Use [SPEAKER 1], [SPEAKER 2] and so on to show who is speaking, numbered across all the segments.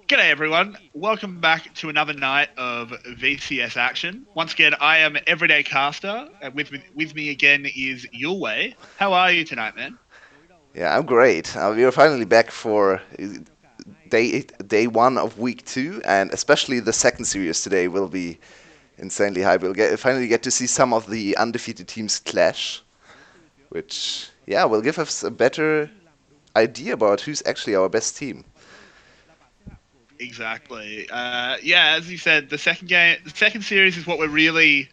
[SPEAKER 1] G'day everyone, welcome back to another night of VCS action. Once again, I am Everyday Caster, and with me again is Yulwei. How are you tonight, man?
[SPEAKER 2] Yeah, I'm great. We are finally back for day one of week two, and especially the second series today will be insanely high. Finally get to see some of the undefeated teams clash, which will give us a better idea about who's actually our best team.
[SPEAKER 1] Exactly. As you said, the second series is what we're really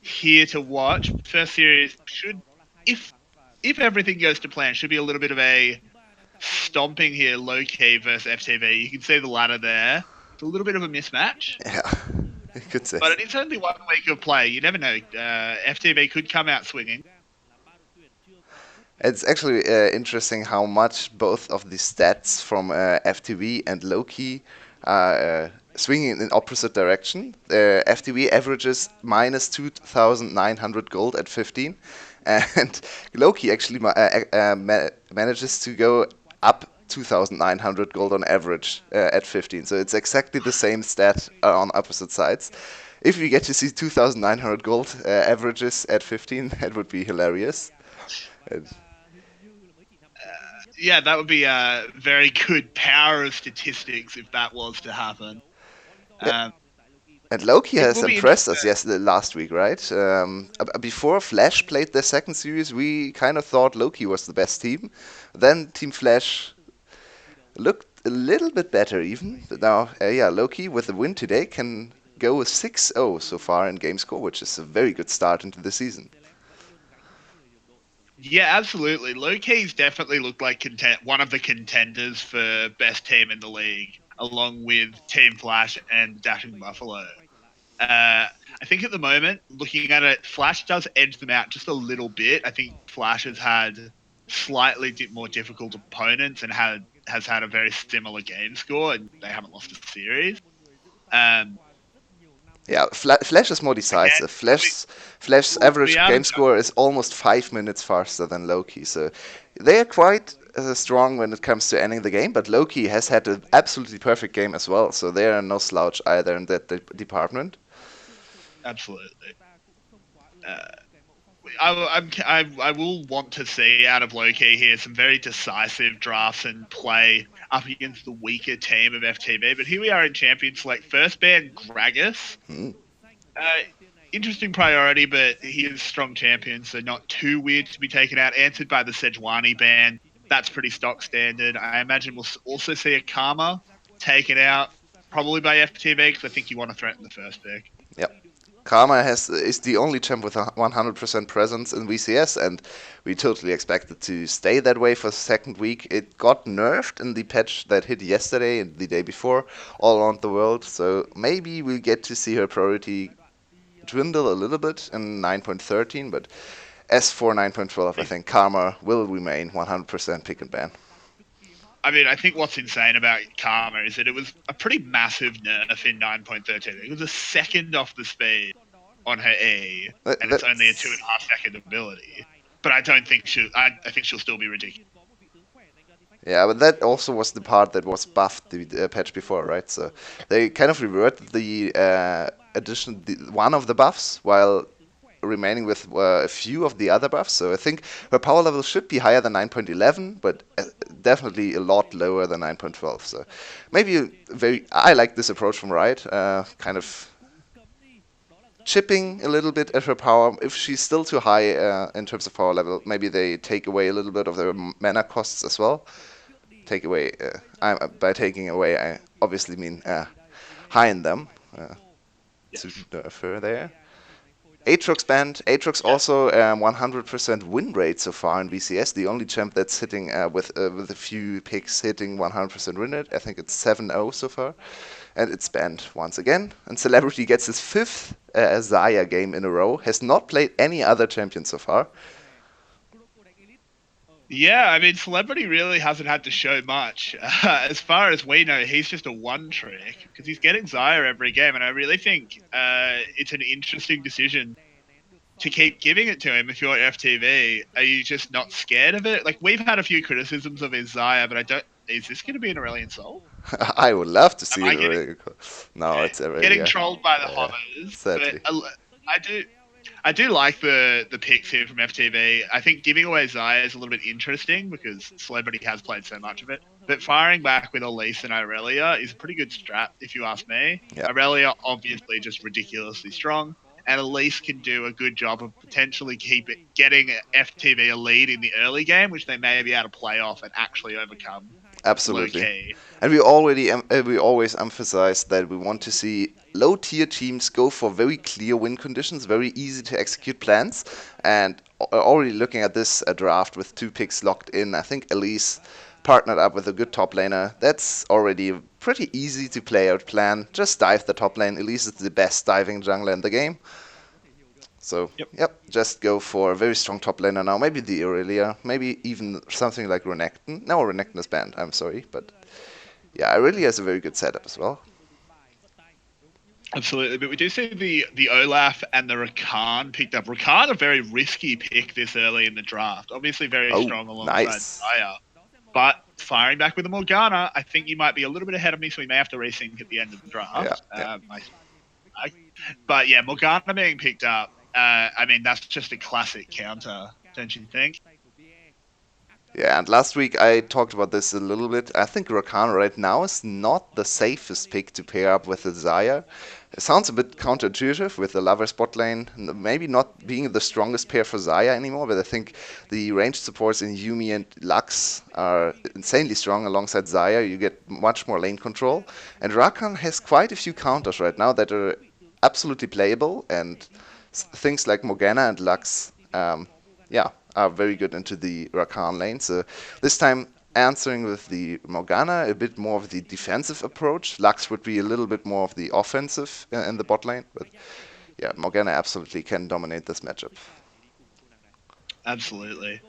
[SPEAKER 1] here to watch. First series should, if everything goes to plan, should be a little bit of a stomping here, low key versus FTV. You can see the ladder there. It's a little bit of a mismatch.
[SPEAKER 2] Yeah, you could say.
[SPEAKER 1] But it is only 1 week of play. You never know. FTV could come out swinging.
[SPEAKER 2] It's actually interesting how much both of the stats from FTV and Loki are swinging in opposite direction. FTV averages minus 2,900 gold at 15, and Loki actually manages to go up 2,900 gold on average at 15. So it's exactly the same stat on opposite sides. If we get to see 2,900 gold averages at 15, that would be hilarious. And
[SPEAKER 1] Yeah, that would be a very good power of statistics if that was to happen.
[SPEAKER 2] yeah,
[SPEAKER 1] Um,
[SPEAKER 2] and Loki
[SPEAKER 1] it
[SPEAKER 2] has
[SPEAKER 1] will be
[SPEAKER 2] impressed
[SPEAKER 1] interesting.
[SPEAKER 2] us last week, right? Before Flash played the second series, we kind of thought Loki was the best team. Then Team Flash looked a little bit better even. But now, Loki with the win today can go with 6-0 so far in game score, which is a very good start into the season.
[SPEAKER 1] Yeah, absolutely. Low Key's definitely looked like one of the contenders for best team in the league, along with Team Flash and Dashing Buffalo. I think at the moment, looking at it, Flash does edge them out just a little bit. I think Flash has had slightly more difficult opponents and has had a very similar game score, and they haven't lost a series. Um,
[SPEAKER 2] Yeah, Flash is more
[SPEAKER 1] again,
[SPEAKER 2] decisive. Flash's
[SPEAKER 1] we
[SPEAKER 2] average
[SPEAKER 1] are
[SPEAKER 2] game score is almost 5 minutes faster than Loki, so they are quite strong when it comes to ending the game. But Loki has had an absolutely perfect game as well, so they are no slouch either in that department.
[SPEAKER 1] absolutely. Uh, I will want to see out of Loki here some very decisive drafts and play up against the weaker team of FTV. But here we are in Champion Select. First ban Gragas.
[SPEAKER 2] Hmm.
[SPEAKER 1] Uh, Interesting priority, but he is strong champion, so not too weird to be taken out. Answered by the Sejuani ban. That's pretty stock standard. I imagine we'll also see a Karma taken out, probably by FTV, because I think you want to threaten the first pick.
[SPEAKER 2] Yep. Karma is the only champ with a 100% presence in VCS, and we totally expect it to stay that way for the second week. It got nerfed in the patch that hit yesterday and the day before all around the world, so maybe we'll get to see her priority dwindle a little bit in 9.13, but as for 9.12, I think Karma will remain 100% pick and ban.
[SPEAKER 1] I mean, I think what's insane about Karma is that it was a pretty massive nerf in 9.13. It was a second off the speed on her E, and it's only a two and
[SPEAKER 2] That's
[SPEAKER 1] a half second ability. But I don't think she'll. I think she'll still be ridiculous.
[SPEAKER 2] Yeah, but that also was the part that was buffed the patch before, right? So they kind of reverted the one of the buffs while remaining with a few of the other buffs. So I think her power level should be higher than 9.11, but definitely a lot lower than 9.12. So maybe I like this approach from Riot, kind of chipping a little bit at her power. If she's still too high in terms of power level, maybe they take away a little bit of their mana costs as well. Take away, by taking away, I obviously mean high in them to
[SPEAKER 1] Yes.
[SPEAKER 2] nerf her there. Aatrox banned. Aatrox
[SPEAKER 1] Yeah.
[SPEAKER 2] also 100% win rate so far in VCS. The only champ that's hitting with a few picks hitting 100% win rate. I think it's 7-0 so far, and it's banned once again. And Celebrity gets his fifth Zaya game in a row. Has not played any other champion so far.
[SPEAKER 1] Yeah, I mean, Celebrity really hasn't had to show much. As far as we know, he's just a one trick because he's getting Zaya every game, and I really think it's an interesting decision to keep giving it to him if you're FTV. Are you just not scared of it? Like, we've had a few criticisms of his Zaya, but I don't is this going to be an Aurelian Soul?
[SPEAKER 2] I would love to
[SPEAKER 1] Am
[SPEAKER 2] see
[SPEAKER 1] I
[SPEAKER 2] it
[SPEAKER 1] getting
[SPEAKER 2] really cool. No, it's
[SPEAKER 1] getting
[SPEAKER 2] Aurelia.
[SPEAKER 1] trolled by the
[SPEAKER 2] Yeah,
[SPEAKER 1] hovers? But
[SPEAKER 2] sadly.
[SPEAKER 1] I do. I do like the picks here from FTV. I think giving away Zaya is a little bit interesting because Celebrity has played so much of it. But firing back with Elise and Irelia is a pretty good strat, if you ask me.
[SPEAKER 2] Yeah,
[SPEAKER 1] Irelia obviously just ridiculously strong, and Elise can do a good job of potentially getting FTV a lead in the early game, which they may be able to play off and actually overcome low
[SPEAKER 2] absolutely.
[SPEAKER 1] key.
[SPEAKER 2] And we always emphasize that we want to see low tier teams go for very clear win conditions, very easy to execute plans. And already looking at this draft with 2 picks locked in, I think Elise partnered up with a good top laner. That's already a pretty easy to play out plan. Just dive the top lane. Elise is the best diving jungler in the game. So,
[SPEAKER 1] Yep.
[SPEAKER 2] yep, just go for a very strong top laner now. Maybe the Aurelia, maybe even something like Renekton. No, Renekton is banned, I'm sorry. But yeah, Aurelia is a very good setup as well.
[SPEAKER 1] Absolutely, but we do see the Olaf and the Rakan picked up. Rakan a very risky pick this early in the draft. Obviously very
[SPEAKER 2] Oh,
[SPEAKER 1] strong alongside
[SPEAKER 2] nice.
[SPEAKER 1] Zaya. But firing back with the Morgana, I think you might be a little bit ahead of me, so we may have to resync at the end of the
[SPEAKER 2] Yeah,
[SPEAKER 1] draft.
[SPEAKER 2] yeah.
[SPEAKER 1] But yeah, Morgana being picked up, I mean, that's just a classic counter, don't you think?
[SPEAKER 2] Yeah, and last week I talked about this a little bit. I think Rakan right now is not the safest pick to pair up with the Zaya. It sounds a bit counterintuitive with the Lover bot lane, maybe not being the strongest pair for Zaya anymore, but I think the range supports in Yumi and Lux are insanely strong alongside Zaya. You get much more lane control. And Rakan has quite a few counters right now that are absolutely playable, and things like Morgana and Lux, yeah, are very good into the Rakan lane. So this time answering with the Morgana, a bit more of the defensive approach. Lux would be a little bit more of the offensive in the bot lane, but yeah, Morgana absolutely can dominate this matchup.
[SPEAKER 1] Absolutely.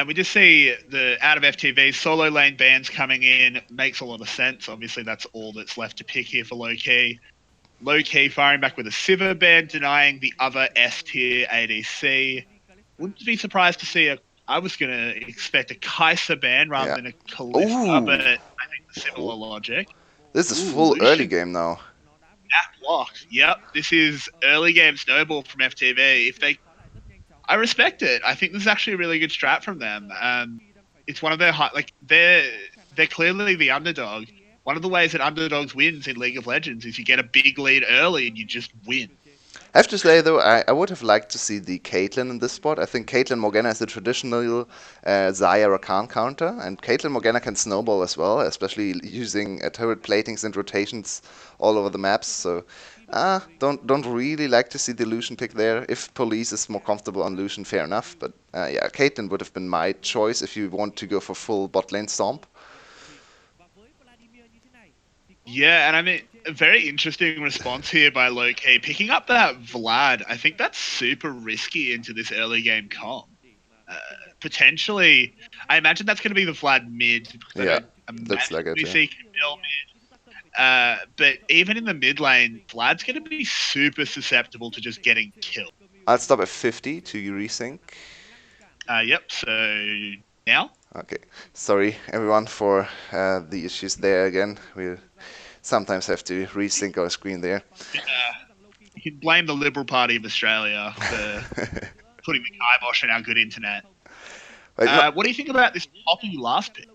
[SPEAKER 1] We just see the out of FTV solo lane bans coming in makes a lot of sense. Obviously, that's all that's left to pick here for low key. Low key firing back with a Sivir ban, denying the other S tier ADC. Wouldn't be surprised to see a. I was going to expect a Kai'Sa ban rather
[SPEAKER 2] Yeah.
[SPEAKER 1] than a Kalista, but
[SPEAKER 2] Ooh,
[SPEAKER 1] I think the similar logic.
[SPEAKER 2] this is
[SPEAKER 1] Ooh,
[SPEAKER 2] full early
[SPEAKER 1] Lucian
[SPEAKER 2] game now.
[SPEAKER 1] blocked. Yep, this is early game snowball from FTV. If they, I respect it. I think this is actually a really good strat from them. It's one of their like they're clearly the underdog. One of the ways that underdogs wins in League of Legends is you get a big lead early and you just win.
[SPEAKER 2] I have to say though, I would have liked to see the Caitlyn in this spot. I think Caitlyn Morgana is the traditional Zarya Rakan counter, and Caitlyn Morgana can snowball as well, especially using turret platings and rotations all over the maps. So, don't really like to see the Lucian pick there. If Police is more comfortable on Lucian, fair enough. But yeah, Caitlyn would have been my choice if you want to go for full bot lane stomp.
[SPEAKER 1] Yeah, and I mean, a very interesting response here by Low-Key. Picking up that Vlad, I think that's super risky into this early game comp. Uh, Potentially, I imagine that's going to be the Vlad mid, because I
[SPEAKER 2] Yeah,
[SPEAKER 1] don't
[SPEAKER 2] looks
[SPEAKER 1] imagine
[SPEAKER 2] like it.
[SPEAKER 1] we
[SPEAKER 2] Yeah.
[SPEAKER 1] see Camille mid. But even in the mid lane, Vlad's going to be super susceptible to just getting killed.
[SPEAKER 2] I'll stop at 50 to resync.
[SPEAKER 1] Yep, so now?
[SPEAKER 2] Okay, sorry everyone for the issues there again. We sometimes have to resync our screen there.
[SPEAKER 1] You can blame the Liberal Party of Australia for putting the kibosh on our good internet.
[SPEAKER 2] Right, no,
[SPEAKER 1] What do you think about this Poppy last pick?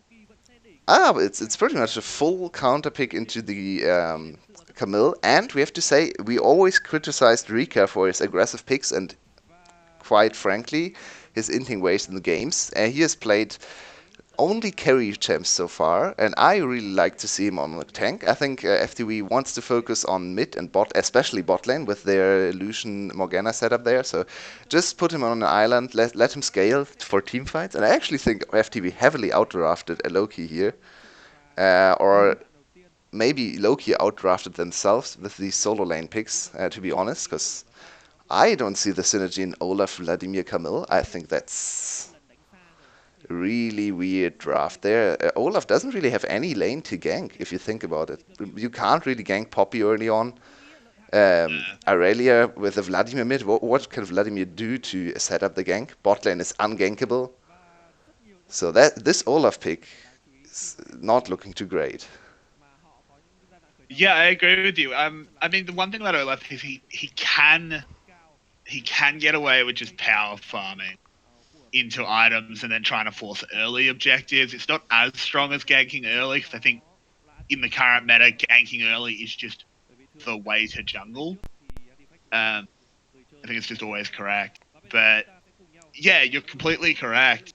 [SPEAKER 2] it's pretty much a full counter pick into the Camille, and we have to say we always criticized Rika for his aggressive picks, and quite frankly, his inting ways in the games. He has played only carry champs so far, and I really like to see him on the tank. I think FTV wants to focus on mid and bot, especially bot lane with their Lucian Morgana setup there. So just put him on an island, let him scale for team fights. And I actually think FTV heavily outdrafted a Loki here, or maybe Loki outdrafted themselves with these solo lane picks. To be honest, because I don't see the synergy in Olaf, Vladimir, Camille. I think that's really weird draft there. Olaf doesn't really have any lane to gank if you think about it. You can't really gank Poppy early on. Aurelia with a Vladimir mid, what can Vladimir do to set up the gank? Bot lane is ungankable. So that this Olaf pick not looking too great.
[SPEAKER 1] Yeah, I agree with you. I mean, the one thing about Olaf is he can get away with just power farming into items and then trying to force early objectives. It's not as strong as ganking early because I think in the current meta, ganking early is just the way to jungle. I think it's just always correct. But yeah, you're completely correct.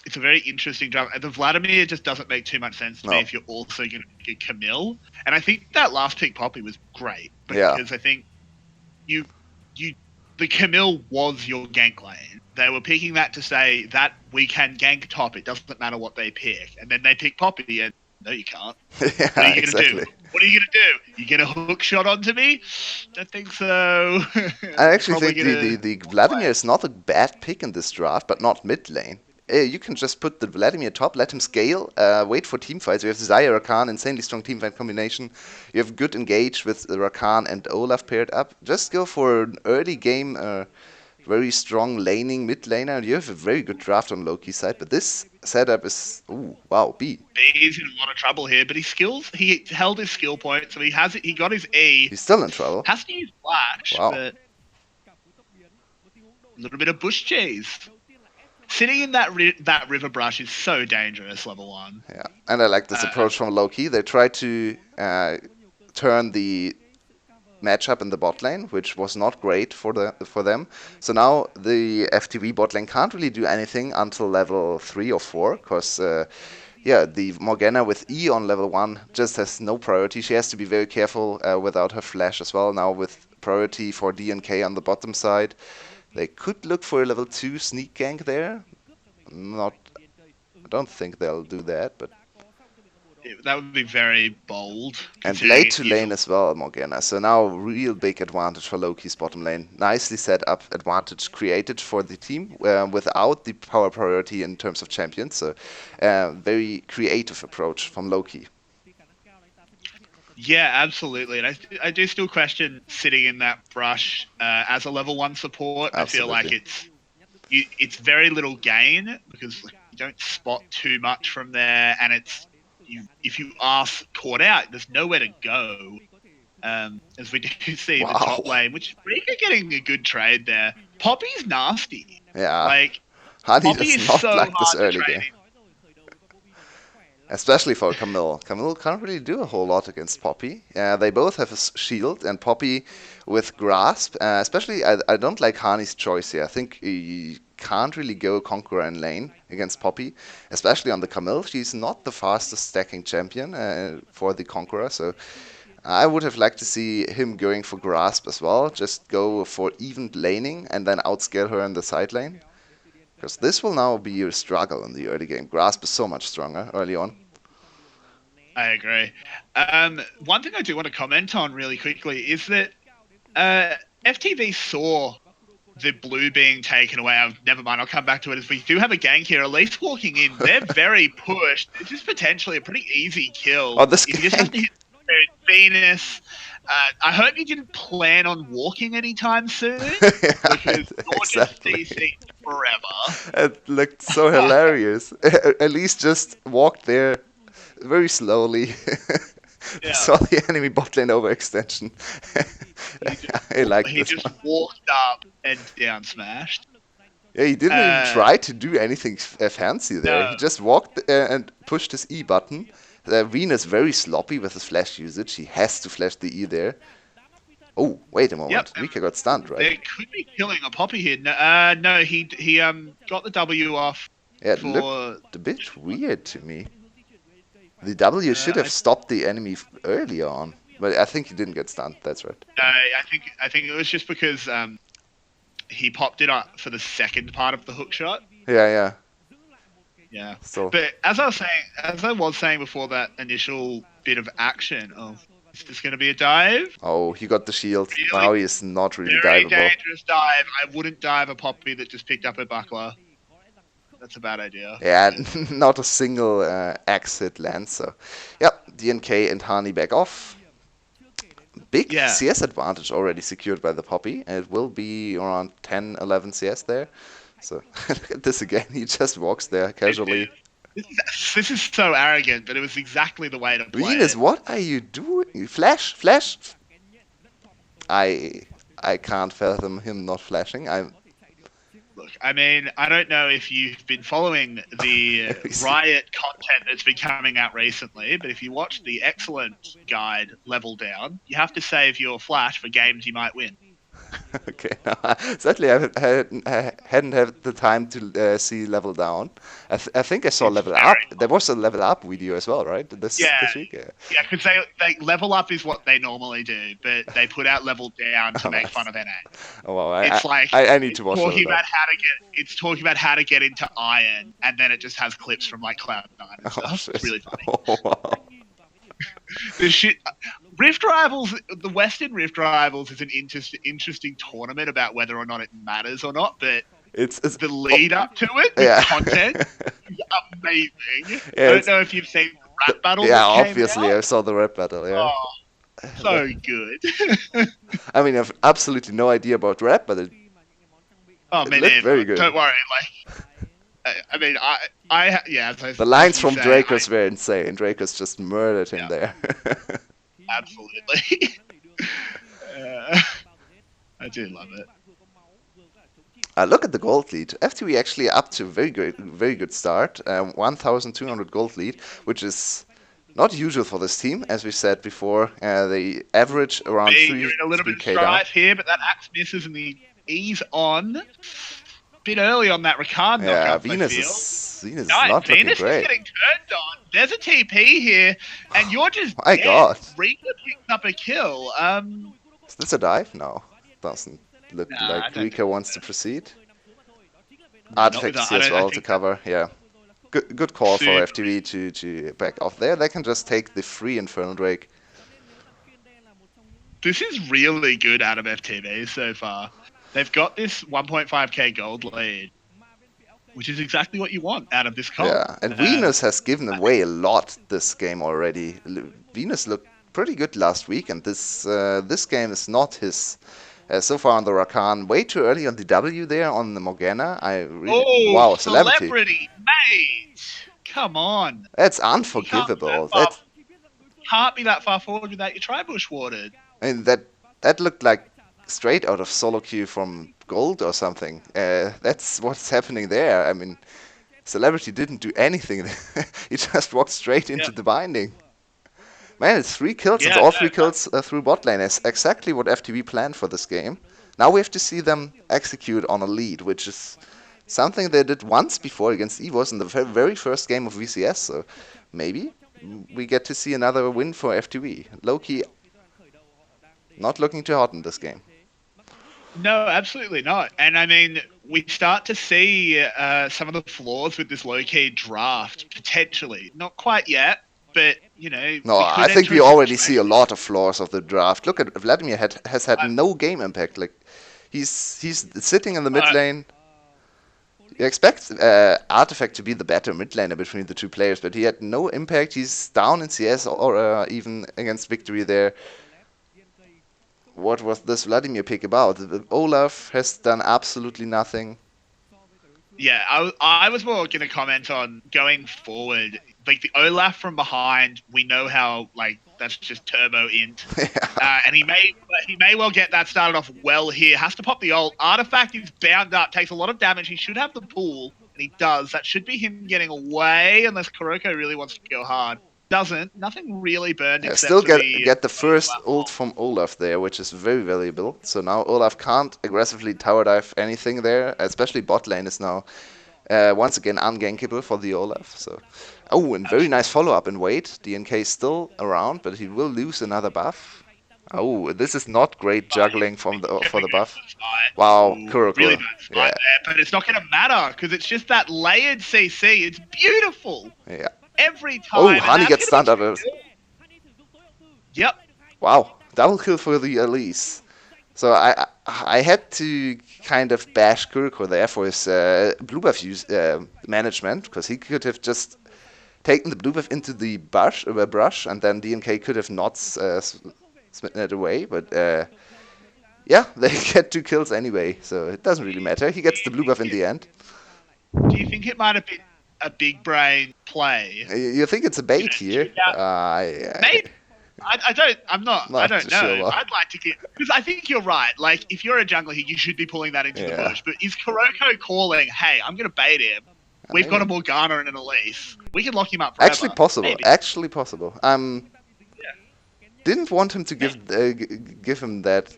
[SPEAKER 1] It's a very interesting draft. The Vladimir just doesn't make too much sense to me
[SPEAKER 2] No.
[SPEAKER 1] if you're also going to pick Camille. And I think that last pick Poppy was great
[SPEAKER 2] Yeah.
[SPEAKER 1] because I think you the Camille was your gank lane. They were picking that to say that we can gank top. It doesn't matter what they pick. And then they pick Poppy and no, you can't. What are
[SPEAKER 2] Yeah,
[SPEAKER 1] you going to do?
[SPEAKER 2] exactly.
[SPEAKER 1] What are you going to do? You get a hook shot onto me? Don't think so.
[SPEAKER 2] I
[SPEAKER 1] You're
[SPEAKER 2] actually
[SPEAKER 1] probably
[SPEAKER 2] think
[SPEAKER 1] going to
[SPEAKER 2] the Vladimir is not a bad pick in this draft, but not mid lane. You can just put the Vladimir top, let him scale, wait for team fights. You have Zaya Rakan, insanely strong team fight combination. You have good engage with Rakan and Olaf paired up. Just go for an early game, very strong laning mid laner. You have a very good draft on Loki's side, but this setup is, ooh, wow, B.
[SPEAKER 1] He's in a lot of trouble here, but he held his skill point, so he got his E.
[SPEAKER 2] He's still in trouble.
[SPEAKER 1] Has to use flash,
[SPEAKER 2] Wow.
[SPEAKER 1] but a little bit of bush cheese. Sitting in that river brush is so dangerous, level 1.
[SPEAKER 2] Yeah, and I like this approach from Loki. They tried to turn the matchup in the bot lane, which was not great for them. So now the FTV bot lane can't really do anything until level 3 or 4, because yeah, the Morgana with E on level 1 just has no priority. She has to be very careful without her flash as well. Now with priority for D and K on the bottom side, they could look for a level 2 sneak gank there. Not, I don't think they'll do that, but
[SPEAKER 1] That would be very bold.
[SPEAKER 2] and late to lane as well, Morgana. So now real big advantage for Loki's bottom lane. Nicely set up advantage created for the team without the power priority in terms of champions. So very creative approach from Loki.
[SPEAKER 1] Yeah, absolutely. And I do still question sitting in that brush as a level 1 support.
[SPEAKER 2] Absolutely.
[SPEAKER 1] I feel like it's very little gain because you don't spot too much from there, and if you are caught out, there's nowhere to go. As we do see the top lane, which Rika getting a good trade there. Poppy's nasty.
[SPEAKER 2] Yeah.
[SPEAKER 1] Like
[SPEAKER 2] Honey
[SPEAKER 1] Poppy
[SPEAKER 2] does
[SPEAKER 1] is
[SPEAKER 2] not
[SPEAKER 1] so
[SPEAKER 2] like this
[SPEAKER 1] hard to
[SPEAKER 2] early
[SPEAKER 1] trade
[SPEAKER 2] game. Especially for Camille. Camille can't really do a whole lot against Poppy. They both have a shield, and Poppy with Grasp. Especially, I don't like Hani's choice here. I think you can't really go Conqueror in lane against Poppy, especially on the Camille. She's not the fastest stacking champion for the Conqueror, so I would have liked to see him going for Grasp as well. Just go for even laning and then outscale her in the side lane. Because this will now be a struggle in the early game. Grasp is so much stronger early on.
[SPEAKER 1] I agree. One thing I do want to comment on really quickly is that FTV saw the blue being taken away. Never mind, I'll come back to it. As we do have a gank here, Elise walking in. They're very pushed. This is potentially a pretty easy kill.
[SPEAKER 2] Oh, this
[SPEAKER 1] you just have to hit Venus. I hope you didn't plan on walking anytime soon because you're just CC forever.
[SPEAKER 2] It looked so hilarious. Elise just walked there very slowly.
[SPEAKER 1] Yeah.
[SPEAKER 2] Saw the enemy bot lane overextension. I like
[SPEAKER 1] He
[SPEAKER 2] this
[SPEAKER 1] just
[SPEAKER 2] one.
[SPEAKER 1] walked up and down smashed.
[SPEAKER 2] Yeah, he didn't even try to do anything fancy there.
[SPEAKER 1] No.
[SPEAKER 2] He just walked and pushed his E button. Venus very sloppy with his flash usage. He has to flash the E there. Oh, wait a moment.
[SPEAKER 1] Yep.
[SPEAKER 2] Rika got stunned, right?
[SPEAKER 1] They could be killing a Poppy here. No, he got the W off.
[SPEAKER 2] Yeah, it looked a bit weird to me. The W should have stopped the enemy earlier on, but I think he didn't get stunned. That's right.
[SPEAKER 1] No, I think it was just because he popped it up for the second part of the hook shot.
[SPEAKER 2] Yeah.
[SPEAKER 1] Yeah.
[SPEAKER 2] So,
[SPEAKER 1] But as I was saying before that initial bit of action, is this going to be a dive?
[SPEAKER 2] oh, he got the shield.
[SPEAKER 1] Really?
[SPEAKER 2] Now he is not really
[SPEAKER 1] Very
[SPEAKER 2] diveable.
[SPEAKER 1] dangerous dive. I wouldn't dive a Poppy that just picked up a buckler. That's a bad idea.
[SPEAKER 2] Yeah, not a single axe hit lands. So, yep, DNK and Hani back off. Big CS advantage already secured by the Poppy. It will be around 10, 11 CS there. So, look at this again. He just walks there casually.
[SPEAKER 1] This is so arrogant, but it was exactly the way to play
[SPEAKER 2] Venus,
[SPEAKER 1] it.
[SPEAKER 2] what are you doing? Flash, flash. I I can't fathom him not flashing. I'm
[SPEAKER 1] Look, I mean, I don't know if you've been following the Riot content that's been coming out recently, but if you watch the excellent guide Level Down, you have to save your flash for games you might win.
[SPEAKER 2] okay. No, sadly, I hadn't had the time to see level down. I think I saw
[SPEAKER 1] It's
[SPEAKER 2] level
[SPEAKER 1] very
[SPEAKER 2] up. There was a level up video as well, right?
[SPEAKER 1] yeah,
[SPEAKER 2] This week. Yeah.
[SPEAKER 1] yeah, because they level up is what they normally do, but they put out level down to
[SPEAKER 2] Oh,
[SPEAKER 1] make fun
[SPEAKER 2] nice.
[SPEAKER 1] of NA.
[SPEAKER 2] Oh wow.
[SPEAKER 1] It's like
[SPEAKER 2] I need to watch level down.
[SPEAKER 1] it's talking about how to get into iron, and then it just has clips from like Cloud9 and
[SPEAKER 2] Oh
[SPEAKER 1] stuff. It's
[SPEAKER 2] shit.
[SPEAKER 1] really funny.
[SPEAKER 2] Oh wow.
[SPEAKER 1] The shit. Rift Rivals, the Western Rift Rivals is an interesting tournament about whether or not it matters or not, but
[SPEAKER 2] It's
[SPEAKER 1] the
[SPEAKER 2] oh,
[SPEAKER 1] lead up to it with
[SPEAKER 2] yeah.
[SPEAKER 1] content is amazing.
[SPEAKER 2] Yeah,
[SPEAKER 1] I don't
[SPEAKER 2] it's
[SPEAKER 1] know if you've seen the rap battle
[SPEAKER 2] yeah,
[SPEAKER 1] that came
[SPEAKER 2] obviously
[SPEAKER 1] out.
[SPEAKER 2] I saw the rap battle, yeah.
[SPEAKER 1] Oh, so good.
[SPEAKER 2] I mean, I've absolutely no idea about rap, but
[SPEAKER 1] Oh,
[SPEAKER 2] it
[SPEAKER 1] me
[SPEAKER 2] looked
[SPEAKER 1] neither.
[SPEAKER 2] very good.
[SPEAKER 1] Don't worry. Like, I mean, yeah,
[SPEAKER 2] The
[SPEAKER 1] as
[SPEAKER 2] lines
[SPEAKER 1] you
[SPEAKER 2] from
[SPEAKER 1] say,
[SPEAKER 2] Dracos were insane. Dracos just murdered him
[SPEAKER 1] yeah,
[SPEAKER 2] there.
[SPEAKER 1] absolutely. uh, I do love it.
[SPEAKER 2] Look at the gold lead. FTV actually up to a very good start. 1,200 gold lead, which is not usual for this team, as we said before. They average around
[SPEAKER 1] You're in a little bit of
[SPEAKER 2] 3K down.
[SPEAKER 1] strife here, but that axe misses and the ease on. Bit early on that Ricard
[SPEAKER 2] Yeah,
[SPEAKER 1] knockup, I feel.
[SPEAKER 2] Venus is
[SPEAKER 1] No,
[SPEAKER 2] not looking
[SPEAKER 1] Venus is
[SPEAKER 2] great.
[SPEAKER 1] getting turned on. There's a TP here, and you're just
[SPEAKER 2] My
[SPEAKER 1] dead.
[SPEAKER 2] God,
[SPEAKER 1] Rika picks up a kill.
[SPEAKER 2] is this a dive? No, doesn't look
[SPEAKER 1] Nah, I
[SPEAKER 2] like
[SPEAKER 1] don't think
[SPEAKER 2] Rika wants to
[SPEAKER 1] so.
[SPEAKER 2] proceed.
[SPEAKER 1] No, not with
[SPEAKER 2] Artifacts
[SPEAKER 1] that.
[SPEAKER 2] here as
[SPEAKER 1] I
[SPEAKER 2] well to
[SPEAKER 1] think that's
[SPEAKER 2] cover. Yeah, good call for
[SPEAKER 1] super.
[SPEAKER 2] FTV to back off there. They can just take the free Infernal Drake.
[SPEAKER 1] This is really good out of FTV so far. They've got this 1.5k gold lead, which is exactly what you want out of this comp.
[SPEAKER 2] Yeah, and Venus has given away a lot this game already. Venus looked pretty good last week, and this game is not his. So far on the Rakan, way too early on the W there on the Morgana.
[SPEAKER 1] Oh,
[SPEAKER 2] Wow, celebrity.
[SPEAKER 1] celebrity, mate! Come on,
[SPEAKER 2] That's
[SPEAKER 1] you can't be that
[SPEAKER 2] unforgivable.
[SPEAKER 1] far. Can't be that far forward without your tri-bush watered.
[SPEAKER 2] I mean, that looked like straight out of solo queue from Gold or something. That's what's happening there. I mean, celebrity didn't do anything. He just walked straight
[SPEAKER 1] Yeah,
[SPEAKER 2] into the binding. Man, it's 3 kills. It's
[SPEAKER 1] yeah,
[SPEAKER 2] all
[SPEAKER 1] no,
[SPEAKER 2] 3 kills through bot lane. It's exactly what FTV planned for this game. Now we have to see them execute on a lead, which is something they did once before against EVOS in the very first game of VCS. So maybe we get to see another win for FTV. Loki not looking too hot in this game.
[SPEAKER 1] no, absolutely not. And I mean, we start to see some of the flaws with this low-key draft potentially. Not quite yet, but you know,
[SPEAKER 2] No,
[SPEAKER 1] we
[SPEAKER 2] I
[SPEAKER 1] could
[SPEAKER 2] think
[SPEAKER 1] enter
[SPEAKER 2] we
[SPEAKER 1] a
[SPEAKER 2] already see a
[SPEAKER 1] situation.
[SPEAKER 2] lot of flaws of the draft. Look at Vladimir has had
[SPEAKER 1] I,
[SPEAKER 2] no game impact. Like he's sitting in the mid
[SPEAKER 1] I,
[SPEAKER 2] lane. You expect Artifact to be the better mid laner between the two players, but he had no impact. He's down in CS or even against Victory there. What was this Vladimir pick about? Olaf has done absolutely nothing.
[SPEAKER 1] yeah, I was more going to comment on going forward. Like the Olaf from behind, we know how like that's just turbo int.
[SPEAKER 2] Yeah.
[SPEAKER 1] And he may well get that started off well here. Has to pop the ult. Artifact is bound up, takes a lot of damage. He should have the pull, and he does. That should be him getting away, unless Kuroko really wants to go hard. Doesn't. Nothing really burned except
[SPEAKER 2] Still
[SPEAKER 1] for the
[SPEAKER 2] get the first ult from Olaf there, which is very valuable. So now Olaf can't aggressively tower dive anything there, especially bot lane is now once again ungankable for the Olaf. So, oh, and very nice follow up in wait. DNK is still around, but he will lose another buff. Oh, this is not great juggling from the for the buff. Wow,
[SPEAKER 1] Ooh, really
[SPEAKER 2] Kuroko.
[SPEAKER 1] nice
[SPEAKER 2] Yeah,
[SPEAKER 1] fight there, but it's not going to matter because it's just that layered CC. It's beautiful
[SPEAKER 2] yeah.
[SPEAKER 1] every
[SPEAKER 2] Oh,
[SPEAKER 1] time, and
[SPEAKER 2] Honey
[SPEAKER 1] that's
[SPEAKER 2] gets
[SPEAKER 1] going to
[SPEAKER 2] stunned
[SPEAKER 1] be
[SPEAKER 2] out.
[SPEAKER 1] two kills. Yep.
[SPEAKER 2] Wow, double kill for the Elise. So I had to kind of bash Kuroko there for his blue buff management, because he could have just taken the blue buff into the brush, and then DNK could have not smitten it away. But yeah, they get 2 kills anyway, so it doesn't really matter. He gets the blue buff in the end.
[SPEAKER 1] Do you think it might have been? a big brain play.
[SPEAKER 2] You think it's a bait here?
[SPEAKER 1] Check out. Maybe. I'm not. I
[SPEAKER 2] Not
[SPEAKER 1] don't
[SPEAKER 2] too sure
[SPEAKER 1] know.
[SPEAKER 2] about.
[SPEAKER 1] I'd like to get because I think you're right. Like, if you're a jungler here, you should be pulling that into the
[SPEAKER 2] Yeah.
[SPEAKER 1] bush. But is Kuroko calling? Hey, I'm gonna bait him. We've got a Morgana and an Elise. We can lock him up forever.
[SPEAKER 2] Actually possible.
[SPEAKER 1] Maybe.
[SPEAKER 2] Actually possible. Didn't want him to give him that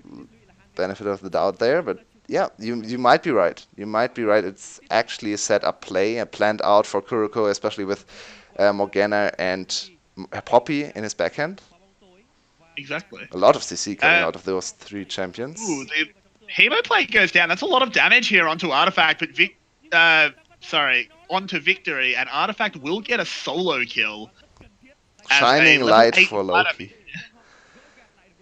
[SPEAKER 2] benefit of the doubt there, but yeah, you might be right. You might be right. It's actually a set-up play, a planned out for Kuroko, especially with Morgana and Poppy in his backhand.
[SPEAKER 1] Exactly.
[SPEAKER 2] A lot of CC coming out of those three champions.
[SPEAKER 1] Ooh, the Hemo play goes down. That's a lot of damage here onto Artifact, but onto Victory, and Artifact will get a solo kill.
[SPEAKER 2] Shining light for Loki.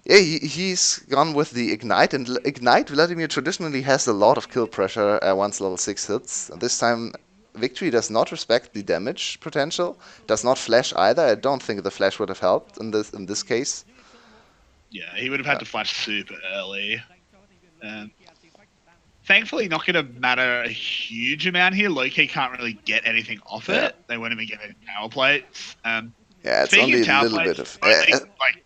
[SPEAKER 2] Yeah, he's gone with the Ignite, and Ignite, Vladimir traditionally has a lot of kill pressure once level 6 hits. And this time, Victory does not respect the damage potential, does not flash either. I don't think the flash would have helped in this case.
[SPEAKER 1] Yeah, he would have had to flash super early. Thankfully, not going to matter a huge amount here. Loki can't really get anything off it. They won't even get any power plates.
[SPEAKER 2] Yeah, it's only a little bit of...
[SPEAKER 1] like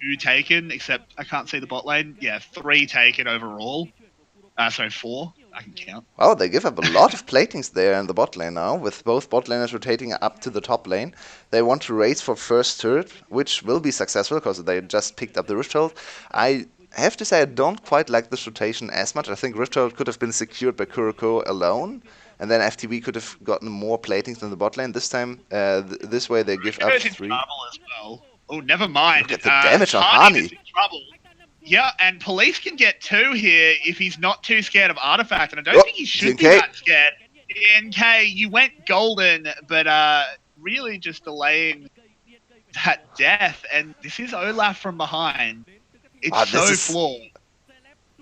[SPEAKER 1] 2 taken, except I can't see the bot lane. Yeah, 3 taken overall. 4. I can count.
[SPEAKER 2] Oh, they give up a lot of platings there in the bot lane now, with both bot laners rotating up to the top lane. They want to race for first turret, which will be successful because they just picked up the Rift Herald. I have to say I don't quite like this rotation as much. I think Rift Herald could have been secured by Kuroko alone, and then FTV could have gotten more platings in the bot lane. This time, this way they give up 3.
[SPEAKER 1] As well. Oh, never mind.
[SPEAKER 2] Look at the damage on Hani.
[SPEAKER 1] Is in trouble. Yeah, and Police can get 2 here if he's not too scared of Artifact, and I don't think he should be that scared. DNK, you went golden, but really just delaying that death, and this is Olaf from behind. It's flawed.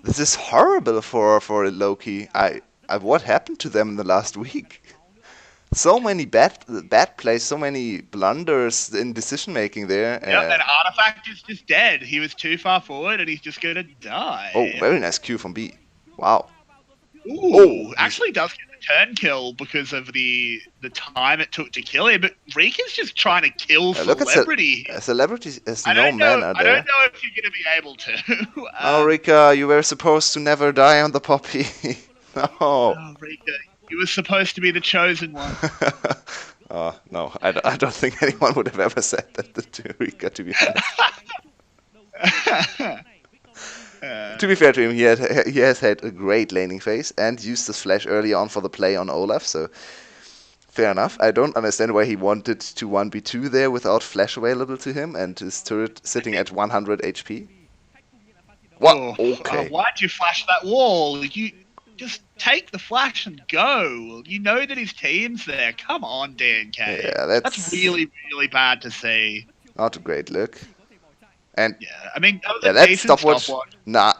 [SPEAKER 2] This is horrible for Loki. What happened to them in the last week? So many bad plays, so many blunders in decision making there.
[SPEAKER 1] Yeah, and Artifact is just dead. He was too far forward, and he's just gonna die.
[SPEAKER 2] Oh, very nice Q from B. Wow.
[SPEAKER 1] Ooh, actually does get the turn kill because of the time it took to kill him. But Rika's just trying to kill Celebrity.
[SPEAKER 2] Celebrity is no mana there.
[SPEAKER 1] I don't know if you're gonna be able to.
[SPEAKER 2] Oh, Rika, you were supposed to never die on the Poppy. No.
[SPEAKER 1] Oh, Rika. You were supposed to be the chosen one.
[SPEAKER 2] Oh, no. I don't think anyone would have ever said that to Rika, to be honest. To be fair to him, he has had a great laning phase and used his flash early on for the play on Olaf, so fair enough. I don't understand why he wanted to 1v2 there without flash available to him and his turret sitting at 100 HP. What? Okay.
[SPEAKER 1] Why'd you flash that wall? You just take the flash and go. You know that his team's there. Come on, DNK.
[SPEAKER 2] Yeah,
[SPEAKER 1] that's really, really bad to see.
[SPEAKER 2] Not a great look. And
[SPEAKER 1] yeah, I mean,
[SPEAKER 2] that stopwatch. Nah,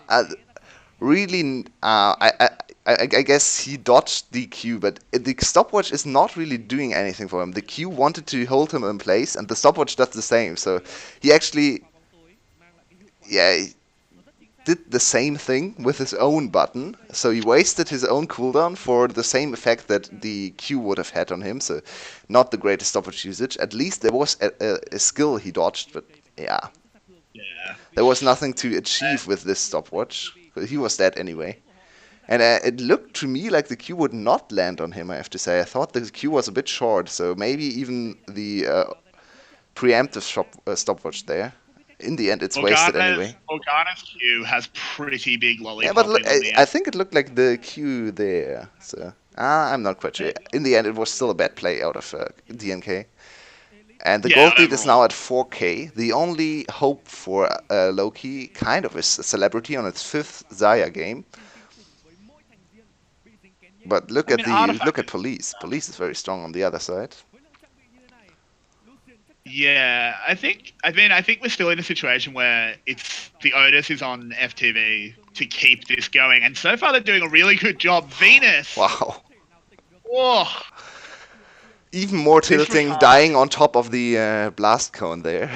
[SPEAKER 2] really. I guess he dodged the Q, but the stopwatch is not really doing anything for him. The Q wanted to hold him in place, and the stopwatch does the same. So he actually, did the same thing with his own button. So he wasted his own cooldown for the same effect that the Q would have had on him. So not the greatest stopwatch usage. At least there was a skill he dodged, but yeah. There was nothing to achieve with this stopwatch. He was dead anyway. And it looked to me like the Q would not land on him, I have to say. I thought the Q was a bit short, so maybe even the preemptive stopwatch there. In the end, it's wasted anyway.
[SPEAKER 1] Morgana's Q has pretty big lollipop.
[SPEAKER 2] Yeah, but I think it looked like the Q there. So I'm not quite sure. In the end, it was still a bad play out of DNK. And the gold lead is now at 4k. The only hope for Loki kind of is a Celebrity on its 5th Xayah game. But look at Police. Police is very strong on the other side.
[SPEAKER 1] Yeah, I think we're still in a situation where it's the onus is on FTV to keep this going, and so far they're doing a really good job. Venus.
[SPEAKER 2] Wow.
[SPEAKER 1] Oh.
[SPEAKER 2] Even more tilting, dying on top of the blast cone there.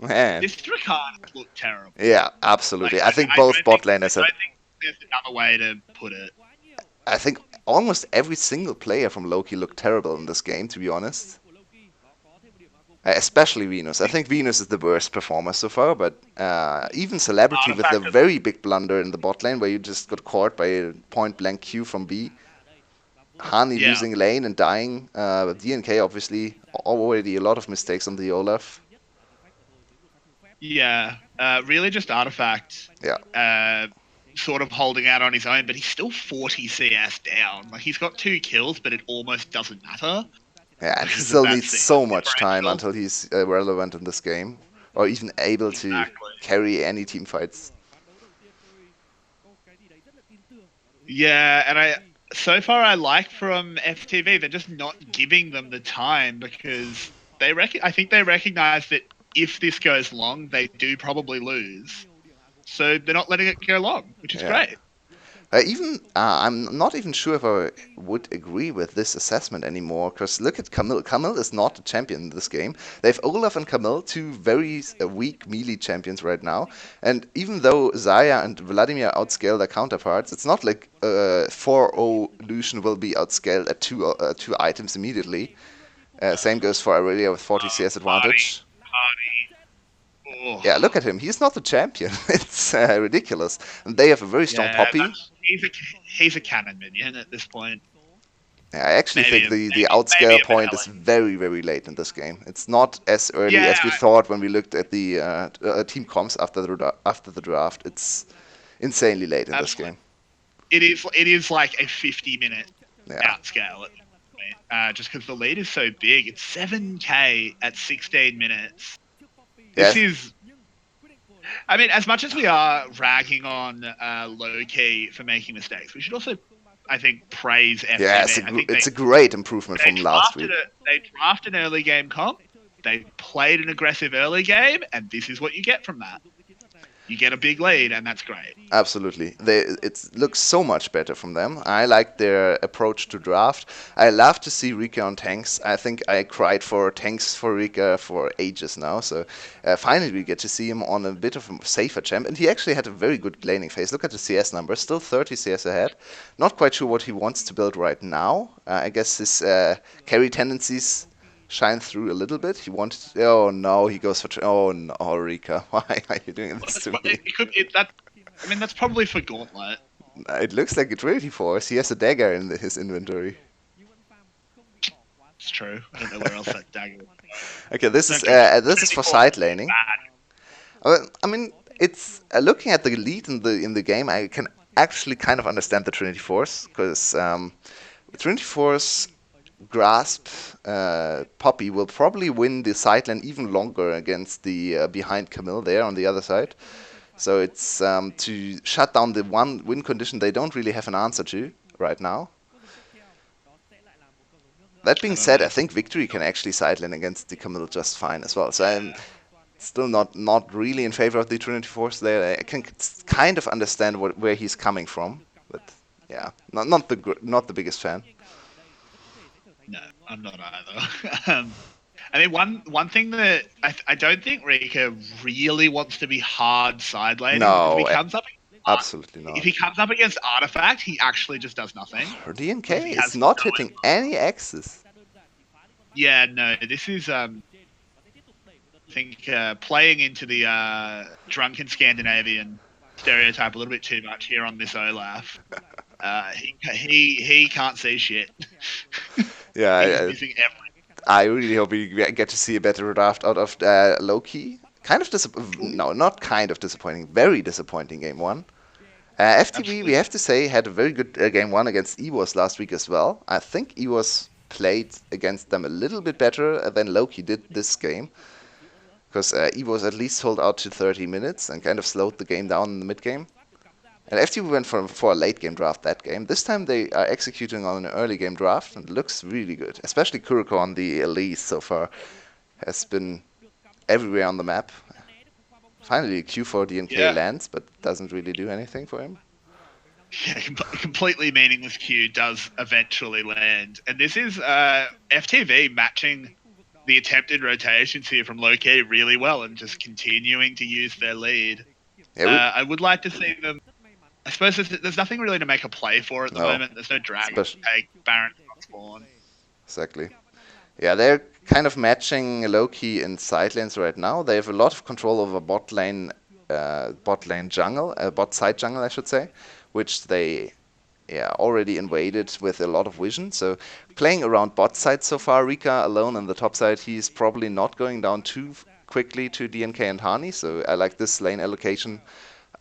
[SPEAKER 2] Man.
[SPEAKER 1] This Rakan looked terrible.
[SPEAKER 2] Yeah, absolutely. I think both bot laners have...
[SPEAKER 1] I don't think there's another way to put it.
[SPEAKER 2] I think almost every single player from Loki looked terrible in this game, to be honest. Especially Venus. I think Venus is the worst performer so far, but even Celebrity with a
[SPEAKER 1] Artifact.
[SPEAKER 2] very big blunder in the bot lane where you just got caught by a point blank Q from B. Hani
[SPEAKER 1] Yeah.
[SPEAKER 2] losing lane and dying. DNK obviously already a lot of mistakes on the Olaf.
[SPEAKER 1] Yeah. Really just Artifact.
[SPEAKER 2] Yeah.
[SPEAKER 1] Sort of holding out on his own, but he's still 40 CS down. Like, he's got 2 kills, but it almost doesn't matter
[SPEAKER 2] Yeah, and he
[SPEAKER 1] because of
[SPEAKER 2] still
[SPEAKER 1] that
[SPEAKER 2] needs
[SPEAKER 1] CS
[SPEAKER 2] so much time
[SPEAKER 1] differential.
[SPEAKER 2] until he's relevant in this game, or even able to
[SPEAKER 1] Exactly.
[SPEAKER 2] carry any team fights.
[SPEAKER 1] Yeah, and so far I like from FTV, they're just not giving them the time because I think they recognize that if this goes long, they do probably lose. So they're not letting it go long, which is
[SPEAKER 2] Yeah.
[SPEAKER 1] great.
[SPEAKER 2] I'm not even sure if I would agree with this assessment anymore. Because look at Camille. Camille is not a champion in this game. They have Olaf and Camille, two very weak melee champions right now. And even though Zaya and Vladimir outscale their counterparts, it's not like 4-0 Lucian will be outscaled at two items immediately. Same goes for Aurelia with 40 CS
[SPEAKER 1] Party,
[SPEAKER 2] advantage.
[SPEAKER 1] party.
[SPEAKER 2] Yeah,
[SPEAKER 1] Oh,
[SPEAKER 2] look at him. He's not the champion. It's ridiculous. And they have a very strong
[SPEAKER 1] yeah,
[SPEAKER 2] Poppy.
[SPEAKER 1] he's a cannon minion at this point.
[SPEAKER 2] Yeah, I actually think the outscale
[SPEAKER 1] Maybe a
[SPEAKER 2] point is
[SPEAKER 1] melee.
[SPEAKER 2] very, very late in this game. It's not as early
[SPEAKER 1] Yeah,
[SPEAKER 2] as we thought when we looked at the team comps after the draft. It's insanely late in this
[SPEAKER 1] absolutely.
[SPEAKER 2] game.
[SPEAKER 1] It is like a 50-minute
[SPEAKER 2] Yeah.
[SPEAKER 1] outscale at this point, just because the lead is so big. It's 7K at 16 minutes. This
[SPEAKER 2] Yeah.
[SPEAKER 1] is, I mean, as much as we are ragging on Low-Key for making mistakes, we should also, I think, praise
[SPEAKER 2] Yeah,
[SPEAKER 1] FTV. I think
[SPEAKER 2] it's a great improvement
[SPEAKER 1] they
[SPEAKER 2] from last week.
[SPEAKER 1] drafted an early game comp, they played an aggressive early game, and this is what you get from that. You get a big lead, and that's great.
[SPEAKER 2] Absolutely. It looks so much better from them. I like their approach to draft. I love to see Rika on tanks. I think I cried for tanks for Rika for ages now. So finally we get to see him on a bit of a safer champ. And he actually had a very good laning phase. Look at the CS numbers. Still 30 CS ahead. Not quite sure what he wants to build right now. I guess his carry tendencies shine through a little bit. He wanted. Oh no, he goes for. Oh no, Rika, why are you doing this to me?
[SPEAKER 1] That's probably for Gauntlet.
[SPEAKER 2] It looks like a Trinity Force. He has a dagger in his inventory.
[SPEAKER 1] It's true. I don't know where else that dagger would be.
[SPEAKER 2] Okay, this is for
[SPEAKER 1] 24
[SPEAKER 2] side laning.
[SPEAKER 1] bad.
[SPEAKER 2] I mean, it's looking at the lead in the game. I can actually kind of understand the Trinity Force because Trinity Force grasp Poppy will probably win the side lane even longer against the behind Camille there on the other side. So it's to shut down the one win condition they don't really have an answer to right now. That being said, I think Victory can actually sideline against the Camille just fine as well. So I'm still not really in favor of the Trinity Force there. I can kind of understand where he's coming from, but yeah, not the biggest fan.
[SPEAKER 1] No, I'm not either. I mean, one thing that I don't think Rika really wants to be hard side laning because
[SPEAKER 2] No, absolutely
[SPEAKER 1] if
[SPEAKER 2] not.
[SPEAKER 1] he comes up against Artifact, he actually just does nothing. Because
[SPEAKER 2] DNK
[SPEAKER 1] he
[SPEAKER 2] is
[SPEAKER 1] has
[SPEAKER 2] not
[SPEAKER 1] no
[SPEAKER 2] hitting any X's.
[SPEAKER 1] Yeah, no, this is I think playing into the drunken Scandinavian stereotype a little bit too much here on this Olaf. He can't see shit. He's
[SPEAKER 2] Yeah,
[SPEAKER 1] missing everything.
[SPEAKER 2] I really hope we get to see a better draft out of Loki. Kind of no, not kind of disappointing. Very disappointing game one. FTV, we
[SPEAKER 1] Absolutely.
[SPEAKER 2] have to say, had a very good game one against EWOS last week as well. I think EWOS played against them a little bit better than Loki did this game. Because EWOS at least sold out to 30 minutes and kind of slowed the game down in the mid game. And FTV went for a late game draft that game. This time they are executing on an early game draft and it looks really good. Especially Kuriko on the Elise so far has been everywhere on the map. Finally, Q4 DNK
[SPEAKER 1] Yeah.
[SPEAKER 2] lands, but doesn't really do anything for him.
[SPEAKER 1] Yeah, completely meaningless Q does eventually land. And this is FTV matching the attempted rotations here from Low-Key really well and just continuing to use their lead.
[SPEAKER 2] Yeah,
[SPEAKER 1] I would like to see them I suppose there's nothing really to make a play for at the
[SPEAKER 2] No,
[SPEAKER 1] moment. There's no dragon to
[SPEAKER 2] especially
[SPEAKER 1] take. Baron's not spawn.
[SPEAKER 2] exactly. Yeah, they're kind of matching Loki in side lanes right now. They have a lot of control over bot lane jungle, bot side jungle, I should say, which they already invaded with a lot of vision. So playing around bot side so far, Rika alone on the top side, he's probably not going down too quickly to DNK and Hani. So I like this lane allocation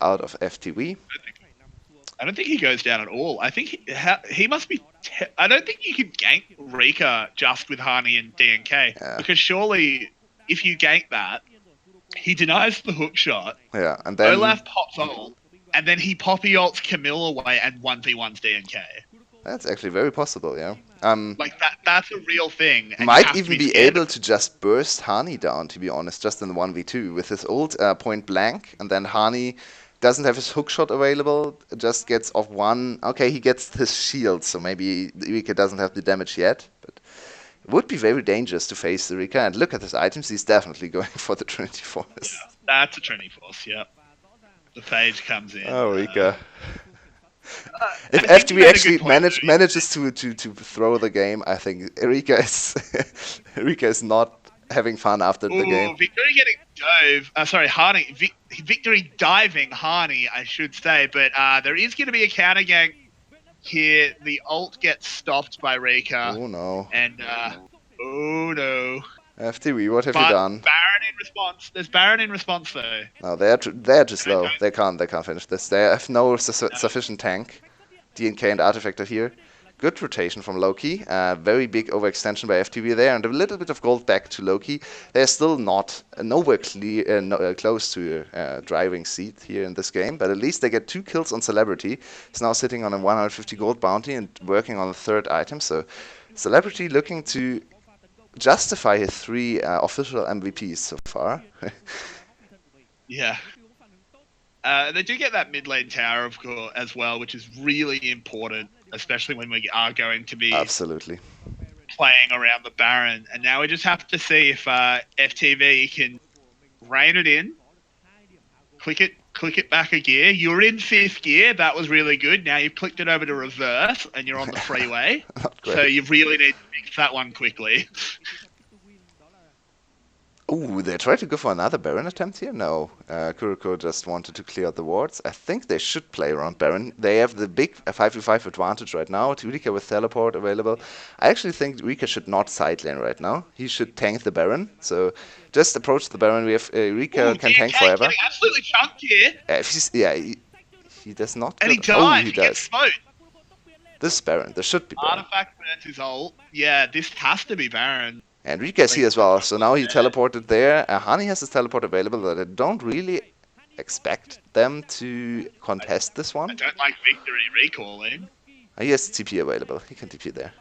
[SPEAKER 2] out of FTV.
[SPEAKER 1] I don't think he goes down at all. I think he must be. I don't think you could gank Rika just with Hani and DNK
[SPEAKER 2] Yeah.
[SPEAKER 1] because surely if you gank that, he denies the hook shot.
[SPEAKER 2] Yeah, and then
[SPEAKER 1] Olaf pops ult, and then he poppy ults Camille away and 1v1s DNK.
[SPEAKER 2] that's actually very possible. Yeah.
[SPEAKER 1] Like that's a real thing. And you
[SPEAKER 2] Might
[SPEAKER 1] have to
[SPEAKER 2] even be
[SPEAKER 1] scared
[SPEAKER 2] able
[SPEAKER 1] of
[SPEAKER 2] to just burst Hani down, to be honest, just in the 1v2 with his ult point blank, and then Hani doesn't have his hook shot available, just gets off one. Okay, he gets his shield, so maybe Rika doesn't have the damage yet, but it would be very dangerous to face the Rika. And look at his items, he's definitely going for the Trinity Force.
[SPEAKER 1] Yeah, that's a Trinity Force, yep. The Phage comes in.
[SPEAKER 2] Oh, Rika. If
[SPEAKER 1] I think you
[SPEAKER 2] FTV
[SPEAKER 1] made a
[SPEAKER 2] actually
[SPEAKER 1] good point,
[SPEAKER 2] manages to throw the game, I think Rika is Rika is not having fun after the game.
[SPEAKER 1] Ooh, Victory getting dove. Sorry, Harney. Victory diving Harney, I should say. But there is going to be a counter gank here. The ult gets stopped by Rika.
[SPEAKER 2] Oh no.
[SPEAKER 1] And, oh no.
[SPEAKER 2] FTV, what have you
[SPEAKER 1] But
[SPEAKER 2] done?
[SPEAKER 1] Baron in response. There's Baron in response, though.
[SPEAKER 2] No, they're too
[SPEAKER 1] And I
[SPEAKER 2] slow.
[SPEAKER 1] don't.
[SPEAKER 2] They can't finish this. They have no
[SPEAKER 1] No.
[SPEAKER 2] sufficient tank. DNK and Artifact are here. Good rotation from Loki. Very big overextension by FTV there, and a little bit of gold back to Loki. They're still not nowhere close to a driving seat here in this game, but at least they get 2 kills on Celebrity. He's now sitting on a 150 gold bounty and working on the 3rd item. So Celebrity looking to justify his 3 official MVPs so far.
[SPEAKER 1] Yeah. They do get that mid lane tower, of course, as well, which is really important, especially when we are going to be
[SPEAKER 2] Absolutely.
[SPEAKER 1] playing around the Baron. And now we just have to see if FTV can rein it in, click it back a gear. You're in 5th gear. That was really good. Now you've clicked it over to reverse, and you're on the freeway.
[SPEAKER 2] Not great.
[SPEAKER 1] So you really need to fix that one quickly.
[SPEAKER 2] Ooh, they tried to go for another Baron attempt here? No. Kuroko just wanted to clear out the wards. I think they should play around Baron. They have the big 5v5 advantage right now. Rika with teleport available. I actually think Rika should not side lane right now. He should tank the Baron. So just approach the Baron. We have Rika
[SPEAKER 1] Ooh,
[SPEAKER 2] can
[SPEAKER 1] DK
[SPEAKER 2] tank forever.
[SPEAKER 1] getting absolutely chunked here.
[SPEAKER 2] He does not.
[SPEAKER 1] And he
[SPEAKER 2] get- Oh,
[SPEAKER 1] dies.
[SPEAKER 2] he
[SPEAKER 1] He gets
[SPEAKER 2] does.
[SPEAKER 1] smoked.
[SPEAKER 2] This is Baron. There should be Baron.
[SPEAKER 1] Artifact burns his ult. Yeah, this has to be Baron.
[SPEAKER 2] And Rika is here as well, so now he teleported there. Hani has his teleport available, but I don't really expect them to contest this
[SPEAKER 1] I
[SPEAKER 2] one.
[SPEAKER 1] don't like Victory recalling.
[SPEAKER 2] He has TP available, he can TP there.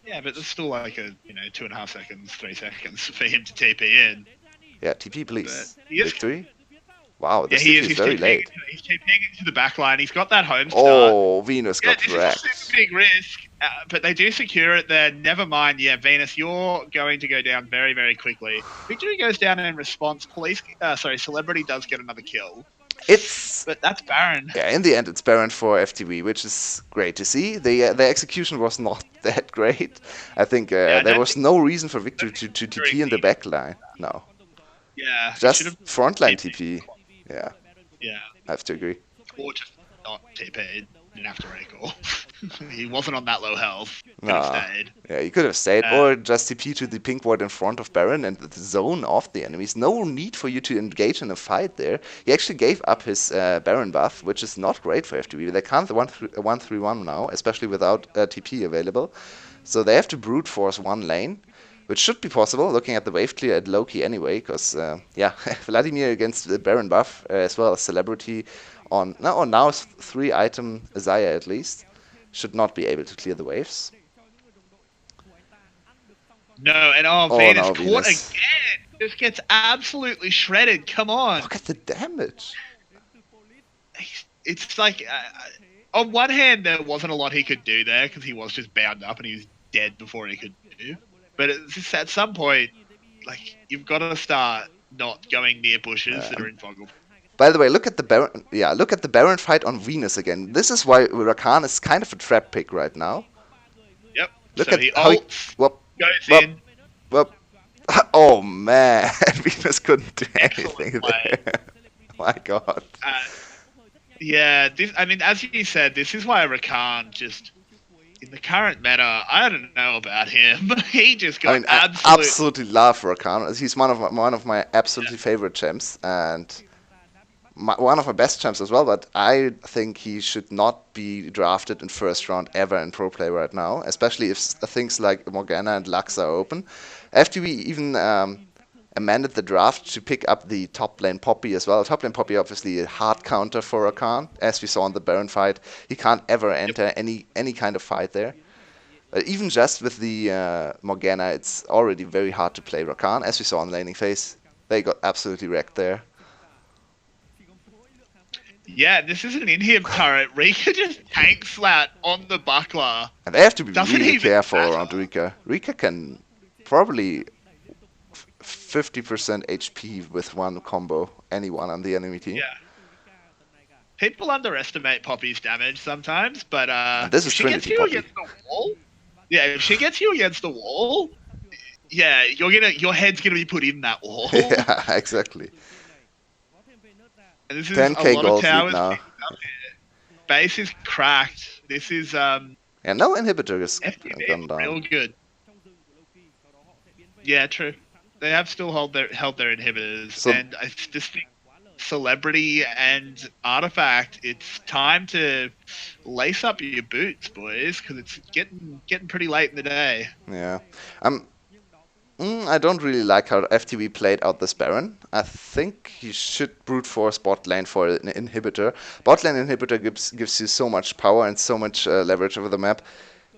[SPEAKER 1] Yeah, but there's still like a 2.5 seconds, 3 seconds for him to TP in.
[SPEAKER 2] Yeah, TP please.
[SPEAKER 1] But he is-
[SPEAKER 2] Victory. Wow,
[SPEAKER 1] Yeah,
[SPEAKER 2] this
[SPEAKER 1] he
[SPEAKER 2] TP
[SPEAKER 1] is.
[SPEAKER 2] is
[SPEAKER 1] He's
[SPEAKER 2] very
[SPEAKER 1] TPing
[SPEAKER 2] late.
[SPEAKER 1] He's TPing into the back line. He's got that home start.
[SPEAKER 2] Oh, Venus
[SPEAKER 1] Yeah,
[SPEAKER 2] got
[SPEAKER 1] this is a
[SPEAKER 2] wrecked.
[SPEAKER 1] super big risk, but they do secure it there. Never mind. Yeah, Venus, you're going to go down very, very quickly. Victory goes down in response. Celebrity does get another kill. But that's Baron.
[SPEAKER 2] Yeah, in the end it's Baron for FTV, which is great to see. The execution was not that great. I think there was no reason for Victory to TP in the back line. No.
[SPEAKER 1] Yeah.
[SPEAKER 2] Just frontline TP.
[SPEAKER 1] Yeah.
[SPEAKER 2] I have to agree.
[SPEAKER 1] Or just not TP. Didn't have to recall. He wasn't on that low health. Could
[SPEAKER 2] Nah.
[SPEAKER 1] have stayed.
[SPEAKER 2] Yeah, you could have stayed, or just TP to the pink ward in front of Baron and the zone off the enemies. No need for you to engage in a fight there. He actually gave up his Baron buff, which is not great for FTV. They can't 1-3-1 now, especially without TP available. So they have to brute force one lane, which should be possible, looking at the wave clear at Loki anyway, because, Vladimir against the Baron buff, as well as Celebrity on now 3 item Isaiah at least, should not be able to clear the waves.
[SPEAKER 1] No, and Venus caught
[SPEAKER 2] Venus.
[SPEAKER 1] again. Just gets absolutely shredded. Come on.
[SPEAKER 2] Look at the damage.
[SPEAKER 1] It's like, on one hand, there wasn't a lot he could do there because he was just bound up and he was dead before he could do. But it's just at some point, like, you've got to start not going near bushes that are in Foggle.
[SPEAKER 2] By the way, look at the Baron. Yeah, look at the Baron fight on Venus again. This is why Rakan is kind of a trap pick right now.
[SPEAKER 1] Yep.
[SPEAKER 2] Look
[SPEAKER 1] So
[SPEAKER 2] at
[SPEAKER 1] he
[SPEAKER 2] how he.
[SPEAKER 1] ults,
[SPEAKER 2] Whoop,
[SPEAKER 1] goes
[SPEAKER 2] whoop,
[SPEAKER 1] in,
[SPEAKER 2] whoop. Oh man, Venus couldn't do
[SPEAKER 1] excellent
[SPEAKER 2] anything
[SPEAKER 1] play.
[SPEAKER 2] there. My God.
[SPEAKER 1] Uh, yeah, I mean, as you said, this is why Rakan just in the current meta. I don't know about him. He just
[SPEAKER 2] I
[SPEAKER 1] got
[SPEAKER 2] mean, I
[SPEAKER 1] absolute.
[SPEAKER 2] absolutely love Rakan. He's one of my absolutely favorite champs, and one of my best champs as well, but I think he should not be drafted in first round ever in pro play right now, especially if things like Morgana and Lux are open. FTV even amended the draft to pick up the top lane Poppy as well. Top lane Poppy obviously a hard counter for Rakan, as we saw in the Baron fight. He can't ever
[SPEAKER 1] Yep.
[SPEAKER 2] enter any kind of fight there. But even just with the Morgana, it's already very hard to play Rakan, as we saw in the laning phase. They got absolutely wrecked there.
[SPEAKER 1] Yeah, this is an in-him turret. Rika just tanks that on the buckler.
[SPEAKER 2] And they have to be
[SPEAKER 1] Doesn't
[SPEAKER 2] really
[SPEAKER 1] even
[SPEAKER 2] careful
[SPEAKER 1] matter.
[SPEAKER 2] around Rika. Rika can probably 50% HP with one combo anyone on the enemy team.
[SPEAKER 1] Yeah. People underestimate Poppy's damage sometimes, but
[SPEAKER 2] And this
[SPEAKER 1] if
[SPEAKER 2] is
[SPEAKER 1] she gets
[SPEAKER 2] Trinity
[SPEAKER 1] you
[SPEAKER 2] Poppy.
[SPEAKER 1] against the wall, yeah, if she gets you against the wall, yeah, your head's gonna be put in that wall.
[SPEAKER 2] Yeah, exactly.
[SPEAKER 1] And this is a
[SPEAKER 2] 10k
[SPEAKER 1] lot of
[SPEAKER 2] gold lead
[SPEAKER 1] towers
[SPEAKER 2] now.
[SPEAKER 1] picking up here. Base is cracked. This is
[SPEAKER 2] Yeah, no inhibitor is
[SPEAKER 1] FTV
[SPEAKER 2] gone down.
[SPEAKER 1] real good. Yeah, true. They have still held their inhibitors,
[SPEAKER 2] So
[SPEAKER 1] and I just think Celebrity and Artifact, it's time to lace up your boots, boys, because it's getting pretty late in the day.
[SPEAKER 2] yeah, I'm. I don't really like how FTV played out this Baron. I think he should brute force bot lane for an inhibitor. Bot lane inhibitor gives you so much power and so much leverage over the map.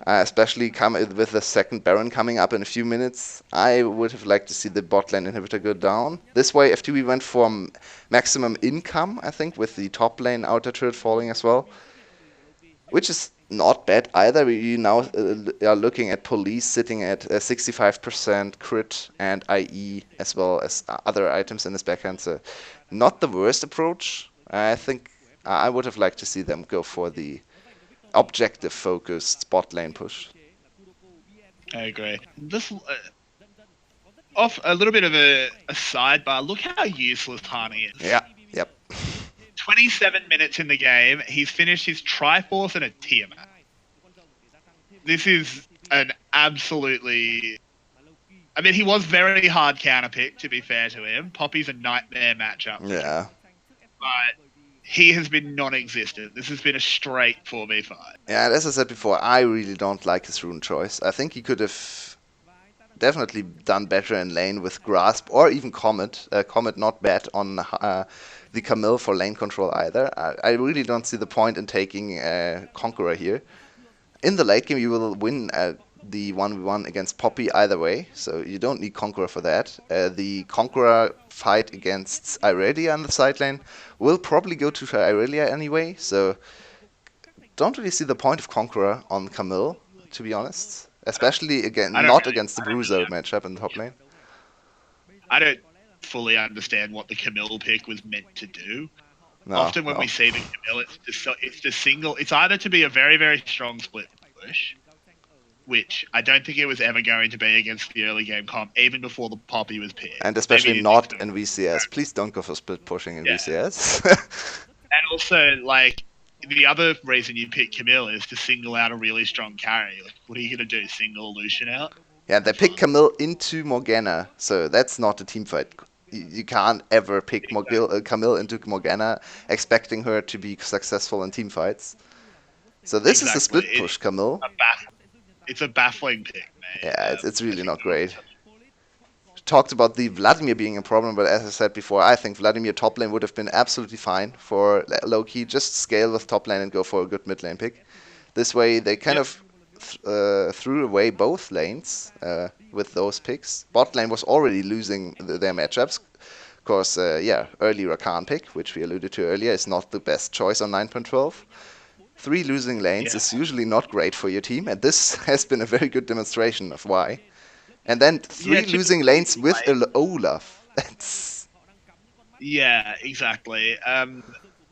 [SPEAKER 2] Especially with the second Baron coming up in a few minutes. I would have liked to see the bot lane inhibitor go down. This way FTV went for maximum income, I think, with the top lane outer turret falling as well. Which is not bad either. We now are looking at police sitting at 65% crit and IE as well as other items in his backhand. So not the worst approach. I think I would have liked to see them go for the objective focused bot lane push.
[SPEAKER 1] I agree. This off a little bit of a sidebar. Look how useless Tani is.
[SPEAKER 2] Yeah, yep.
[SPEAKER 1] 27 minutes in the game. He's finished his Triforce and a Tiamat. This is an absolutely. I mean, he was very hard counterpick, to be fair to him. Poppy's a nightmare matchup.
[SPEAKER 2] Yeah.
[SPEAKER 1] But he has been non-existent. This has been a straight 4v5.
[SPEAKER 2] Yeah, and as I said before, I really don't like his rune choice. I think he could have definitely done better in lane with Grasp or even Comet. Comet not bad on the Camille for lane control either. I really don't see the point in taking Conqueror here. In the late game, you will win the 1v1 against Poppy either way, so you don't need Conqueror for that. The Conqueror fight against Irelia in the side lane will probably go to Irelia anyway, so don't really see the point of Conqueror on Camille, to be honest. Especially again, not against the Bruiser matchup in the top lane.
[SPEAKER 1] I don't fully understand what the Camille pick was meant to do.
[SPEAKER 2] No,
[SPEAKER 1] Often when
[SPEAKER 2] no.
[SPEAKER 1] we see the Camille, it's the single. It's either to be a very, very strong split push, which I don't think it was ever going to be against the early game comp, even before the Poppy was picked.
[SPEAKER 2] And especially not in VCS. Please don't go for split pushing in VCS.
[SPEAKER 1] And also, like, the other reason you pick Camille is to single out a really strong carry. Like, what are you going to do? Single Lucian out?
[SPEAKER 2] Yeah, they pick Camille into Morgana, so that's not a team fight. You can't ever pick Camille into Morgana expecting her to be successful in team fights. So this is a split push, Camille.
[SPEAKER 1] It's a baffling pick, man.
[SPEAKER 2] Yeah, it's really not great. Talked about the Vladimir being a problem, but as I said before, I think Vladimir top lane would have been absolutely fine for low-key. Just scale with top lane and go for a good mid lane pick. This way they kind of threw away both lanes with those picks. Bot lane was already losing their matchups. Of course, early Rakan pick, which we alluded to earlier, is not the best choice on 9.12. 3 losing lanes is usually not great for your team, and this has been a very good demonstration of why. And then 3 losing lanes with Olaf.
[SPEAKER 1] Yeah, exactly.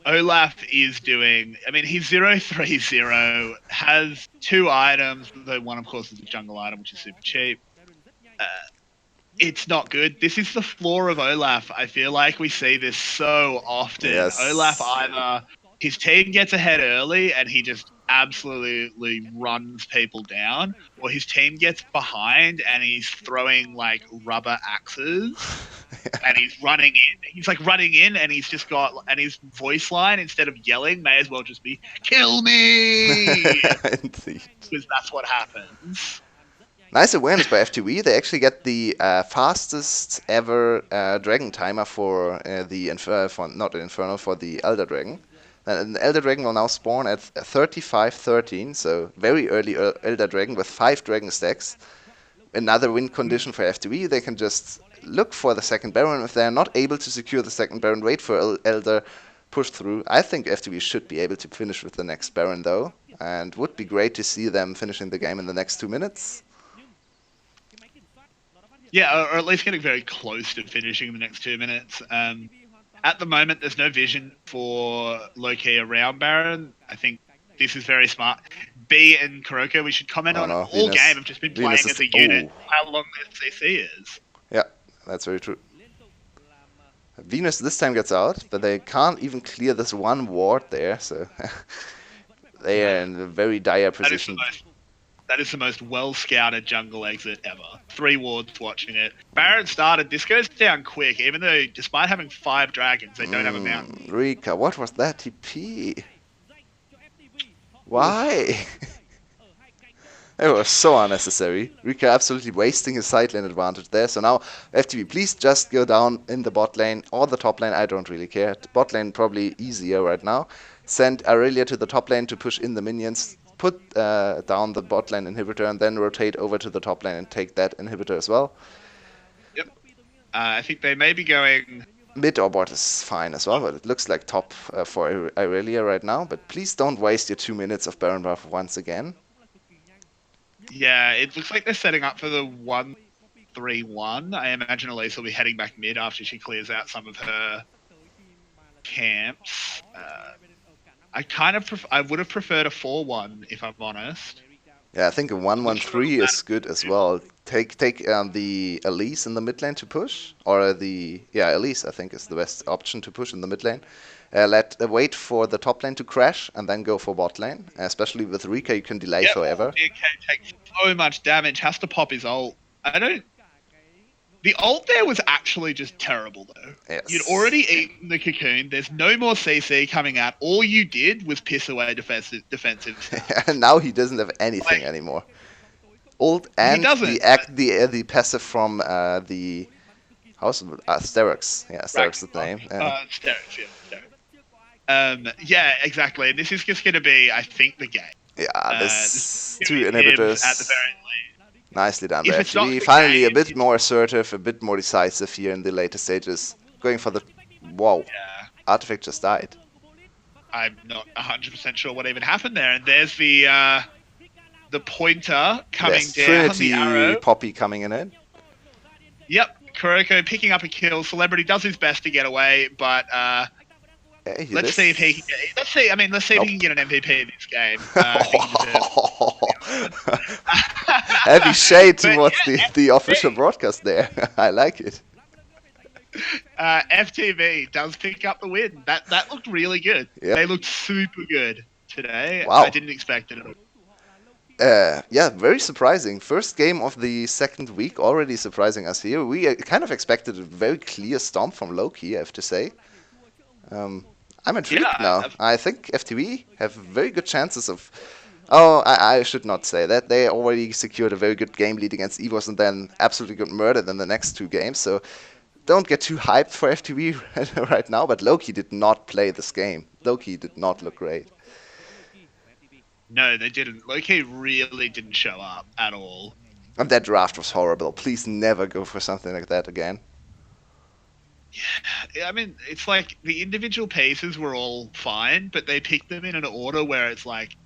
[SPEAKER 1] Olaf is doing. I mean, he's 0-3-0, has 2 items, though one, of course, is a jungle item, which is super cheap. Uh, it's not good. This is the flaw of Olaf. I feel like we see this so often. Olaf
[SPEAKER 2] Yes.
[SPEAKER 1] either his team gets ahead early and he just absolutely runs people down, or his team gets behind and he's throwing like rubber axes and he's running in. He's like running in, and he's just got, and his voice line, instead of yelling, may as well just be "kill me,"
[SPEAKER 2] Indeed.
[SPEAKER 1] because that's what happens.
[SPEAKER 2] Nice awareness by FTV. They actually get the fastest ever dragon timer for not the Inferno, for the Elder Dragon. And the Elder Dragon will now spawn at 35:13, so very early Elder Dragon with 5 Dragon stacks. Another win condition for FTV. They can just look for the second Baron. If they're not able to secure the second Baron, wait for Elder, push through. I think FTV should be able to finish with the next Baron though, and would be great to see them finishing the game in the next 2 minutes.
[SPEAKER 1] Yeah, or at least getting very close to finishing in the next 2 minutes. At the moment, there's no vision for Loki around Baron. I think this is very smart. B and Kuroko, we should comment
[SPEAKER 2] Oh
[SPEAKER 1] on
[SPEAKER 2] no,
[SPEAKER 1] all game,
[SPEAKER 2] Venus.
[SPEAKER 1] have just been
[SPEAKER 2] Venus
[SPEAKER 1] playing
[SPEAKER 2] is.
[SPEAKER 1] as a unit.
[SPEAKER 2] Oh,
[SPEAKER 1] How long their CC is.
[SPEAKER 2] yeah, that's very true. Venus this time gets out, but they can't even clear this one ward there, so they are
[SPEAKER 1] Yeah,
[SPEAKER 2] in a very dire
[SPEAKER 1] that is the
[SPEAKER 2] position.
[SPEAKER 1] most that is the most well scouted jungle exit ever. 3 wards watching it. Baron started. This goes down quick, even though despite having 5 dragons, they don't have a mountain.
[SPEAKER 2] Rika, what was that TP?
[SPEAKER 1] Oof.
[SPEAKER 2] Why? It was so unnecessary. Rika absolutely wasting his side lane advantage there. So now, FTV, please just go down in the bot lane or the top lane. I don't really care. The bot lane probably easier right now. Send Aurelia to the top lane to push in the minions. Put down the bot lane inhibitor and then rotate over to the top lane and take that inhibitor as well.
[SPEAKER 1] Yep. I think they may be going.
[SPEAKER 2] Mid or bot is fine as well, but it looks like top for Aurelia right now. But please don't waste your 2 minutes of Baron buff once again.
[SPEAKER 1] Yeah, it looks like they're setting up for the 1-3-1. I imagine Elise will be heading back mid after she clears out some of her camps. I would have preferred a 4-1 if I'm honest.
[SPEAKER 2] Yeah, I think a
[SPEAKER 1] I'm not sure
[SPEAKER 2] 1-1-3 is good as well. Take the Elise in the mid lane to push, or Elise I think is the best option to push in the mid lane. Wait for the top lane to crash and then go for bot lane. Especially with Rika, you can delay
[SPEAKER 1] Yeah,
[SPEAKER 2] forever.
[SPEAKER 1] DK takes so much damage, has to pop his ult. The ult there was actually just terrible, though.
[SPEAKER 2] Yes.
[SPEAKER 1] You'd already eaten the cocoon. There's no more CC coming out. All you did was piss away defensive stuff.
[SPEAKER 2] And now he doesn't have anything anymore. Ult and the passive from the how's Sterox. Yeah, Sterox is the name.
[SPEAKER 1] Sterox, yeah, exactly. And this is just going to be, I think, the game.
[SPEAKER 2] Yeah, this
[SPEAKER 1] This
[SPEAKER 2] 2
[SPEAKER 1] is
[SPEAKER 2] inhibitors.
[SPEAKER 1] at the very least.
[SPEAKER 2] Nicely done
[SPEAKER 1] If
[SPEAKER 2] by
[SPEAKER 1] it's not
[SPEAKER 2] FTV.
[SPEAKER 1] the
[SPEAKER 2] Finally, a
[SPEAKER 1] game,
[SPEAKER 2] bit more assertive, a bit more decisive here in the later stages. Going for the... Whoa.
[SPEAKER 1] Yeah,
[SPEAKER 2] Artifact just died.
[SPEAKER 1] I'm not 100% sure what even happened there. And there's the pointer coming
[SPEAKER 2] There's
[SPEAKER 1] down,
[SPEAKER 2] Trinity
[SPEAKER 1] the arrow.
[SPEAKER 2] Poppy coming in.
[SPEAKER 1] Yep, Kuroko picking up a kill. Celebrity does his best to get away, but
[SPEAKER 2] Yeah,
[SPEAKER 1] let's see if he can get. Let's see if he can get an MVP in this game. I think he deserves.
[SPEAKER 2] Heavy shade
[SPEAKER 1] But
[SPEAKER 2] towards
[SPEAKER 1] yeah,
[SPEAKER 2] the official broadcast there. I like it.
[SPEAKER 1] FTV does pick up the win. That looked really good.
[SPEAKER 2] Yep.
[SPEAKER 1] They looked super good today.
[SPEAKER 2] Wow.
[SPEAKER 1] I didn't expect it at all.
[SPEAKER 2] Yeah, very surprising. First game of the second week, already surprising us here. We kind of expected a very clear stomp from Loki, I have to say. I'm intrigued now. I think FTV have very good chances of... Oh, I should not say that. They already secured a very good game lead against EVOS and then absolutely got murdered in the next 2 games, so don't get too hyped for FTV right now, but Loki did not play this game. Loki did not look great.
[SPEAKER 1] No, they didn't. Loki really didn't show up at all.
[SPEAKER 2] And that draft was horrible. Please never go for something like that again.
[SPEAKER 1] Yeah, I mean, it's like the individual pieces were all fine, but they picked them in an order where it's like,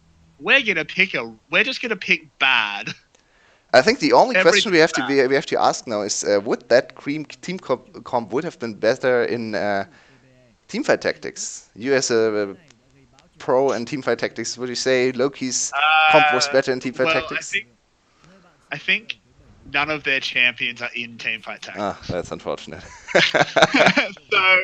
[SPEAKER 1] we're just gonna pick bad.
[SPEAKER 2] I think the only
[SPEAKER 1] Every
[SPEAKER 2] question we have to ask now is would that team comp would have been better in teamfight tactics? You as a pro in teamfight tactics, would you say Loki's comp was better in teamfight
[SPEAKER 1] well,
[SPEAKER 2] tactics?
[SPEAKER 1] I think none of their champions are in teamfight
[SPEAKER 2] Ah,
[SPEAKER 1] tactics.
[SPEAKER 2] that's unfortunate.
[SPEAKER 1] So,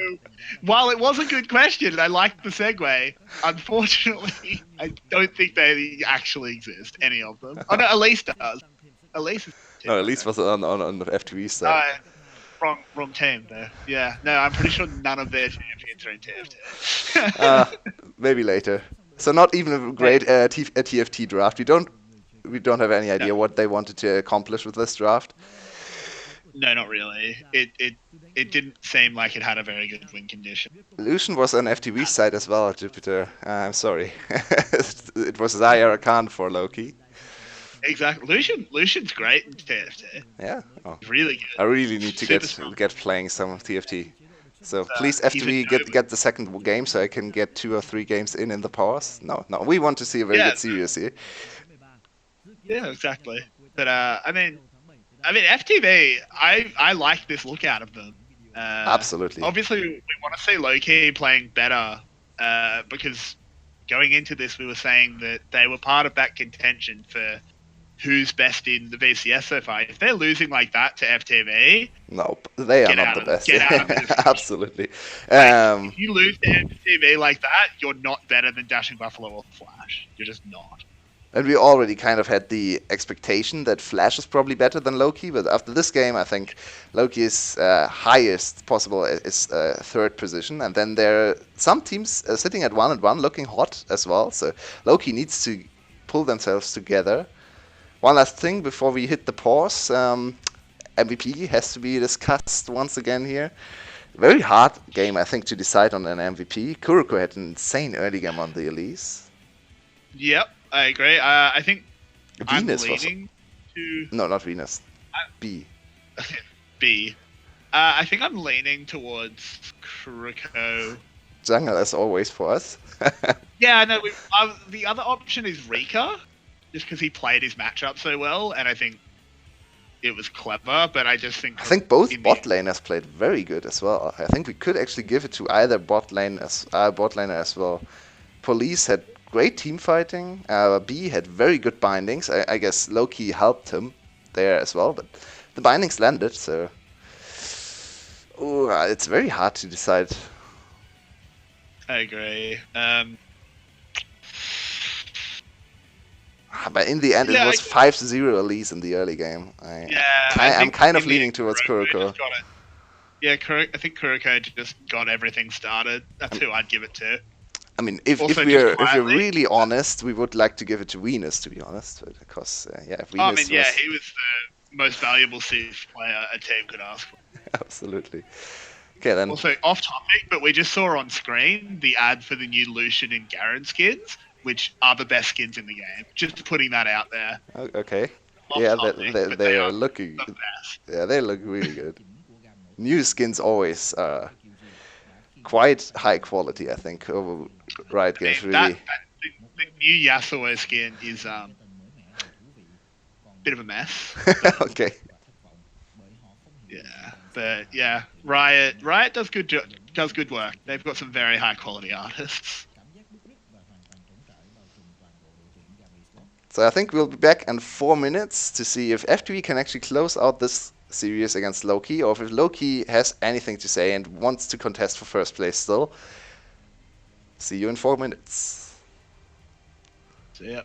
[SPEAKER 1] while it was a good question, and I like the segue, unfortunately, I don't think they actually exist, any of them. Oh, no, Elise does. Elise is
[SPEAKER 2] No, at
[SPEAKER 1] teamfight
[SPEAKER 2] least was
[SPEAKER 1] tactics.
[SPEAKER 2] on the FTV side.
[SPEAKER 1] Wrong team there. Yeah, no, I'm pretty sure none of their champions are in
[SPEAKER 2] Uh,
[SPEAKER 1] TFT.
[SPEAKER 2] maybe later. So not even a great
[SPEAKER 1] Maybe.
[SPEAKER 2] TFT draft. We don't have any
[SPEAKER 1] No,
[SPEAKER 2] idea what they wanted to accomplish with this draft.
[SPEAKER 1] no, not really. It didn't seem like it had a very good win condition.
[SPEAKER 2] Lucian was on FTV side as well, Jupiter. I'm sorry. It was Zaya Khan for Loki.
[SPEAKER 1] Exactly. Lucian's great in TFT.
[SPEAKER 2] Yeah. Oh,
[SPEAKER 1] Really
[SPEAKER 2] I
[SPEAKER 1] good.
[SPEAKER 2] really need to
[SPEAKER 1] Super strong.
[SPEAKER 2] get playing some of TFT. So please
[SPEAKER 1] He's a
[SPEAKER 2] FTV get the second game so I can get 2 or 3 games in the pause. No, we want to see a very
[SPEAKER 1] yeah,
[SPEAKER 2] good series here.
[SPEAKER 1] yeah, exactly. But FTV, I like this look out of them.
[SPEAKER 2] Absolutely.
[SPEAKER 1] Obviously, we want to see Loki playing better because going into this, we were saying that they were part of that contention for who's best in the VCS so far. If they're losing like that to FTV,
[SPEAKER 2] Nope, they are
[SPEAKER 1] get
[SPEAKER 2] not
[SPEAKER 1] out
[SPEAKER 2] the
[SPEAKER 1] of the
[SPEAKER 2] best.
[SPEAKER 1] get out of the discussion.
[SPEAKER 2] Absolutely.
[SPEAKER 1] Like, if you lose to FTV like that, you're not better than Dashing Buffalo or Flash. You're just not.
[SPEAKER 2] And we already kind of had the expectation that Flash is probably better than Loki, but after this game, I think Loki's highest possible is third position, and then there are some teams sitting at 1-1, looking hot as well. So Loki needs to pull themselves together. One last thing before we hit the pause. MVP has to be discussed once again here. Very hard game, I think, to decide on an MVP. Kuroko had an insane early game on the Elise.
[SPEAKER 1] Yep, I agree. I think I'm
[SPEAKER 2] Venus was
[SPEAKER 1] leaning to
[SPEAKER 2] no, not Venus. B.
[SPEAKER 1] B. I think I'm leaning towards Kuriko.
[SPEAKER 2] Jungle as always for us.
[SPEAKER 1] Yeah, no. The other option is Rika, just because he played his matchup so well, and I think it was clever. But I just think
[SPEAKER 2] I think both bot laners played very good as well. I think we could actually give it to either bot laner as well. Police had great team fighting. B had very good bindings. I guess Loki helped him there as well, but the bindings landed. So it's very hard to decide.
[SPEAKER 1] I agree.
[SPEAKER 2] But in the end, it was 5-0 Elise in the early game. I'm kind of leaning towards Kuroko.
[SPEAKER 1] Yeah, I think Kuroko just got everything started. That's who I'd give it to.
[SPEAKER 2] I mean, if we're really honest, we would like to give it to Venus, to be honest, because Venus
[SPEAKER 1] he was the most valuable Civ player a team could ask for.
[SPEAKER 2] Absolutely. Okay, then.
[SPEAKER 1] Also, off topic, but we just saw on screen the ad for the new Lucian and Garen skins, which are the best skins in the game. Just putting that out there.
[SPEAKER 2] Okay.
[SPEAKER 1] They
[SPEAKER 2] are looking.
[SPEAKER 1] the best.
[SPEAKER 2] Yeah, they look really good. New skins always quite high quality, I think. Riot Games really.
[SPEAKER 1] The new Yasuo skin is bit of a mess.
[SPEAKER 2] Okay.
[SPEAKER 1] Yeah, but yeah, Riot does good work. They've got some very high quality artists.
[SPEAKER 2] So I think we'll be back in 4 minutes to see if FTV can actually close out this series against Loki, or if Loki has anything to say and wants to contest for first place still. See you in 4 minutes.
[SPEAKER 1] See ya.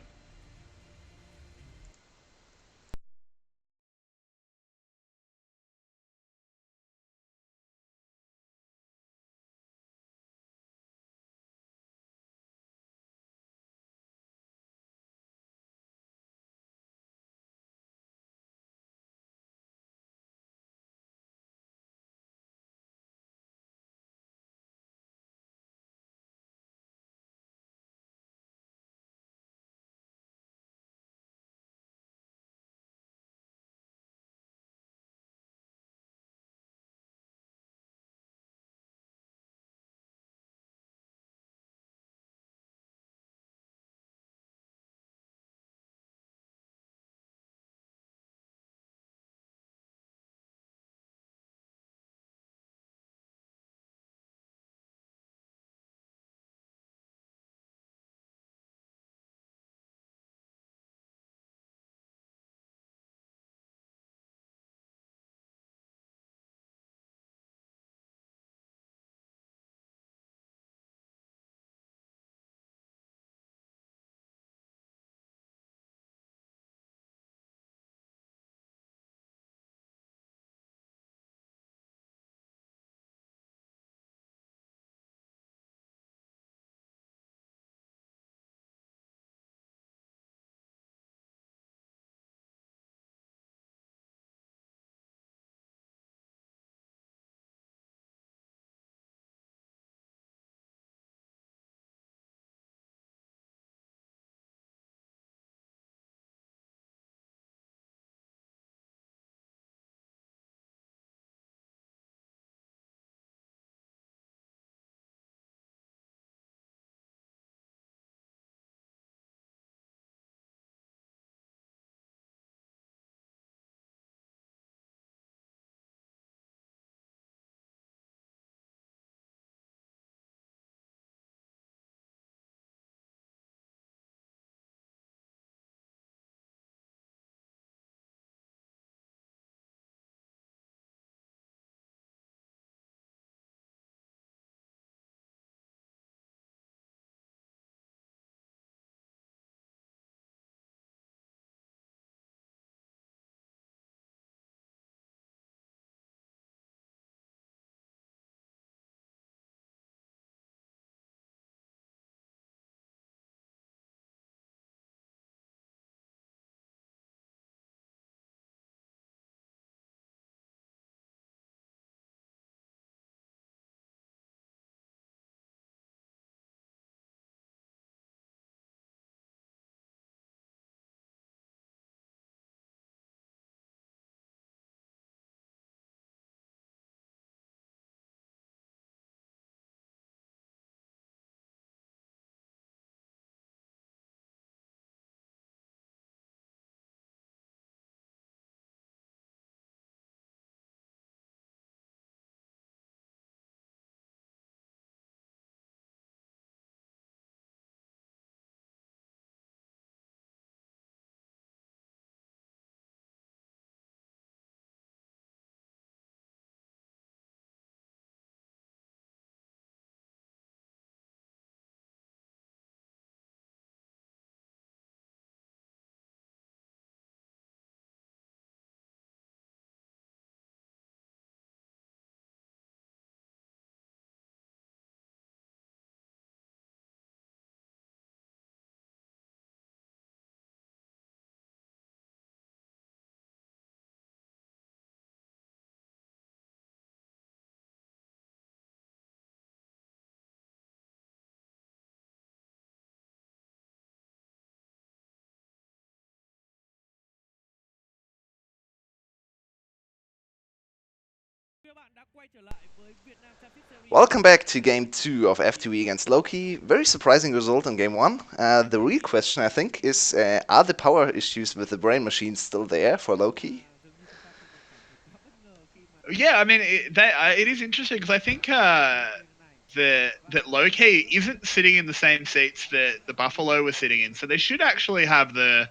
[SPEAKER 2] Welcome back to Game 2 of FTV against Loki. Very surprising result in Game 1. The real question, I think, is are the power issues with the brain machine still there for Loki?
[SPEAKER 1] Yeah, I mean, it is interesting because I think that Loki isn't sitting in the same seats that the Buffalo was sitting in, so they should actually have the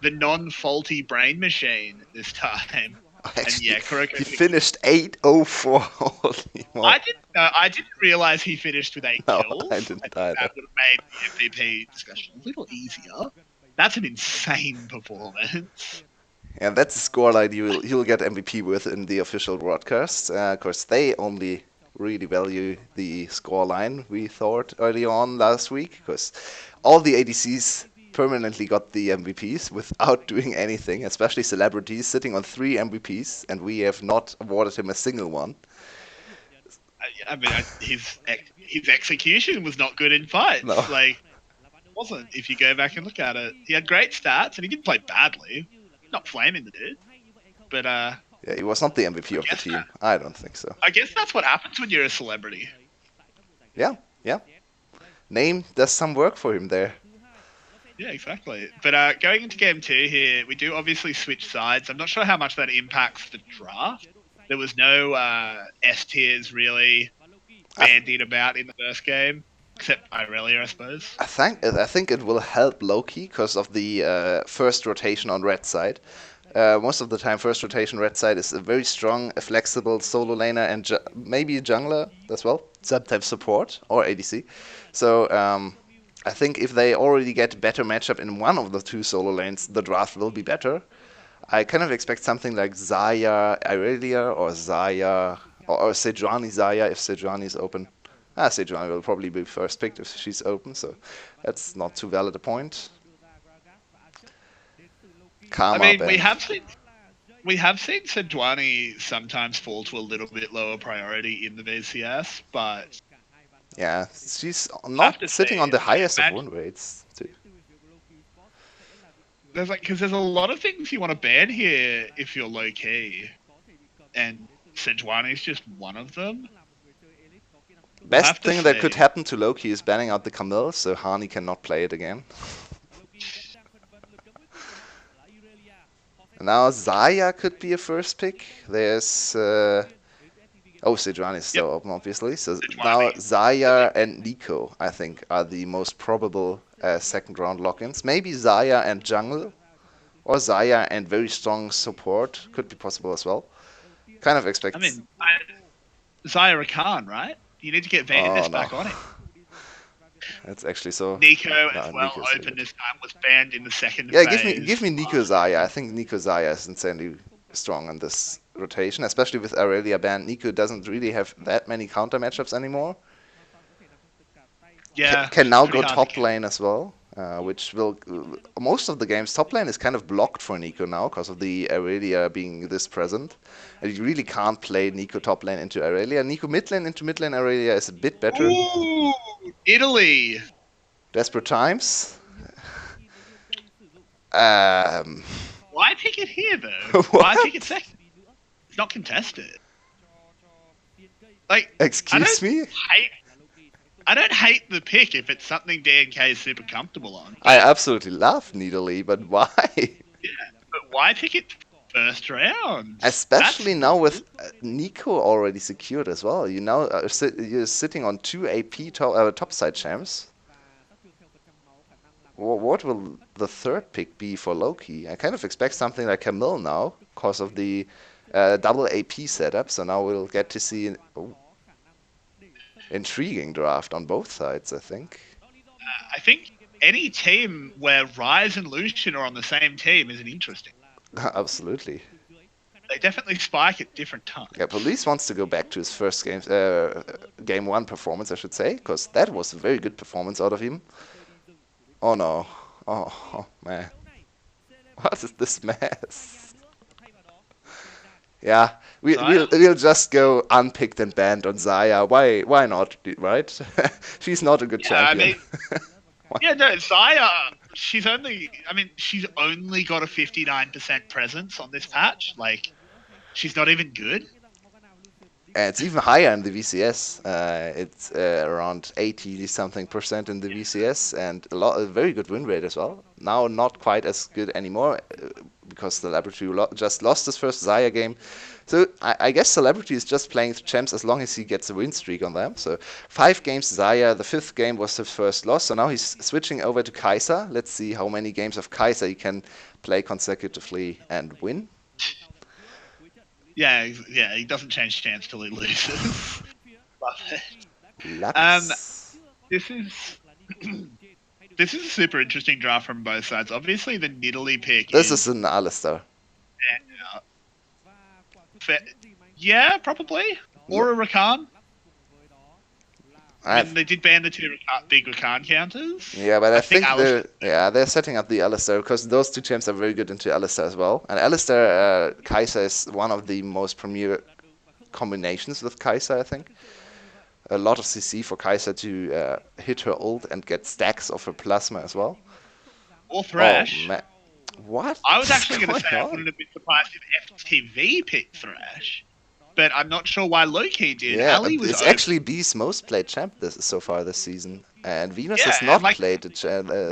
[SPEAKER 1] non-faulty brain machine this time. And
[SPEAKER 2] Actually,
[SPEAKER 1] yeah, Kuroko
[SPEAKER 2] he
[SPEAKER 1] picked it.
[SPEAKER 2] finished 804. Holy moly.
[SPEAKER 1] I didn't realize he finished with 8
[SPEAKER 2] No,
[SPEAKER 1] kills.
[SPEAKER 2] I
[SPEAKER 1] I
[SPEAKER 2] didn't
[SPEAKER 1] think
[SPEAKER 2] either.
[SPEAKER 1] that would have made the MVP discussion a little easier. That's an insane performance.
[SPEAKER 2] Yeah, that's the scoreline you'll get MVP with in the official broadcast. Of course, they only really value the scoreline, we thought early on last week, because all the ADCs permanently got the MVPs without doing anything, especially celebrities sitting on 3 MVPs, and we have not awarded him a single one.
[SPEAKER 1] I mean, his execution was not good in fights.
[SPEAKER 2] No.
[SPEAKER 1] Like, it wasn't. If you go back and look at it, he had great stats and he didn't play badly. Not flaming the dude, but
[SPEAKER 2] Yeah, he was not the MVP of the team. I don't think so.
[SPEAKER 1] I guess that's what happens when you're a celebrity.
[SPEAKER 2] Yeah, yeah. Name does some work for him there.
[SPEAKER 1] Yeah, exactly. But going into game 2 here, we do obviously switch sides. I'm not sure how much that impacts the draft. There was no S tiers really bandied about in the first game, except Irelia, I suppose.
[SPEAKER 2] I think it will help Loki because of the first rotation on red side. Most of the time, first rotation red side is a very strong, flexible solo laner and maybe a jungler as well, sometimes support or ADC. So I think if they already get better matchup in one of the 2 solo lanes, the draft will be better. I kind of expect something like Zaya Irelia or Zaya or Sejuani Zaya if Sejuani is open. Sejuani will probably be first picked if she's open, so that's not too valid a point.
[SPEAKER 1] I
[SPEAKER 2] Karma
[SPEAKER 1] mean,
[SPEAKER 2] band.
[SPEAKER 1] we have seen Sejuani sometimes fall to a little bit lower priority in the VCS, but
[SPEAKER 2] yeah, she's not sitting on the highest of win rates too.
[SPEAKER 1] Because there's a lot of things you want to ban here if you're low key, and Sejuani's just one of them.
[SPEAKER 2] Best thing that could happen to Loki is banning out the Camille, so Hani cannot play it again. Now Zaya could be a first pick. There's Sejuani is still open, obviously. So
[SPEAKER 1] Sejuani.
[SPEAKER 2] now Zaya and Nico, I think, are the most probable second round lock-ins. Maybe Zaya and jungle, or Zaya and very strong support could be possible as well. Kind of expect.
[SPEAKER 1] I mean, Zaya Khan, right? You need to get Vanus back on it.
[SPEAKER 2] That's actually so.
[SPEAKER 1] Nico as well open this time, was banned in the second
[SPEAKER 2] Yeah,
[SPEAKER 1] phase.
[SPEAKER 2] give me Nico Zaya. I think Nico Zaya is insanely strong in this rotation, especially with Aurelia banned. Nico doesn't really have that many counter matchups anymore.
[SPEAKER 1] Yeah,
[SPEAKER 2] can now go top lane as well, which will most of the games top lane is kind of blocked for Nico now because of the Aurelia being this present. And you really can't play Nico top lane into Aurelia. Nico mid lane into mid lane Aurelia is a bit better.
[SPEAKER 1] Ooh, Italy.
[SPEAKER 2] Desperate times.
[SPEAKER 1] Why pick it here though? Why pick it second? It's not contested. Like,
[SPEAKER 2] excuse me?
[SPEAKER 1] I don't hate the pick if it's something DNK is super comfortable on.
[SPEAKER 2] I absolutely love Nidalee, but why?
[SPEAKER 1] Yeah, but why pick it first round?
[SPEAKER 2] Especially now with Nico already secured as well. You now you're sitting on 2 AP topside champs. What will the third pick be for Loki? I kind of expect something like Camille now, because of the double AP setup. So now we'll get to see an intriguing draft on both sides, I think.
[SPEAKER 1] I think any team where Ryze and Lucian are on the same team is interesting.
[SPEAKER 2] Absolutely.
[SPEAKER 1] They definitely spike at different times.
[SPEAKER 2] Yeah, Police wants to go back to his first game 1 performance, I should say, because that was a very good performance out of him. Oh no. Oh man. What is this mess? Yeah, we'll just go unpicked and banned on Zaya. Why not, right? She's not a good champion.
[SPEAKER 1] Zaya, she's only got a 59% presence on this patch. Like, she's not even good.
[SPEAKER 2] It's even higher in the VCS. It's around 80 something% in the VCS, and a very good win rate as well. Now not quite as good anymore because Celebrity just lost his first Zaya game. So I guess Celebrity is just playing the champs as long as he gets a win streak on them. So 5 games Zaya, the 5th game was his first loss. So now he's switching over to Kai'Sa. Let's see how many games of Kai'Sa he can play consecutively and win.
[SPEAKER 1] Yeah, he doesn't change chance till he loses. Love it.
[SPEAKER 2] Lux.
[SPEAKER 1] This is this is a super interesting draft from both sides. Obviously, the Nidalee pick.
[SPEAKER 2] This is an Alistar.
[SPEAKER 1] Yeah, probably. Or a Rakan. I mean, they did ban the 2 big Rakan counters.
[SPEAKER 2] Yeah, but I think they're setting up the Alistar because those 2 champs are very good into Alistar as well. And Alistar, Kai'Sa is one of the most premier combinations with Kai'Sa, I think. A lot of CC for Kai'Sa to hit her ult and get stacks of her plasma as well.
[SPEAKER 1] Or Thresh.
[SPEAKER 2] Oh, man. What?
[SPEAKER 1] I was actually going to say I wouldn't have been surprised if FTV picked Thresh. But I'm not sure why LK did.
[SPEAKER 2] Yeah,
[SPEAKER 1] Ali was
[SPEAKER 2] it's actually B's most played champ so far this season. And Venus has not played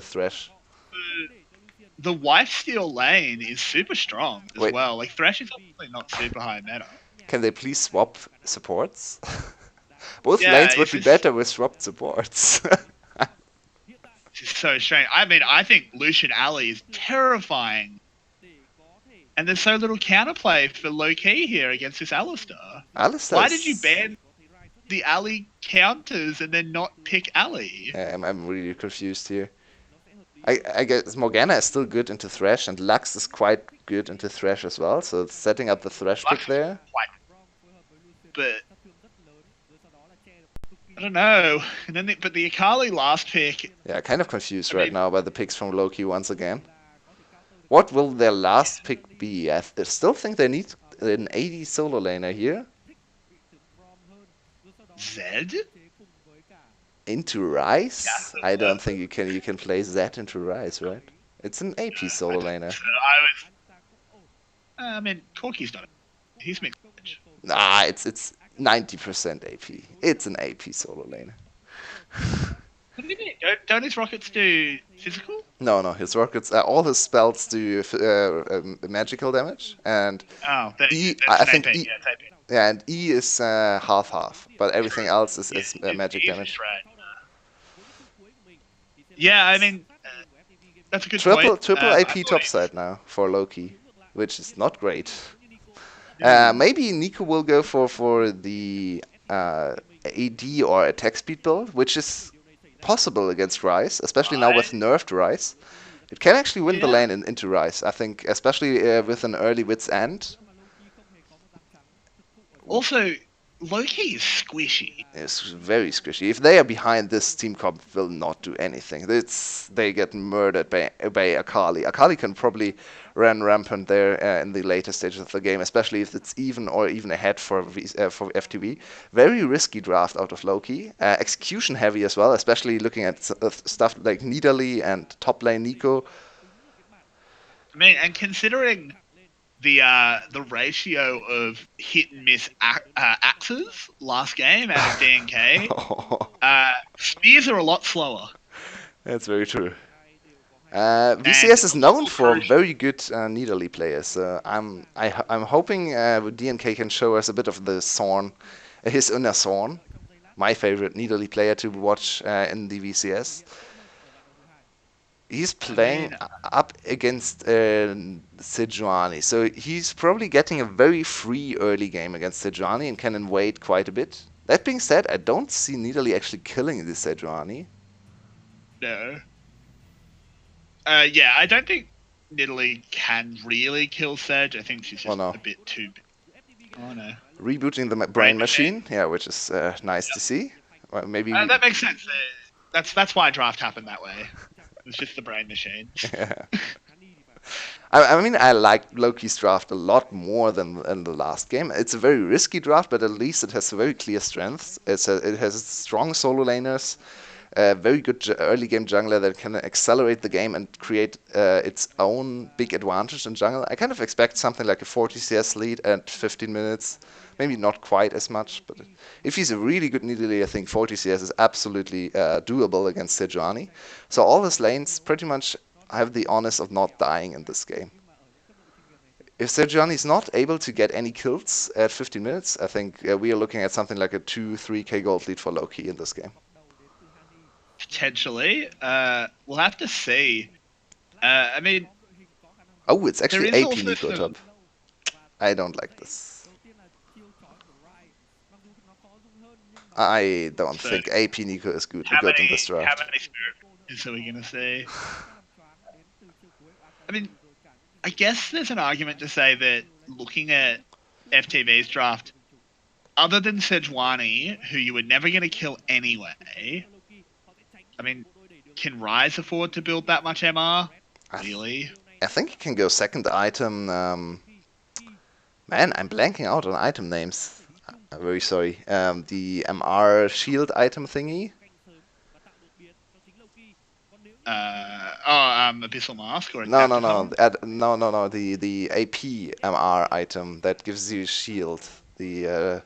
[SPEAKER 2] Thresh.
[SPEAKER 1] The wife steal lane is super strong as well. Like, Thresh is obviously not super high meta.
[SPEAKER 2] Can they please swap supports? Both lanes would be better with swapped supports.
[SPEAKER 1] It's so strange. I mean, I think Lucian Ali is terrifying. And there's so little counterplay for low-key here against this Alistar. Why did you ban the Ali counters and then not pick Ali?
[SPEAKER 2] Yeah, I'm really confused here. I guess Morgana is still good into Thresh, and Lux is quite good into Thresh as well, so setting up the Thresh pick there.
[SPEAKER 1] But I don't know. And then but the Akali last pick.
[SPEAKER 2] Yeah, kind of confused right now by the picks from Loki once again. What will their last pick be? I still think they need an AD solo laner here.
[SPEAKER 1] Zed?
[SPEAKER 2] Into Ryze? I don't think you can play Zed into Ryze, right? It's an AP solo laner.
[SPEAKER 1] I mean, Corki's not. He's mixed.
[SPEAKER 2] Nah, it's 90% AP. It's an AP solo laner.
[SPEAKER 1] What do you mean? Don't his rockets do physical?
[SPEAKER 2] No, his rockets, all his spells do magical damage, and E, I think E, yeah, and E is half, but everything else is magic damage.
[SPEAKER 1] Yeah, I mean, that's a good point.
[SPEAKER 2] Triple AP topside now for Loki, which is not great. Maybe Nico will go for the AD or attack speed build, which is possible against Ryze, especially now with nerfed Ryze. It can actually win the lane into Ryze, I think, especially with an early Wit's End.
[SPEAKER 1] Also, Loki is squishy.
[SPEAKER 2] It's very squishy. If they are behind, this team comp will not do anything. They get murdered by Akali. Akali can probably run rampant there in the later stages of the game, especially if it's even ahead for FTV. Very risky draft out of Loki. Execution heavy as well, especially looking at stuff like Nidalee and top lane Nico.
[SPEAKER 1] I mean, and considering the ratio of hit and miss axes last game out of DNK, spears are a lot slower.
[SPEAKER 2] That's very true. VCS is known for very good Nidalee players. I'm hoping DNK can show us a bit of the Zorn, his inner Zorn, my favorite Nidalee player to watch in the VCS. He's playing up against Sejuani, so he's probably getting a very free early game against Sejuani and can invade quite a bit. That being said, I don't see Nidalee actually killing this Sejuani.
[SPEAKER 1] No. Yeah, I don't think Nidalee can really kill Sedge. I think she's just a bit too big. Oh no.
[SPEAKER 2] Rebooting the brain machine, yeah, which is nice to see. Well, maybe
[SPEAKER 1] that makes sense. That's why draft happened that way. It's just the brain machine.
[SPEAKER 2] Yeah. I mean, I like Loki's draft a lot more than in the last game. It's a very risky draft, but at least it has very clear strengths. It has strong solo laners. a very good early game jungler that can accelerate the game and create its own big advantage in jungle. I kind of expect something like a 40 CS lead at 15 minutes. Maybe not quite as much, but if he's a really good Nidalee, I think 40 CS is absolutely doable against Sejuani. So all his lanes pretty much have the honors of not dying in this game. If Sejuani is not able to get any kills at 15 minutes, I think we are looking at something like a 2-3k gold lead for Loki in this game.
[SPEAKER 1] Potentially. We'll have to see. I mean,
[SPEAKER 2] oh, it's actually
[SPEAKER 1] there is
[SPEAKER 2] AP
[SPEAKER 1] also
[SPEAKER 2] Nico
[SPEAKER 1] some...
[SPEAKER 2] top. I don't like this. I don't
[SPEAKER 1] So,
[SPEAKER 2] think AP Nico is good
[SPEAKER 1] how
[SPEAKER 2] in this
[SPEAKER 1] many
[SPEAKER 2] draft.
[SPEAKER 1] spirit are we gonna see? I mean, I guess there's an argument to say that looking at FTV's draft, other than Sejuani, who you were never going to kill anyway, I mean, can Rise afford to build that much MR? Really?
[SPEAKER 2] I think he can go second item. Man, I'm blanking out on item names. I'm very sorry. The MR shield item thingy.
[SPEAKER 1] Abyssal Mask or
[SPEAKER 2] No,
[SPEAKER 1] Adaptive
[SPEAKER 2] no. The AP MR item that gives you shield. The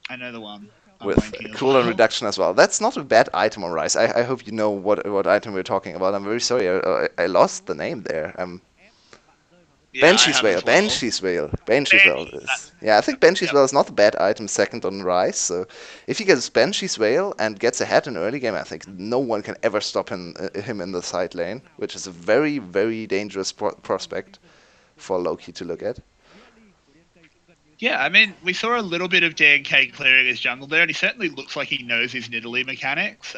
[SPEAKER 1] I know the one. I'm
[SPEAKER 2] with
[SPEAKER 1] blanking as
[SPEAKER 2] cooldown
[SPEAKER 1] well.
[SPEAKER 2] reduction as well. That's not a bad item on Rise. I hope you know what item we're talking about. I'm very sorry. I lost the name there.
[SPEAKER 1] Yeah, I
[SPEAKER 2] Banshee's
[SPEAKER 1] have
[SPEAKER 2] Veil.
[SPEAKER 1] as well.
[SPEAKER 2] Banshee's Veil is. Yeah, I think Banshee's
[SPEAKER 1] Yep.
[SPEAKER 2] Veil is not a bad item second on Rise. So if he gets Banshee's Veil and gets ahead in early game, I think no one can ever stop him in the side lane, which is a very, very dangerous prospect for Loki to look at.
[SPEAKER 1] Yeah, I mean, we saw a little bit of DNK clearing his jungle there, and he certainly looks like he knows his Nidalee mechanics.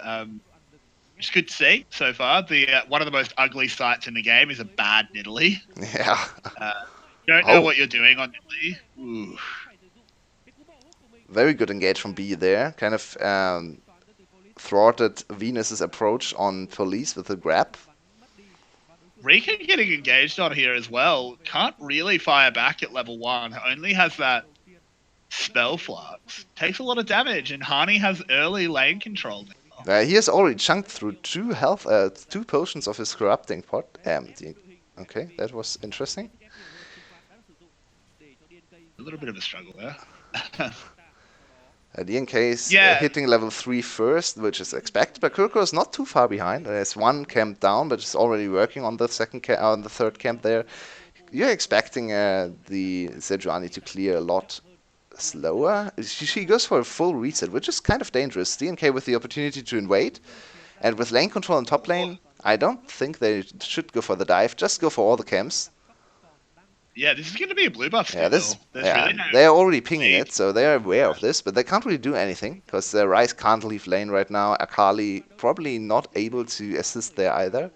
[SPEAKER 1] It's good to see so far. The one of the most ugly sights in the game is a bad Nidalee.
[SPEAKER 2] Yeah.
[SPEAKER 1] Don't know what you're doing on Nidalee. Ooh.
[SPEAKER 2] Very good engage from B there. Kind of thwarted Venus's approach on police with a grab.
[SPEAKER 1] Rika getting engaged on here as well. Can't really fire back at level 1. Only has that spell flux. Takes a lot of damage, and Hani has early lane control now.
[SPEAKER 2] He has already chunked through two potions of his corrupting pot. Okay, that was interesting.
[SPEAKER 1] A little bit of a struggle there.
[SPEAKER 2] DNK is hitting level 3 first, which is expected, but Kurko is not too far behind. There's one camp down, but is already working on the third camp there. You're expecting the Sejuani to clear a lot slower. She goes for a full reset, which is kind of dangerous. DNK with the opportunity to invade, and with lane control in top lane, I don't think they should go for the dive. Just go for all the camps.
[SPEAKER 1] Yeah, this is going to be a blue buff still.
[SPEAKER 2] They're already pinging it, so they're aware of this, but they can't really do anything, because Ryze can't leave lane right now. Akali probably not able to assist there either.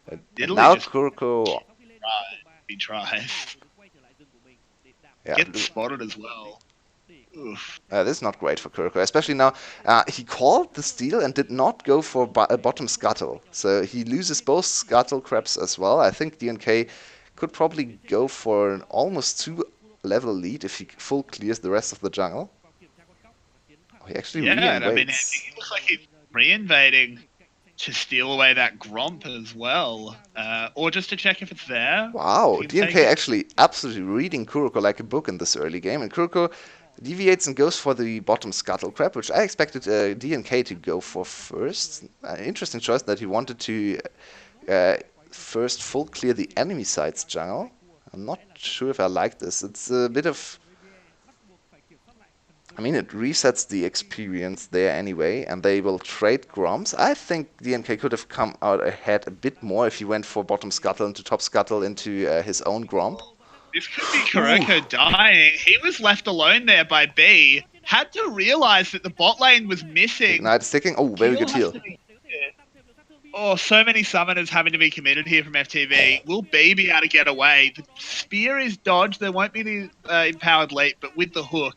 [SPEAKER 2] And now Kurko...
[SPEAKER 1] He tries.
[SPEAKER 2] Yeah.
[SPEAKER 1] Gets spotted as well. Oof.
[SPEAKER 2] This is not great for Kurko, especially now. He called the steal and did not go for a bottom scuttle, so he loses both scuttle crabs as well. I think DNK could probably go for an almost 2-level lead if he full clears the rest of the jungle. Oh, he actually re-invades.
[SPEAKER 1] I mean, it looks like he's re-invading to steal away that Gromp as well, or just to check if it's there.
[SPEAKER 2] Wow, DNK actually absolutely reading Kuroko like a book in this early game, and Kuroko deviates and goes for the bottom scuttle crab, which I expected DNK to go for first. Interesting choice that he wanted to first full clear the enemy side's jungle. I'm not sure if I like this. It's a bit of... I mean, it resets the experience there anyway, and they will trade Groms. I think DNK could have come out ahead a bit more if he went for bottom scuttle into top scuttle into his own Gromp.
[SPEAKER 1] This could be Kuroko dying. He was left alone there by B. Had to realize that the bot lane was missing.
[SPEAKER 2] Ignite sticking. Oh, very good heal.
[SPEAKER 1] Oh, so many summoners having to be committed here from FTV. Will B be able to get away? The spear is dodged. There won't be the empowered leap, but with the hook.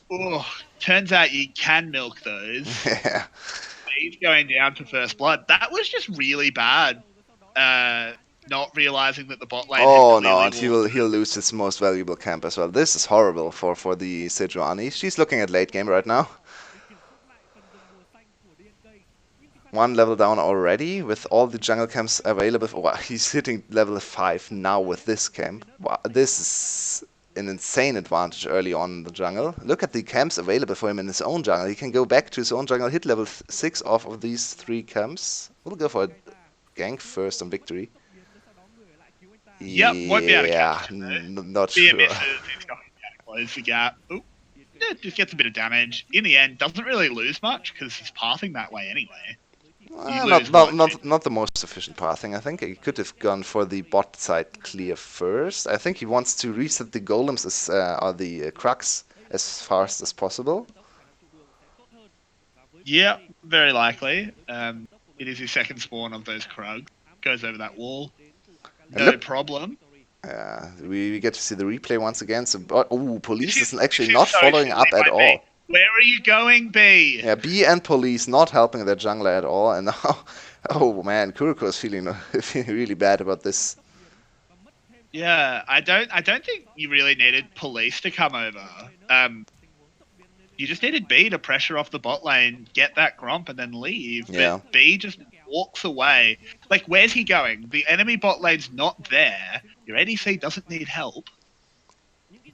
[SPEAKER 1] Oh, turns out you can milk those.
[SPEAKER 2] Yeah.
[SPEAKER 1] B's going down to first blood. That was just really bad. Not realizing that the bot lane.
[SPEAKER 2] Oh no, and he'll lose his most valuable camp as well. This is horrible for the Sejuani. She's looking at late game right now. One level down already with all the jungle camps available. Wow, he's hitting level 5 now with this camp. Wow, this is an insane advantage early on in the jungle. Look at the camps available for him in his own jungle. He can go back to his own jungle, hit level 6 off of these 3 camps. We'll go for a gank first on victory.
[SPEAKER 1] Yep, won't be able to
[SPEAKER 2] Yeah,
[SPEAKER 1] catch him though.
[SPEAKER 2] not
[SPEAKER 1] Fear
[SPEAKER 2] sure.
[SPEAKER 1] misses, he's going to close the gap. Ooh, yeah, just gets a bit of damage. In the end, doesn't really lose much because he's pathing that way anyway.
[SPEAKER 2] Not the most efficient pathing. I think he could have gone for the bot side clear first. I think he wants to reset the golems or the crux as fast as possible.
[SPEAKER 1] Yeah, very likely. It is his second spawn of those Krugs. Goes over that wall. No problem.
[SPEAKER 2] We get to see the replay once again. So, police is actually
[SPEAKER 1] This
[SPEAKER 2] not
[SPEAKER 1] so
[SPEAKER 2] following up at all.
[SPEAKER 1] B. Where are you going, B?
[SPEAKER 2] Yeah, B and police not helping their jungler at all. And now, oh man, Kuroko is feeling really bad about this.
[SPEAKER 1] Yeah, I don't think you really needed police to come over. You just needed B to pressure off the bot lane, get that Gromp, and then leave.
[SPEAKER 2] Yeah.
[SPEAKER 1] But B just walks away. Like, where's he going? The enemy bot lane's not there. Your ADC doesn't need help.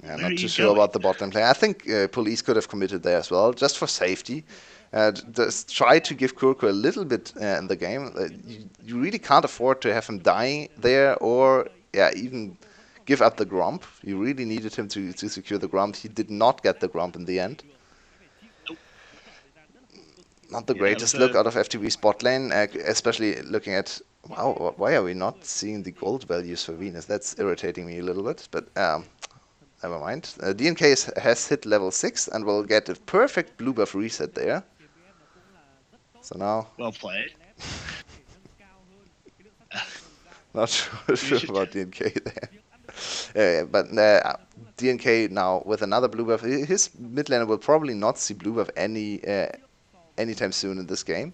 [SPEAKER 2] Yeah, not too sure about the bot lane play. I think police could have committed there as well, just for safety. Just try to give Kuroko a little bit in the game. You really can't afford to have him die there, or even give up the Gromp. You really needed him to secure the Gromp. He did not get the Gromp in the end. Not the greatest look out of FTV's bot lane, especially looking at, wow, why are we not seeing the gold values for Venus? That's irritating me a little bit, but never mind. DNK has hit level 6 and will get a perfect blue buff reset there. So now...
[SPEAKER 1] Well played.
[SPEAKER 2] Not sure about DNK there. But DNK now with another blue buff. His mid laner will probably not see blue buff anytime soon in this game.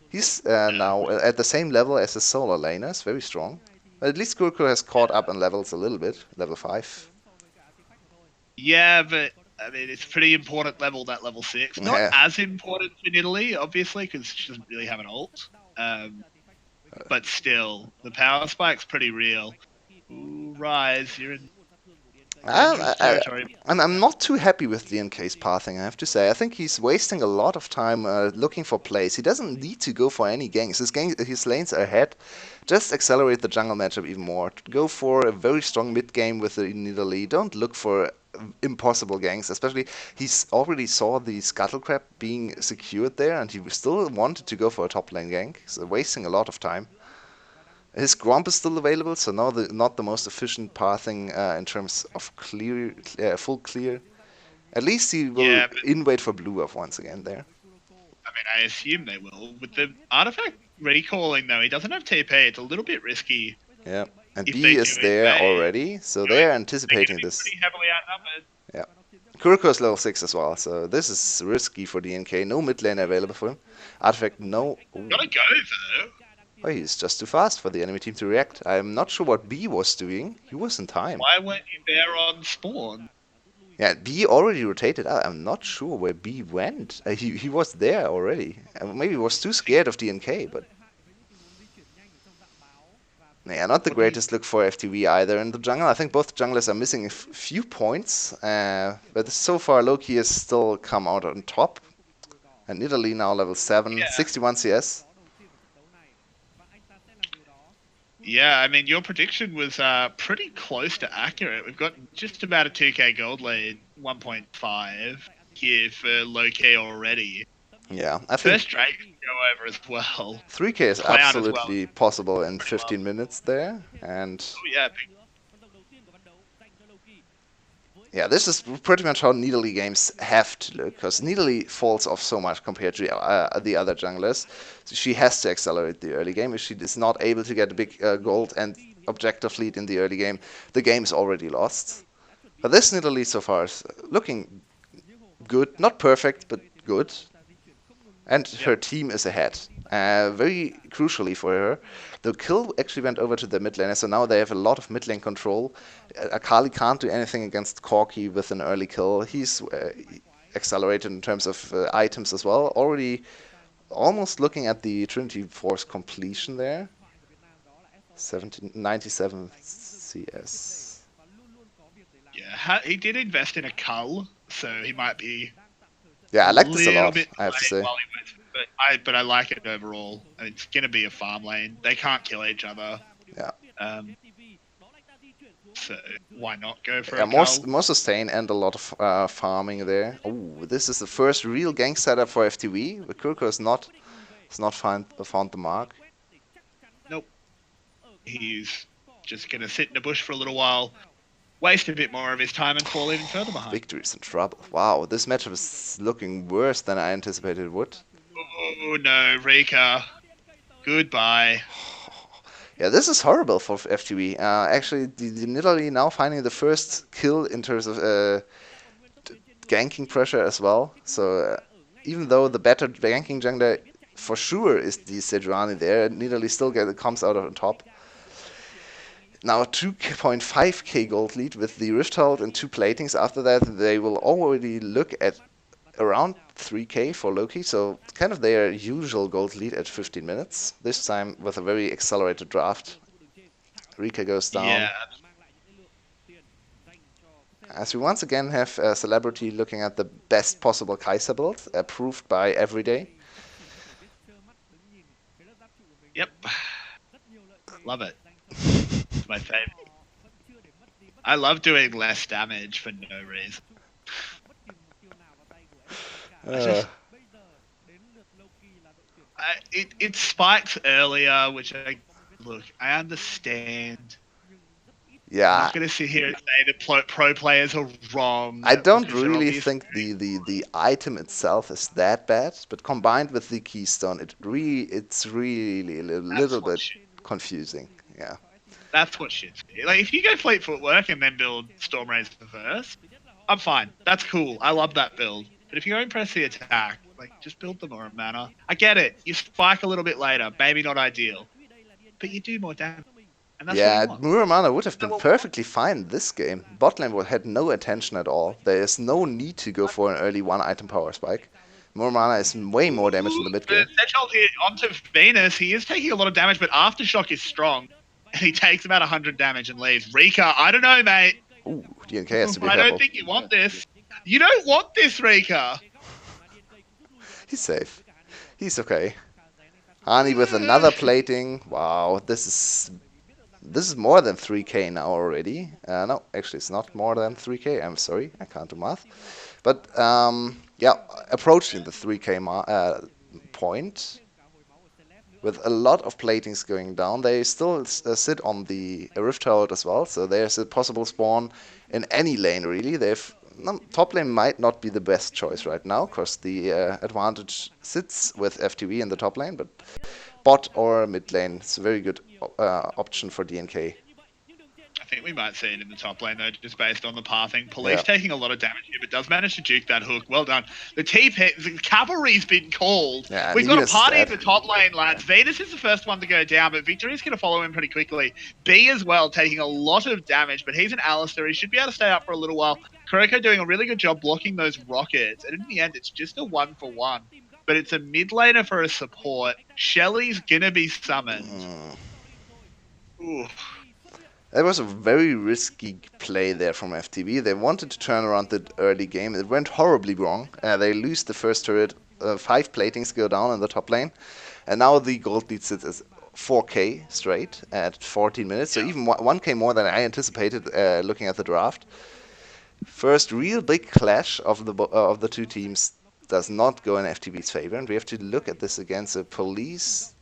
[SPEAKER 2] He's now at the same level as the solo laners, very strong. But at least Kuroko has caught up in levels a little bit, level 5.
[SPEAKER 1] Yeah, but I mean, it's a pretty important level, that level 6. Not as important in Italy, obviously, because she doesn't really have an ult. But still, the power spike's pretty real. Ooh, Rise, you're in territory.
[SPEAKER 2] I'm not too happy with DNK's pathing, I have to say. I think he's wasting a lot of time looking for plays. He doesn't need to go for any ganks. His lanes are ahead. Just accelerate the jungle matchup even more. Go for a very strong mid game with the Nidalee. Don't look for impossible ganks, especially he's already saw the scuttle crab being secured there, and he still wanted to go for a top lane gank, so wasting a lot of time. His Gromp is still available, so now not the most efficient pathing in terms of full clear. At least he will invade for blue buff once again there.
[SPEAKER 1] I mean, I assume they will. With the artifact recalling, though, he doesn't have TP. It's a little bit risky.
[SPEAKER 2] Yeah, and B is there already, so they're anticipating this.
[SPEAKER 1] Pretty heavily outnumbered.
[SPEAKER 2] Yeah. Kuroko is level 6 as well, so this is risky for DNK. No mid lane available for him. Artifact, no.
[SPEAKER 1] Gotta go, though.
[SPEAKER 2] Oh, he's just too fast for the enemy team to react. I'm not sure what B was doing. He was in time.
[SPEAKER 1] Why weren't you there on spawn?
[SPEAKER 2] Yeah, B already rotated out. I'm not sure where B went. He was there already. Maybe he was too scared of DNK, but... Yeah, not the greatest look for FTV either in the jungle. I think both junglers are missing a few points. But so far, Loki has still come out on top. And Italy now level 7, 61 CS.
[SPEAKER 1] Yeah, I mean, your prediction was pretty close to accurate. We've got just about a 2k gold lead, 1.5 here for LK already.
[SPEAKER 2] Yeah, I think...
[SPEAKER 1] First Drake can go over as well.
[SPEAKER 2] 3k is absolutely possible in 15 minutes there, and...
[SPEAKER 1] Oh, yeah.
[SPEAKER 2] Yeah, this is pretty much how Nidalee games have to look, because Nidalee falls off so much compared to the other junglers. So she has to accelerate the early game. If she is not able to get a big gold and objective lead in the early game, the game is already lost. But this Nidalee so far is looking good. Not perfect, but good. And her team is ahead. Very crucially for her. The kill actually went over to the mid laner, so now they have a lot of mid lane control. Akali can't do anything against Corki with an early kill. He's accelerated in terms of items as well. Already almost looking at the Trinity Force completion there. 97 CS.
[SPEAKER 1] Yeah, he did invest in a cull, so he might be
[SPEAKER 2] Yeah,
[SPEAKER 1] a
[SPEAKER 2] I like this a
[SPEAKER 1] little
[SPEAKER 2] lot,
[SPEAKER 1] bit
[SPEAKER 2] I have to
[SPEAKER 1] delayed
[SPEAKER 2] say.
[SPEAKER 1] while he waits. But I like it overall. And it's gonna be a farm lane. They can't kill each other.
[SPEAKER 2] Yeah.
[SPEAKER 1] So why not go for
[SPEAKER 2] Yeah,
[SPEAKER 1] a cull?
[SPEAKER 2] more sustain and a lot of farming there. Oh, this is the first real gank setup for FTV. The Kurko has not found the mark.
[SPEAKER 1] Nope. He's just gonna sit in the bush for a little while, waste a bit more of his time, and fall even further behind.
[SPEAKER 2] Victory's in trouble. Wow, this matchup is looking worse than I anticipated it would.
[SPEAKER 1] Oh no, Rika. Goodbye.
[SPEAKER 2] Yeah, this is horrible for FTV. Actually, the Nidalee now finding the first kill in terms of ganking pressure as well. So even though the better ganking jungler for sure is the Sejuani there, Nidalee still comes out on top. Now 2.5k gold lead with the Rift Hold and 2 platings. After that, they will already look at around 3k for Loki, so kind of their usual gold lead at 15 minutes. This time with a very accelerated draft. Rika goes down.
[SPEAKER 1] Yeah.
[SPEAKER 2] As we once again have a celebrity looking at the best possible Kai'Sa build, approved by Everyday.
[SPEAKER 1] Yep. Love it. It's my favorite. I love doing less damage for no reason. It spikes earlier, which I understand. I'm
[SPEAKER 2] Yeah,
[SPEAKER 1] not going to sit here and say that pro players are wrong.
[SPEAKER 2] I don't
[SPEAKER 1] because they're
[SPEAKER 2] really
[SPEAKER 1] obviously
[SPEAKER 2] think the item itself is that bad, but combined with the keystone, it's really a little bit confusing. Yeah.
[SPEAKER 1] That's what shit's here. Like, if you go Fleet Footwork and then build Storm Razor first, I'm fine. That's cool. I love that build. But if you go and press the attack, like, just build the Aura Mana. I get it. You spike a little bit later. Maybe not ideal. But you do more damage. And that's what you
[SPEAKER 2] Yeah,
[SPEAKER 1] want.
[SPEAKER 2] Muramana would have been perfectly fine this game. Botlane had no attention at all. There is no need to go for an early one item power spike. Muramana is way more damage in the mid game.
[SPEAKER 1] Sedgehold here onto Venus. He is taking a lot of damage, but Aftershock is strong. And he takes about 100 damage and leaves. Rika, I don't know, mate.
[SPEAKER 2] Ooh, DNK has to be
[SPEAKER 1] I
[SPEAKER 2] careful.
[SPEAKER 1] don't think you want this. You don't want this, Rika.
[SPEAKER 2] He's safe. He's okay. Hani with another plating. Wow, this is more than 3k now already. No, actually it's not more than 3k. I'm sorry, I can't do math. But yeah, approaching the 3k point with a lot of platings going down. They still sit on the Rift Herald as well, so there's a possible spawn in any lane really. Top lane might not be the best choice right now, because the advantage sits with FTV in the top lane, but bot or mid lane, it's a very good option for DNK.
[SPEAKER 1] I think we might see it in the top lane, though, just based on the pathing. Police taking a lot of damage here, but does manage to juke that hook. Well done. The cavalry's been called.
[SPEAKER 2] Yeah,
[SPEAKER 1] We've got a party in the top lane, lads. Venus is the first one to go down, but Victory's going to follow him pretty quickly. B as well, taking a lot of damage, but he's an Alistair. He should be able to stay up for a little while. Kuroko doing a really good job blocking those rockets, and in the end, it's just a 1-for-1. But it's a mid laner for a support. Shelly's going to be summoned. Ooh.
[SPEAKER 2] That was a very risky play there from FTV. They wanted to turn around the early game. It went horribly wrong. They lose the first turret. 5 platings go down in the top lane. And now the gold lead sits as 4k straight at 14 minutes. So even 1k more than I anticipated looking at the draft. First real big clash of the two teams does not go in FTV's favor. And we have to look at this against the police.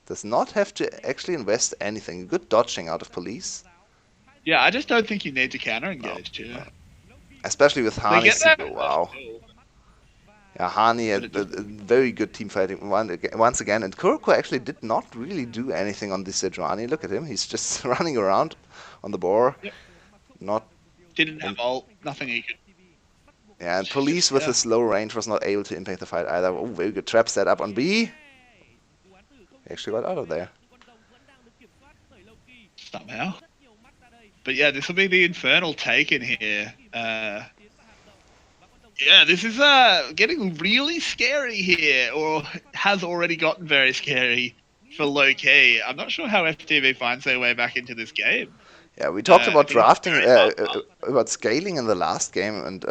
[SPEAKER 2] Does not have to actually invest anything. Good dodging out of police.
[SPEAKER 1] Yeah, I just don't think you need to counter engage here.
[SPEAKER 2] No. Especially with Hani. Wow. Yeah, Hani had a very good team fighting once again. And Kuroko actually did not really do anything on this Sejuani. Look at him. He's just running around on the boar.
[SPEAKER 1] Yep.
[SPEAKER 2] Not.
[SPEAKER 1] Didn't have ult. Nothing he could.
[SPEAKER 2] Yeah, and police with his low range was not able to impact the fight either. Oh, very good trap set up on B. He actually got out of there.
[SPEAKER 1] Somehow. But yeah, this will be the Infernal take in here. Yeah, Yeah, this is getting really scary here, or has already gotten very scary for low key. I'm not sure how FTV finds their way back into this game.
[SPEAKER 2] Yeah, we talked
[SPEAKER 1] I
[SPEAKER 2] about
[SPEAKER 1] think it's
[SPEAKER 2] drafting,
[SPEAKER 1] very hard.
[SPEAKER 2] about scaling in the last game, and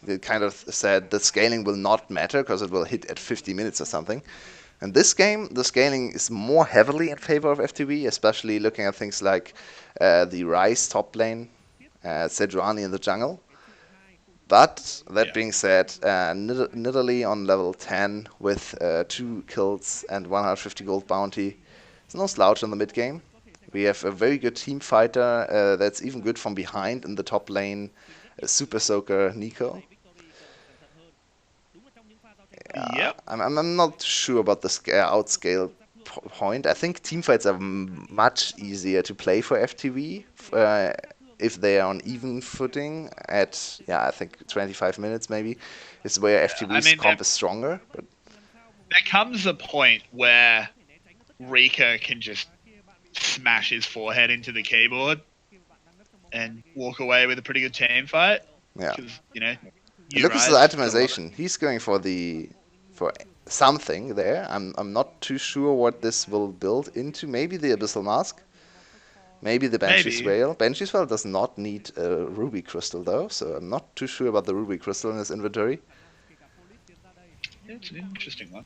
[SPEAKER 2] they kind of said the scaling will not matter because it will hit at 50 minutes or something. And this game, the scaling is more heavily in favor of FTV, especially looking at things like the Ryze top lane, Sejuani in the jungle. But that
[SPEAKER 1] Yeah.
[SPEAKER 2] being said, Nidalee on level 10 with 2 kills and 150 gold bounty. It's no slouch in the mid game. We have a very good team fighter that's even good from behind in the top lane, Super Soaker Nico.
[SPEAKER 1] Yep.
[SPEAKER 2] I'm not sure about the outscale point. I think teamfights are much easier to play for FTV if they are on even footing at, yeah, I think 25 minutes maybe is where
[SPEAKER 1] Yeah. I
[SPEAKER 2] FTV's
[SPEAKER 1] mean,
[SPEAKER 2] comp is stronger. But
[SPEAKER 1] there comes a point where Rika can just smash his forehead into the keyboard and walk away with a pretty good team fight.
[SPEAKER 2] yeah,
[SPEAKER 1] Because,
[SPEAKER 2] and
[SPEAKER 1] you
[SPEAKER 2] look at the
[SPEAKER 1] Rise got a lot of.
[SPEAKER 2] itemization. He's going for something there. I'm not too sure what this will build into. Maybe the Abyssal Mask. Maybe the Banshee's
[SPEAKER 1] Maybe.
[SPEAKER 2] Veil. Banshee's Veil does not need a Ruby Crystal though, so I'm not too sure about the Ruby Crystal in his inventory.
[SPEAKER 1] Yeah, it's an interesting one.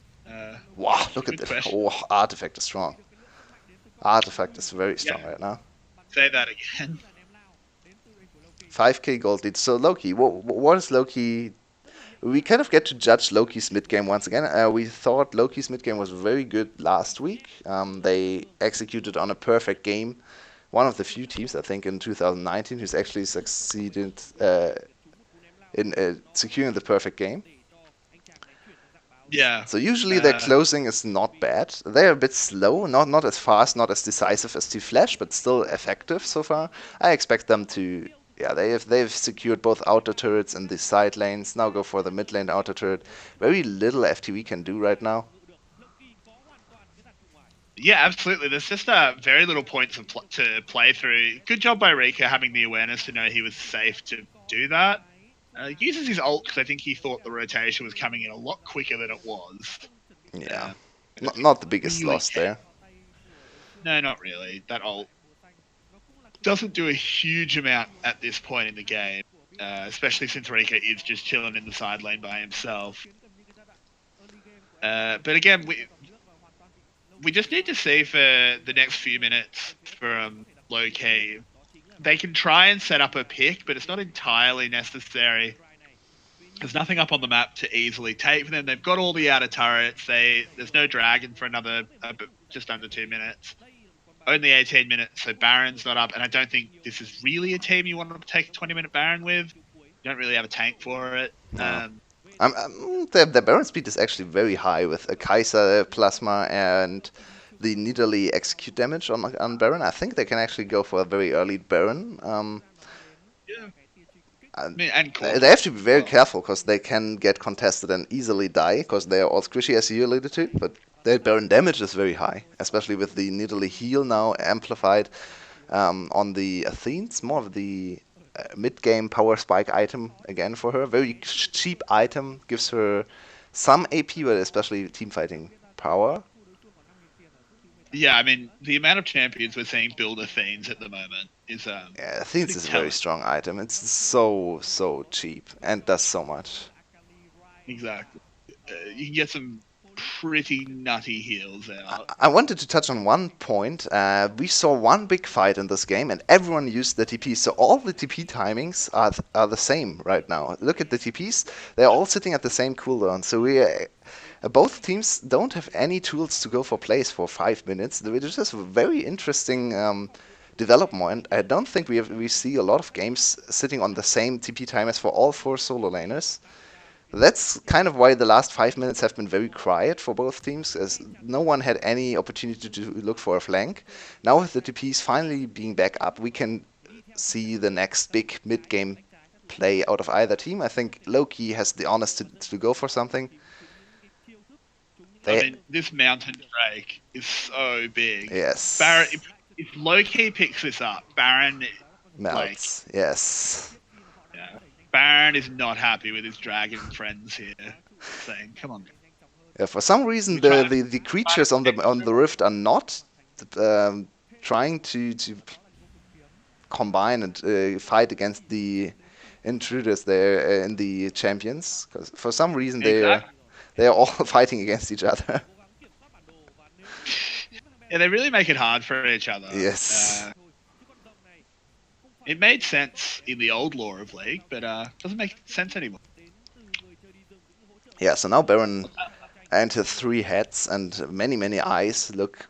[SPEAKER 2] Wow, look at
[SPEAKER 1] Good
[SPEAKER 2] this.
[SPEAKER 1] question.
[SPEAKER 2] Oh, Artifact is strong. Artifact is very
[SPEAKER 1] Yeah,
[SPEAKER 2] strong right now.
[SPEAKER 1] say that again.
[SPEAKER 2] 5k gold lead. So Loki, what is Loki? We kind of get to judge Loki's mid game once again. We thought Loki's mid game was very good last week. They executed on a perfect game. One of the few teams, I think, in 2019 who's actually succeeded in securing the perfect game.
[SPEAKER 1] Yeah.
[SPEAKER 2] So usually their
[SPEAKER 1] Uh,
[SPEAKER 2] closing is not bad. They're a bit slow, not as fast, not as decisive as T-Flash, but still effective so far. I expect them to. Yeah, they've secured both outer turrets and the side lanes. Now go for the mid lane outer turret. Very little FTV can do right now.
[SPEAKER 1] yeah, absolutely. There's just very little points to play through. Good job by Rika having the awareness to know he was safe to do that. Uses his ult because I think he thought the rotation was coming in a lot quicker than it was.
[SPEAKER 2] Yeah,
[SPEAKER 1] Uh,
[SPEAKER 2] not the biggest
[SPEAKER 1] really
[SPEAKER 2] loss there.
[SPEAKER 1] No, not really. That ult doesn't do a huge amount at this point in the game, especially since Rika is just chilling in the side lane by himself. But again, we just need to see for the next few minutes from low key. They can try and set up a pick, but it's not entirely necessary. There's nothing up on the map to easily take them. They've got all the outer turrets. There's no dragon for another just under 2 minutes. Only 18 minutes, so Baron's not up, and I don't think this is really a team you want to take a 20-minute Baron with. You don't really have a tank for it.
[SPEAKER 2] No. The Baron speed is actually very high with a Kaiser Plasma and the Nidalee execute damage on Baron. I think they can actually go for a very early Baron.
[SPEAKER 1] Yeah, I
[SPEAKER 2] And
[SPEAKER 1] mean, and
[SPEAKER 2] they
[SPEAKER 1] Corki
[SPEAKER 2] have to be
[SPEAKER 1] as
[SPEAKER 2] very
[SPEAKER 1] well.
[SPEAKER 2] careful because they can get contested and easily die because they are all squishy as you alluded to. But their Baron damage is very high, especially with the Nidalee heal now amplified on the Athenes. More of the mid-game power spike item again for her. Very cheap item, gives her some AP, but especially team fighting power.
[SPEAKER 1] Yeah, I mean, the amount of champions we're seeing build Athenes at the moment is
[SPEAKER 2] Yeah, Athenes
[SPEAKER 1] pretty
[SPEAKER 2] is a very
[SPEAKER 1] telling.
[SPEAKER 2] strong item. It's so cheap and does so much.
[SPEAKER 1] Exactly. You can get some pretty nutty heals out.
[SPEAKER 2] I wanted to touch on one point. We saw one big fight in this game, and everyone used the TP. So all the TP timings are the same right now. Look at the TPs; they're all sitting at the same cooldown. So both teams don't have any tools to go for plays for 5 minutes. Which is just a very interesting development. I don't think we see a lot of games sitting on the same TP timers for all four solo laners. That's kind of why the last 5 minutes have been very quiet for both teams, as no one had any opportunity to look for a flank. Now with the TPs finally being back up, we can see the next big mid-game play out of either team. I think Loki has the honest to go for something.
[SPEAKER 1] I
[SPEAKER 2] They
[SPEAKER 1] mean, this Mountain Drake is so big. Baron,
[SPEAKER 2] yes
[SPEAKER 1] if Loki picks this up, Baron, like,
[SPEAKER 2] melts yes.
[SPEAKER 1] yeah, Baron is not happy with his dragon friends here, saying, "Come on."
[SPEAKER 2] Yeah, for some reason,
[SPEAKER 1] We try to
[SPEAKER 2] the creatures on the rift are not um, trying to combine and fight against the intruders there in the champions. 'Cause for some reason,
[SPEAKER 1] exactly.
[SPEAKER 2] they're all fighting against each other.
[SPEAKER 1] Yeah, they really make it hard for each other.
[SPEAKER 2] Yes.
[SPEAKER 1] It made sense in the old lore of League, but doesn't make sense anymore.
[SPEAKER 2] Yeah. So now Baron enter 3 heads and many eyes look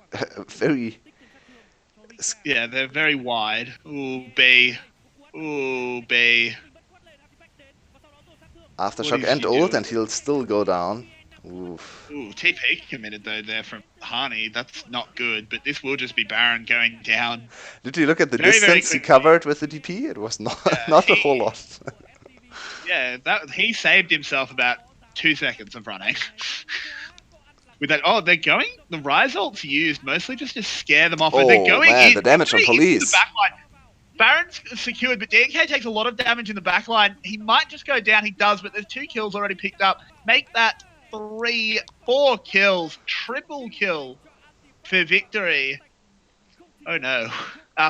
[SPEAKER 2] very.
[SPEAKER 1] Yeah, they're very wide. Ooh, B. Ooh, B.
[SPEAKER 2] Aftershock and ult, and he'll still go down. Oof.
[SPEAKER 1] Ooh, TP committed though there from Hani. That's not good, but this will just be Baron going down.
[SPEAKER 2] Did you look at the
[SPEAKER 1] Very, very
[SPEAKER 2] distance he
[SPEAKER 1] quickly.
[SPEAKER 2] covered with the DP? It was not not a whole lot.
[SPEAKER 1] Yeah, he saved himself about 2 seconds of running. With that, oh, they're going. The Rise ult's used mostly just to scare them off. But they're
[SPEAKER 2] Oh
[SPEAKER 1] going
[SPEAKER 2] man,
[SPEAKER 1] in.
[SPEAKER 2] the damage on
[SPEAKER 1] Into the
[SPEAKER 2] police.
[SPEAKER 1] backline. Baron's secured, but DNK takes a lot of damage in the backline. He might just go down. He does, but there's 2 kills already picked up. Make that 3, 4 kills. Triple kill for victory. Oh no.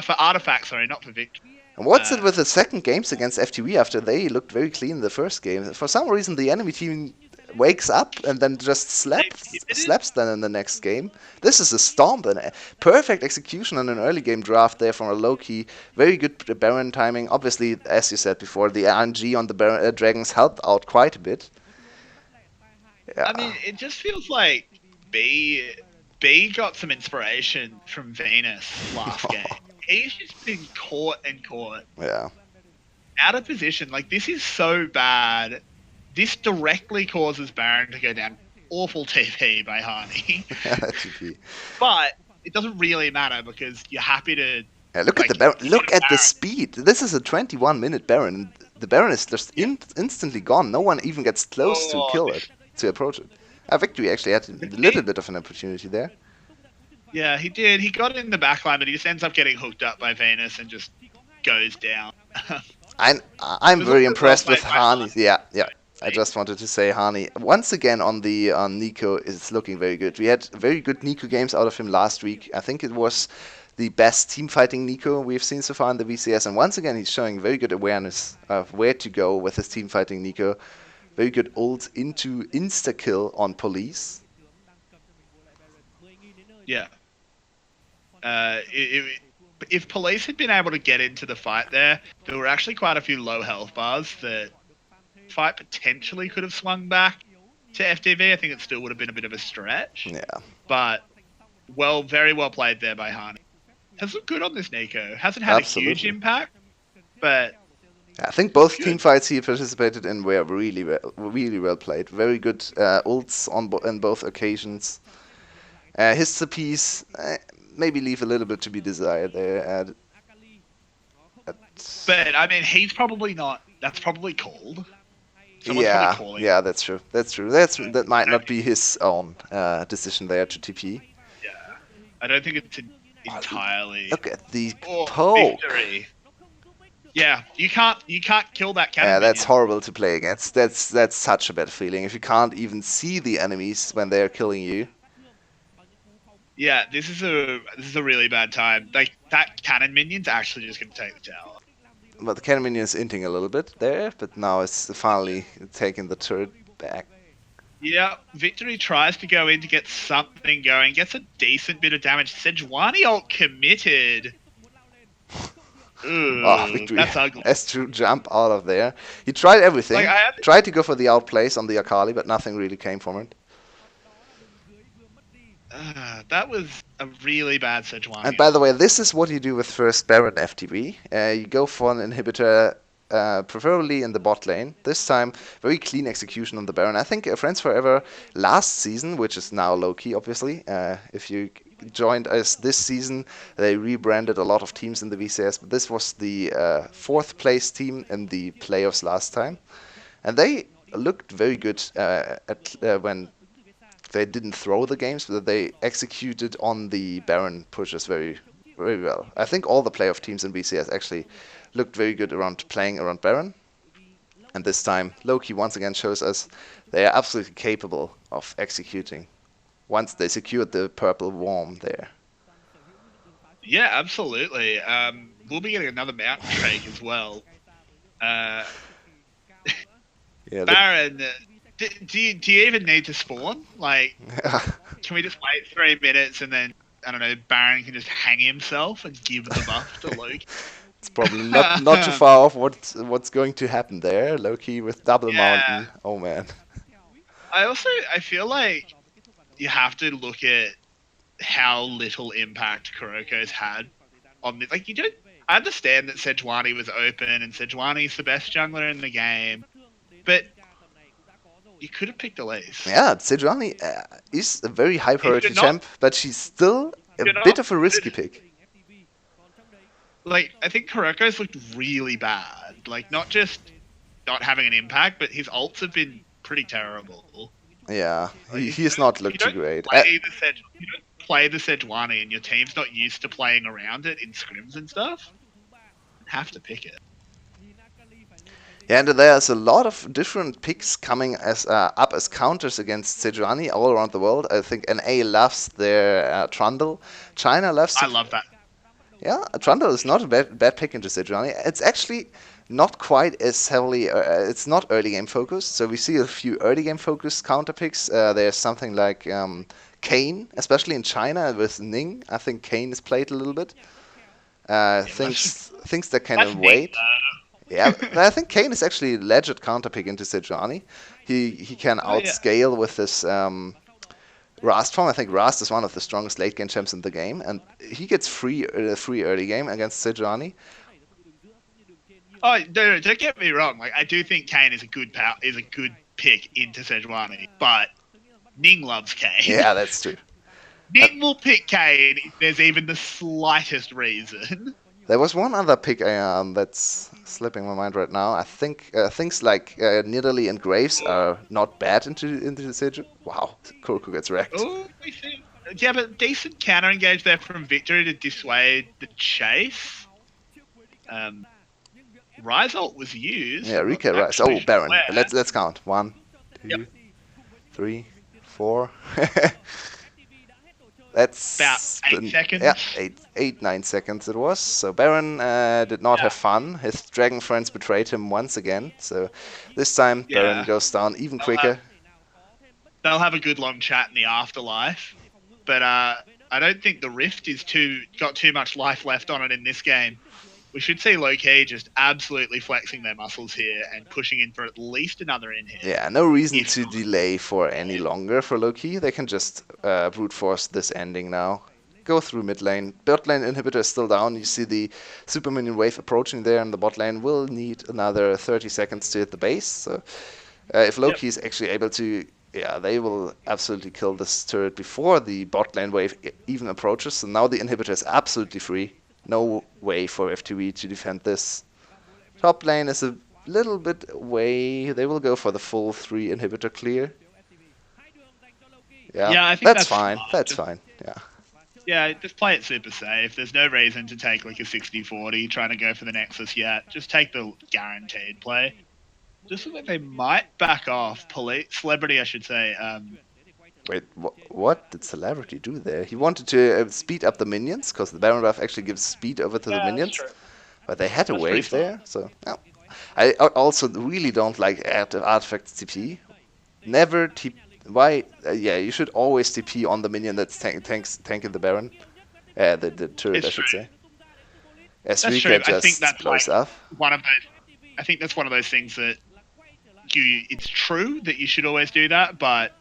[SPEAKER 1] For Artifact, sorry, not for victory.
[SPEAKER 2] And what's it with the second games against FTV after they looked very clean in the first game? For some reason, the enemy team wakes up and then just slaps them in the next game. This is a stomp, and a perfect execution on an early game draft there from a low-key, very good Baron timing. Obviously, as you said before, the RNG on the Dragons helped out quite a bit. Yeah.
[SPEAKER 1] I mean, it just feels like B got some inspiration from Venus last game. He's just been caught and caught.
[SPEAKER 2] Yeah.
[SPEAKER 1] Out of position. Like, this is so bad. This directly causes Baron to go down. Awful TP by Hani.
[SPEAKER 2] TP.
[SPEAKER 1] But it doesn't really matter because you're happy to.
[SPEAKER 2] Yeah, look at the Baron. Look at the speed. This is a 21-minute Baron. The Baron is just instantly gone. No one even gets close to kill it, to approach it. Victory actually had a little bit of an opportunity there.
[SPEAKER 1] Yeah, he did. He got in the backline, but he just ends up getting hooked up by Venus and just goes down.
[SPEAKER 2] I'm very impressed with Hani. Yeah. I just wanted to say Hani once again on Nico is looking very good. We had very good Nico games out of him last week. I think it was the best team fighting Nico we've seen so far in the VCS, and once again he's showing very good awareness of where to go with his team fighting Nico. Very good ult into insta kill on police.
[SPEAKER 1] Yeah. If police had been able to get into the fight there were actually quite a few low health bars that fight potentially could have swung back to FTV. I think it still would have been a bit of a stretch.
[SPEAKER 2] Yeah.
[SPEAKER 1] But very well played there by Hani. Has looked good on this Nico. Hasn't had a huge impact, but
[SPEAKER 2] I think both team fights he participated in were really well played. Very good ults on both occasions. His CPs maybe leave a little bit to be desired there.
[SPEAKER 1] But I mean, he's probably not. That's probably called.
[SPEAKER 2] Yeah, that's true. That might not be his own decision there to TP.
[SPEAKER 1] Yeah, I don't think it's entirely.
[SPEAKER 2] Look at the poke.
[SPEAKER 1] Victory. Yeah, you can't kill that cannon.
[SPEAKER 2] Yeah, that's horrible to play against. That's such a bad feeling if you can't even see the enemies when they're killing you.
[SPEAKER 1] Yeah, this is a really bad time. Like, that cannon minion's actually just gonna take the tower.
[SPEAKER 2] But the cannon minion is inting a little bit there, but now it's finally taking the turret back.
[SPEAKER 1] Yeah, Victory tries to go in to get something going, gets a decent bit of damage. Sejuani ult committed. Ooh,
[SPEAKER 2] Victory
[SPEAKER 1] that's ugly.
[SPEAKER 2] has to jump out of there. He tried everything. Tried to go for the outplays on the Akali, but nothing really came from it.
[SPEAKER 1] That was a really bad Sejuani.
[SPEAKER 2] And by the way, this is what you do with first Baron FTV. You go for an inhibitor, preferably in the bot lane. This time, very clean execution on the Baron. I think Friends Forever last season, which is now low-key, obviously. If you joined us this season, they rebranded a lot of teams in the VCS, but this was the 4th place team in the playoffs last time. And they looked very good when they didn't throw the games, but they executed on the Baron pushes very well. I think all the playoff teams in VCS actually looked very good playing around Baron. And this time, Loki once again shows us they are absolutely capable of executing once they secured the purple worm there.
[SPEAKER 1] Yeah, absolutely. We'll be getting another mountain trach as well. Uh,
[SPEAKER 2] Yeah,
[SPEAKER 1] Baron, do you even need to spawn? Like, can we just wait 3 minutes and then I don't know, Baron can just hang himself and give the buff to Loki?
[SPEAKER 2] it's probably not too far off what's going to happen there. Loki with double
[SPEAKER 1] Yeah.
[SPEAKER 2] mountain. Oh man.
[SPEAKER 1] I feel like you have to look at how little impact Kuroko's had on this. Like, you don't. I understand that Sejuani was open and Sejuani's the best jungler in the game, but you could have picked Elise.
[SPEAKER 2] Yeah, Sejuani is a very high
[SPEAKER 1] If you're
[SPEAKER 2] priority
[SPEAKER 1] not,
[SPEAKER 2] champ, but she's still a
[SPEAKER 1] you're
[SPEAKER 2] bit
[SPEAKER 1] not
[SPEAKER 2] of a risky
[SPEAKER 1] good.
[SPEAKER 2] pick.
[SPEAKER 1] Like, I think Kuroko's looked really bad. Like, not just not having an impact, but his ults have been pretty terrible.
[SPEAKER 2] Yeah,
[SPEAKER 1] Like,
[SPEAKER 2] he has not looked too great.
[SPEAKER 1] You don't play the Sejuani and your team's not used to playing around it in scrims and stuff. Have to pick it.
[SPEAKER 2] And there's a lot of different picks coming as up as counters against Sejuani all around the world. I think NA loves their Trundle. China loves
[SPEAKER 1] I
[SPEAKER 2] to.
[SPEAKER 1] love that.
[SPEAKER 2] Yeah, Trundle is not a bad pick into Sejuani. It's actually not quite as heavily. It's not early game focused, so we see a few early game focused counter picks. There's something like Kane, especially in China with Ning. I think Kane is played a little bit. Things that can
[SPEAKER 1] That's
[SPEAKER 2] wait. Yeah,
[SPEAKER 1] neat,
[SPEAKER 2] I think Kane is actually a legit counter pick into Sejuani. He can
[SPEAKER 1] oh yeah.
[SPEAKER 2] outscale with this Rast form. I think Rast is one of the strongest late game champs in the game, and he gets free early game against Sejuani.
[SPEAKER 1] Oh no, don't get me wrong. Like, I do think Kane is a good pick into Sejuani, but Ning loves Kane.
[SPEAKER 2] Yeah, that's true.
[SPEAKER 1] Ning will pick Kane if there's even the slightest reason.
[SPEAKER 2] There was one other pick that's slipping my mind right now. I think things like Nidalee and Graves are not bad into the Seju. Wow, Kuroko gets wrecked.
[SPEAKER 1] Oh, I think. Yeah, but decent counter engage there from Victory to dissuade the chase. Rise ult was used.
[SPEAKER 2] Yeah,
[SPEAKER 1] I'm not
[SPEAKER 2] Rika Rise.
[SPEAKER 1] actually
[SPEAKER 2] Oh, Baron.
[SPEAKER 1] sure where.
[SPEAKER 2] Let's count. 1,
[SPEAKER 1] Yep.
[SPEAKER 2] 2, 3, 4.
[SPEAKER 1] About
[SPEAKER 2] That's
[SPEAKER 1] 8 seconds.
[SPEAKER 2] Yeah, 9 seconds it was. So Baron did not have fun. His dragon friends betrayed him once again. So this time Baron
[SPEAKER 1] Yeah.
[SPEAKER 2] goes down even quicker.
[SPEAKER 1] They'll have a good long chat in the afterlife, but I don't think the Rift is got too much life left on it in this game. We should see Loki just absolutely flexing their muscles here and pushing in for at least another in here.
[SPEAKER 2] Yeah, no reason to delay for any longer for Loki. They can just brute force this ending now. Go through mid lane. Bot lane inhibitor is still down. You see the super minion wave approaching there, and the bot lane will need another 30 seconds to hit the base. So if Loki is actually able to, yeah, they will absolutely kill this turret before the bot lane wave even approaches. So now the inhibitor is absolutely free. No way for FTV to defend this. Top lane is a little bit away. They will go for the full 3 inhibitor clear. Yeah,
[SPEAKER 1] I think
[SPEAKER 2] that's fine.
[SPEAKER 1] smart.
[SPEAKER 2] That's fine. Yeah.
[SPEAKER 1] Yeah, just play it super safe. There's no reason to take like a 60-40 trying to go for the Nexus yet. Just take the guaranteed play. Just look like they might back off. Celebrity, I should say.
[SPEAKER 2] Wait, what did Celebrity do there? He wanted to speed up the minions, because the Baron buff actually gives speed over to the minions. But they had a wave there, so... Yeah. I also really don't like Artifact's TP. Never TP... Why? Yeah, you should always TP on the minion that's tanking the Baron. The turret,
[SPEAKER 1] It's
[SPEAKER 2] I should
[SPEAKER 1] true.
[SPEAKER 2] say. As
[SPEAKER 1] That's
[SPEAKER 2] Rika
[SPEAKER 1] true. I think
[SPEAKER 2] just
[SPEAKER 1] that's
[SPEAKER 2] blows
[SPEAKER 1] like
[SPEAKER 2] up.
[SPEAKER 1] one of those. I think that's one of those things that it's true that you should always do that, but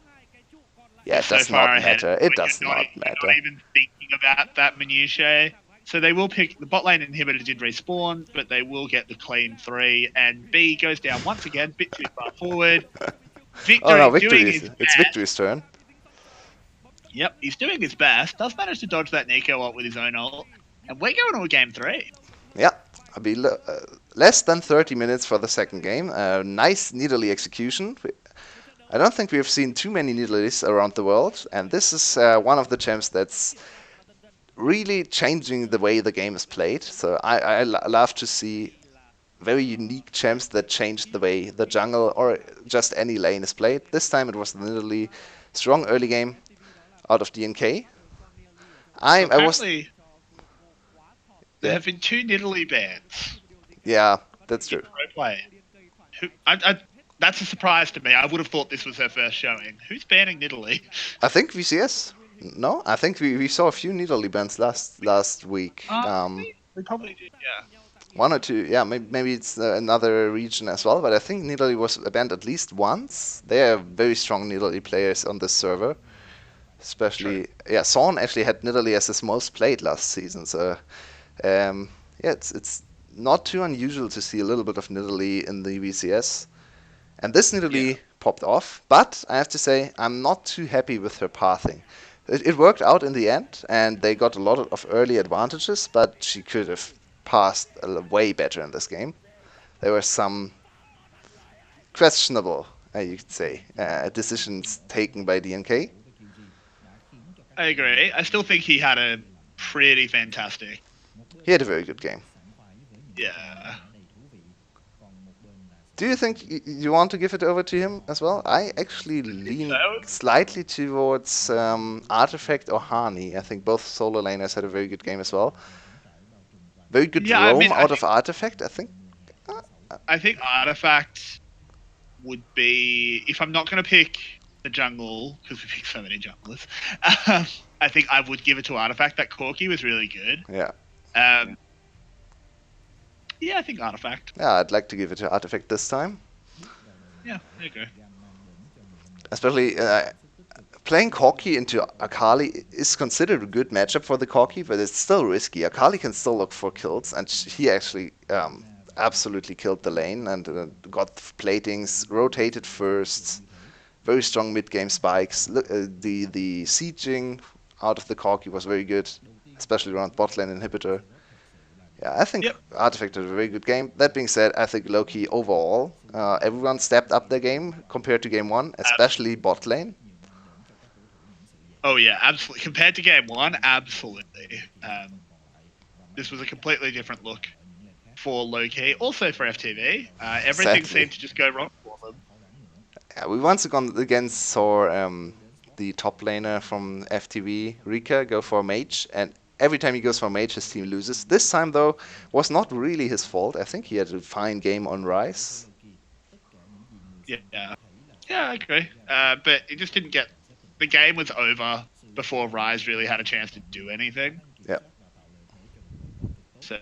[SPEAKER 2] Yeah, it
[SPEAKER 1] so
[SPEAKER 2] does
[SPEAKER 1] far
[SPEAKER 2] not
[SPEAKER 1] ahead,
[SPEAKER 2] matter. It
[SPEAKER 1] you're
[SPEAKER 2] does not
[SPEAKER 1] You're
[SPEAKER 2] matter.
[SPEAKER 1] not even thinking about that minutiae. So they will pick the bot lane inhibitor did respawn, but they will get the clean 3, and B goes down once again, bit too far forward. Victory,
[SPEAKER 2] Oh no,
[SPEAKER 1] doing his
[SPEAKER 2] it's
[SPEAKER 1] best.
[SPEAKER 2] Victory's turn.
[SPEAKER 1] Yep, he's doing his best. Does manage to dodge that Nico ult with his own ult, and we're going to a game 3.
[SPEAKER 2] Yeah, I'll be less than 30 minutes for the second game. Nice Nidalee execution. I don't think we have seen too many Nidalees around the world, and this is one of the champs that's really changing the way the game is played. So I love to see very unique champs that changed the way the jungle or just any lane is played. This time it was the Nidalee strong early game out of DNK.
[SPEAKER 1] So
[SPEAKER 2] I was
[SPEAKER 1] apparently there
[SPEAKER 2] yeah
[SPEAKER 1] have been two Nidalee bans
[SPEAKER 2] yeah that's
[SPEAKER 1] in
[SPEAKER 2] true.
[SPEAKER 1] pro play. That's a surprise to me. I would have thought this was her first showing. Who's banning Nidalee?
[SPEAKER 2] I think VCS. No, I think we saw a few Nidalee bans last week.
[SPEAKER 1] We probably did, yeah.
[SPEAKER 2] One or two, yeah, maybe it's another region as well, but I think Nidalee was banned at least once. They are very strong Nidalee players on this server.
[SPEAKER 1] True.
[SPEAKER 2] Especially, yeah, Son actually had Nidalee as his most played last season, so yeah, it's not too unusual to see a little bit of Nidalee in the VCS. And this
[SPEAKER 1] Yeah.
[SPEAKER 2] Nidalee popped off, but I have to say I'm not too happy with her pathing. It worked out in the end, and they got a lot of early advantages, but she could have passed way better in this game. There were some questionable, you could say, decisions taken by DNK.
[SPEAKER 1] I agree. I still think he had a pretty fantastic.
[SPEAKER 2] He had a very good game.
[SPEAKER 1] Yeah.
[SPEAKER 2] Do you think you want to give it over to him as well? I actually
[SPEAKER 1] I think
[SPEAKER 2] lean
[SPEAKER 1] so.
[SPEAKER 2] slightly towards Artifact or Hani. I think both solo laners had a very good game as well. Very good
[SPEAKER 1] Yeah, I
[SPEAKER 2] roam
[SPEAKER 1] mean,
[SPEAKER 2] out of Artifact, I think. Uh,
[SPEAKER 1] I think Artifact would be if I'm not going to pick the jungle because we pick so many junglers. Um, I think I would give it to Artifact. That Corki was really good.
[SPEAKER 2] yeah,
[SPEAKER 1] Yeah, I think Artifact.
[SPEAKER 2] yeah, I'd like to give it to Artifact this time.
[SPEAKER 1] Yeah, I agree.
[SPEAKER 2] Especially playing Corki into Akali is considered a good matchup for the Corki, but it's still risky. Akali can still look for kills, and he actually absolutely killed the lane and got platings, rotated first, very strong mid game spikes. The sieging out of the Corki was very good, especially around bot lane inhibitor. Yeah, I think
[SPEAKER 1] Yep.
[SPEAKER 2] Artifact had a very good game. That being said, I think Loki overall, everyone stepped up their game compared to game one, especially bot lane.
[SPEAKER 1] Oh yeah, absolutely. Compared to game one, absolutely. This was a completely different look for Loki, also for FTV. Everything
[SPEAKER 2] Sadly,
[SPEAKER 1] seemed to just go wrong for them.
[SPEAKER 2] yeah, we once again saw the top laner from FTV, Rika, go for a mage, and every time he goes for a mage, his team loses. This time, though, was not really his fault. I think he had a fine game on Rise.
[SPEAKER 1] Yeah, yeah, I agree. But it just didn't get. The game was over before Rise really had a chance to do anything.
[SPEAKER 2] Yeah,
[SPEAKER 1] So,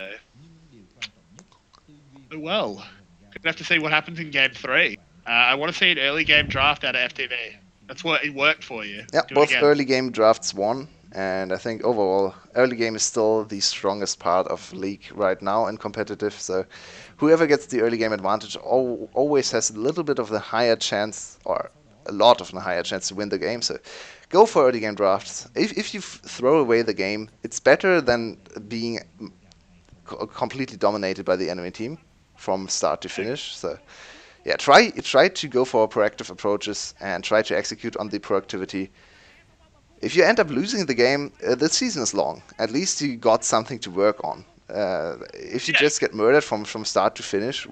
[SPEAKER 1] oh well, gonna have to see what happens in game three. I want to see an early game draft out of FTV. That's what it worked for you.
[SPEAKER 2] yeah.
[SPEAKER 1] Do it
[SPEAKER 2] Both
[SPEAKER 1] again.
[SPEAKER 2] early game drafts won, and I think overall, early game is still the strongest part of League right now in competitive. So, whoever gets the early game advantage always has a little bit of the higher chance, or a lot of the higher chance to win the game. So, go for early game drafts. If you throw away the game, it's better than being completely dominated by the enemy team from start to finish. So yeah, try to go for proactive approaches and try to execute on the proactivity. If you end up losing the game, the season is long. At least you got something to work on. If you
[SPEAKER 1] Yeah.
[SPEAKER 2] just get murdered from start to finish,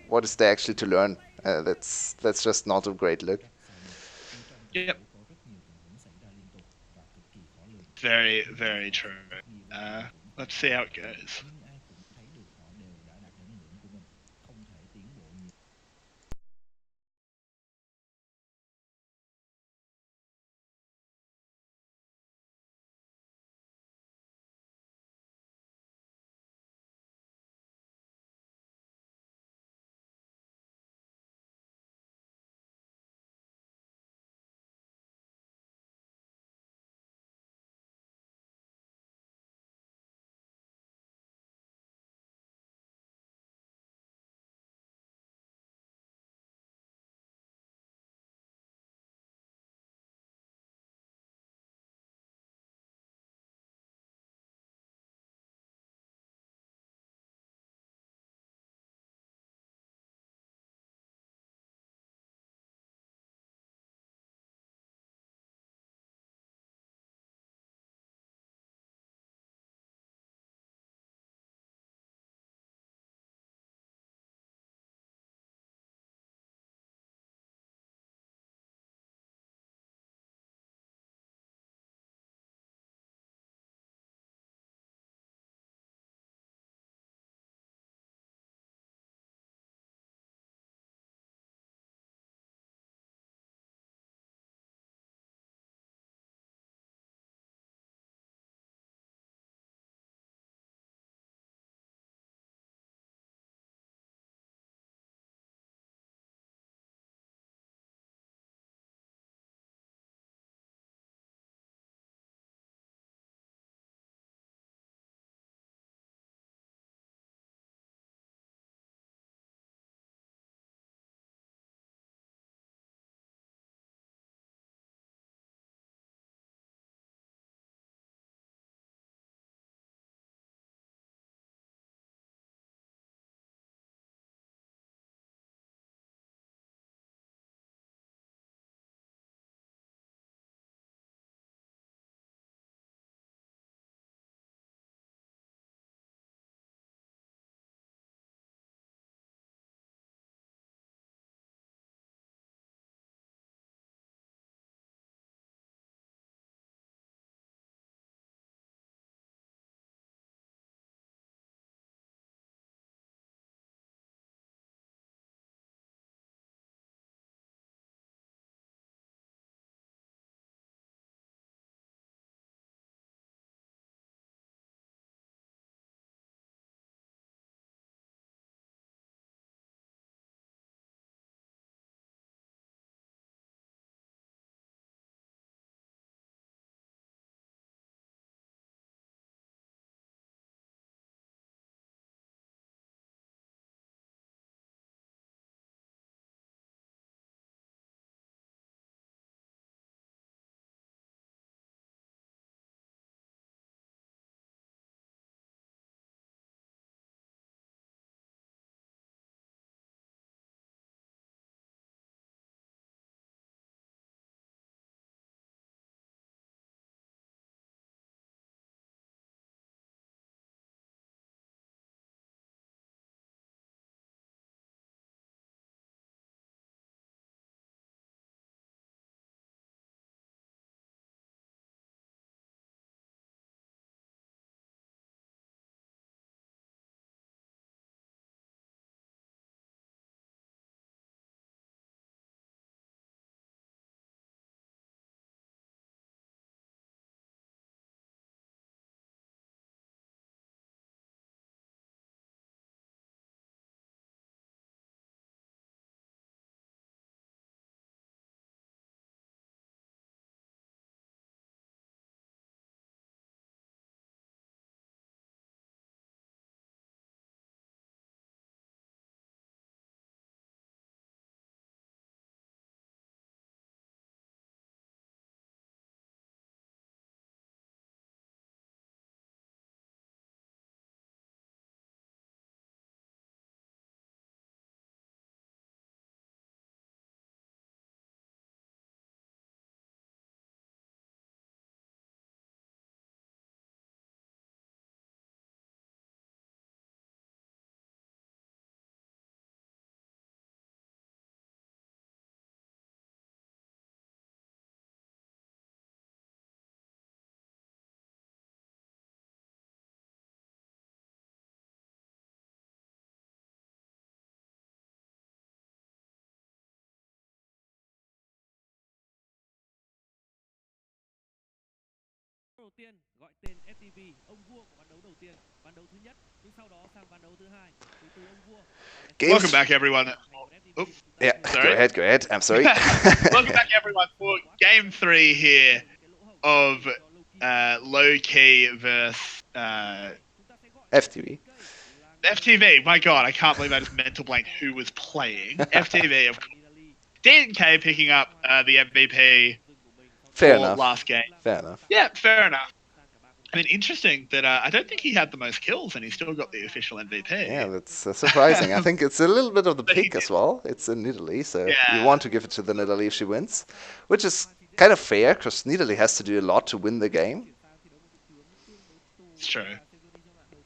[SPEAKER 2] what is there actually to learn? That's just not a great look.
[SPEAKER 1] Yep. Very, very true. Uh, let's see how it goes. Welcome
[SPEAKER 2] Games.
[SPEAKER 1] back, everyone. Oh,
[SPEAKER 2] Yeah,
[SPEAKER 1] sorry.
[SPEAKER 2] go ahead. I'm sorry.
[SPEAKER 1] Welcome back, everyone, for Game 3 here of Low Key versus
[SPEAKER 2] FTV.
[SPEAKER 1] FTV. My God, I can't believe I just mental blanked who was playing. FTV, of course. DNK picking up the MVP
[SPEAKER 2] Fair
[SPEAKER 1] for
[SPEAKER 2] enough.
[SPEAKER 1] last game.
[SPEAKER 2] Fair enough.
[SPEAKER 1] Yeah, fair enough. I mean, interesting that I don't think he had the most kills and he still got the official
[SPEAKER 2] Yeah,
[SPEAKER 1] MVP.
[SPEAKER 2] that's surprising. I think it's a little bit of the
[SPEAKER 1] But he
[SPEAKER 2] pick
[SPEAKER 1] did.
[SPEAKER 2] as well. It's in Italy, so you
[SPEAKER 1] Yeah,
[SPEAKER 2] want to give it to the Italy if she wins, which is kind of fair because Italy has to do a lot to win the game.
[SPEAKER 1] it's true.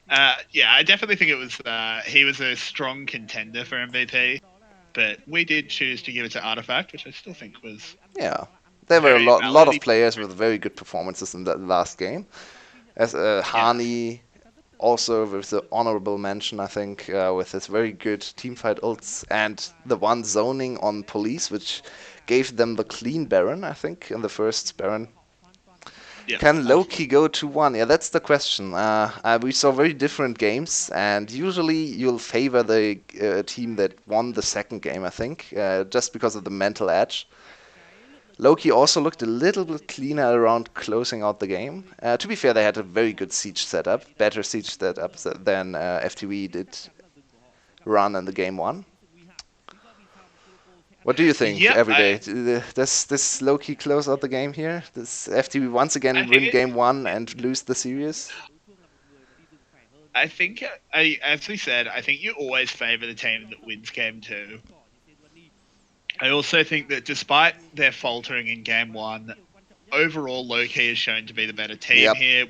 [SPEAKER 1] Yeah, I definitely think it was he was a strong contender for MVP, but we did choose to give it to Artifact, which I still think was
[SPEAKER 2] Yeah, there were a
[SPEAKER 1] very
[SPEAKER 2] lot
[SPEAKER 1] valid.
[SPEAKER 2] of players with very good performances in that last game. As
[SPEAKER 1] Yeah,
[SPEAKER 2] Hani also with the honorable mention, I think, with his very good teamfight ults and the one zoning on police, which gave them the clean Baron, I think, in the first Baron.
[SPEAKER 1] yeah,
[SPEAKER 2] Can Loki
[SPEAKER 1] absolutely.
[SPEAKER 2] go 2-1? Yeah, that's the question. We saw very different games, and usually you'll favor the team that won the second game, I think, just because of the mental edge. Loki also looked a little bit cleaner around closing out the game. To be fair, they had a very good siege setup, better siege setup than FTV did run in the game one. What do you think,
[SPEAKER 1] Yep,
[SPEAKER 2] Everyday? Does this Loki close out the game here? Does FTV once
[SPEAKER 1] I
[SPEAKER 2] again
[SPEAKER 1] think
[SPEAKER 2] win game one and lose the series?
[SPEAKER 1] I think as we said, I think you always favor the team that wins game 2. I also think that despite their faltering in game 1, overall Loki is shown to be the better team
[SPEAKER 2] Yep.
[SPEAKER 1] here.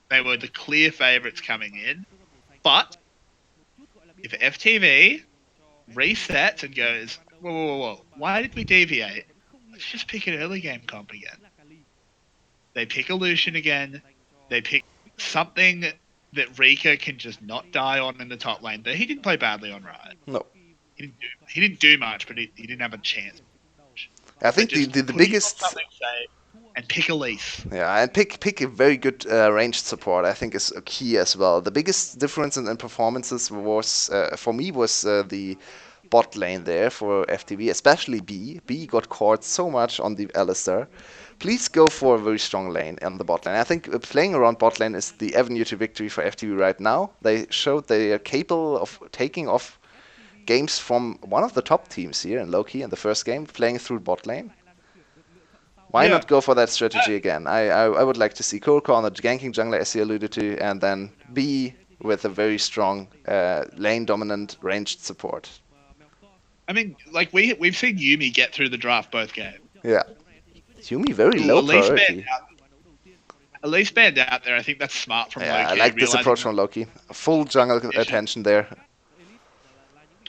[SPEAKER 1] They were the clear favorites coming in, but if FTV resets and goes, whoa, whoa, whoa, whoa, why did we deviate? Let's just pick an early game comp again. They pick Illusion again. They pick something that Rika can just not die on in the top lane. But he didn't play badly on Riot.
[SPEAKER 2] No.
[SPEAKER 1] He didn't do much, but he didn't have a chance.
[SPEAKER 2] I
[SPEAKER 1] But
[SPEAKER 2] think
[SPEAKER 1] just
[SPEAKER 2] the
[SPEAKER 1] put him on
[SPEAKER 2] biggest.
[SPEAKER 1] something safe and pick Elise.
[SPEAKER 2] Yeah, and pick a very good ranged support. I think is a key as well. The biggest difference in performances was for me was the bot lane there for FTV, especially B. B got caught so much on the Alistar. Please go for a very strong lane on the bot lane. I think playing around bot lane is the avenue to victory for FTV right now. They showed they are capable of taking off games from one of the top teams here in Loki in the first game, playing through bot lane. Why
[SPEAKER 1] Yeah.
[SPEAKER 2] not go for that strategy again? I would like to see Korko on the ganking jungler, as you alluded to, and then B with a very strong lane dominant ranged support.
[SPEAKER 1] I mean, like we've seen Yumi get through the draft both games.
[SPEAKER 2] Yeah. Yumi very
[SPEAKER 1] Ooh,
[SPEAKER 2] low priority.
[SPEAKER 1] Elise banned out there. I think that's smart from
[SPEAKER 2] Yeah, I
[SPEAKER 1] Loki,
[SPEAKER 2] like this
[SPEAKER 1] realizing
[SPEAKER 2] approach from Loki. Full jungle attention there.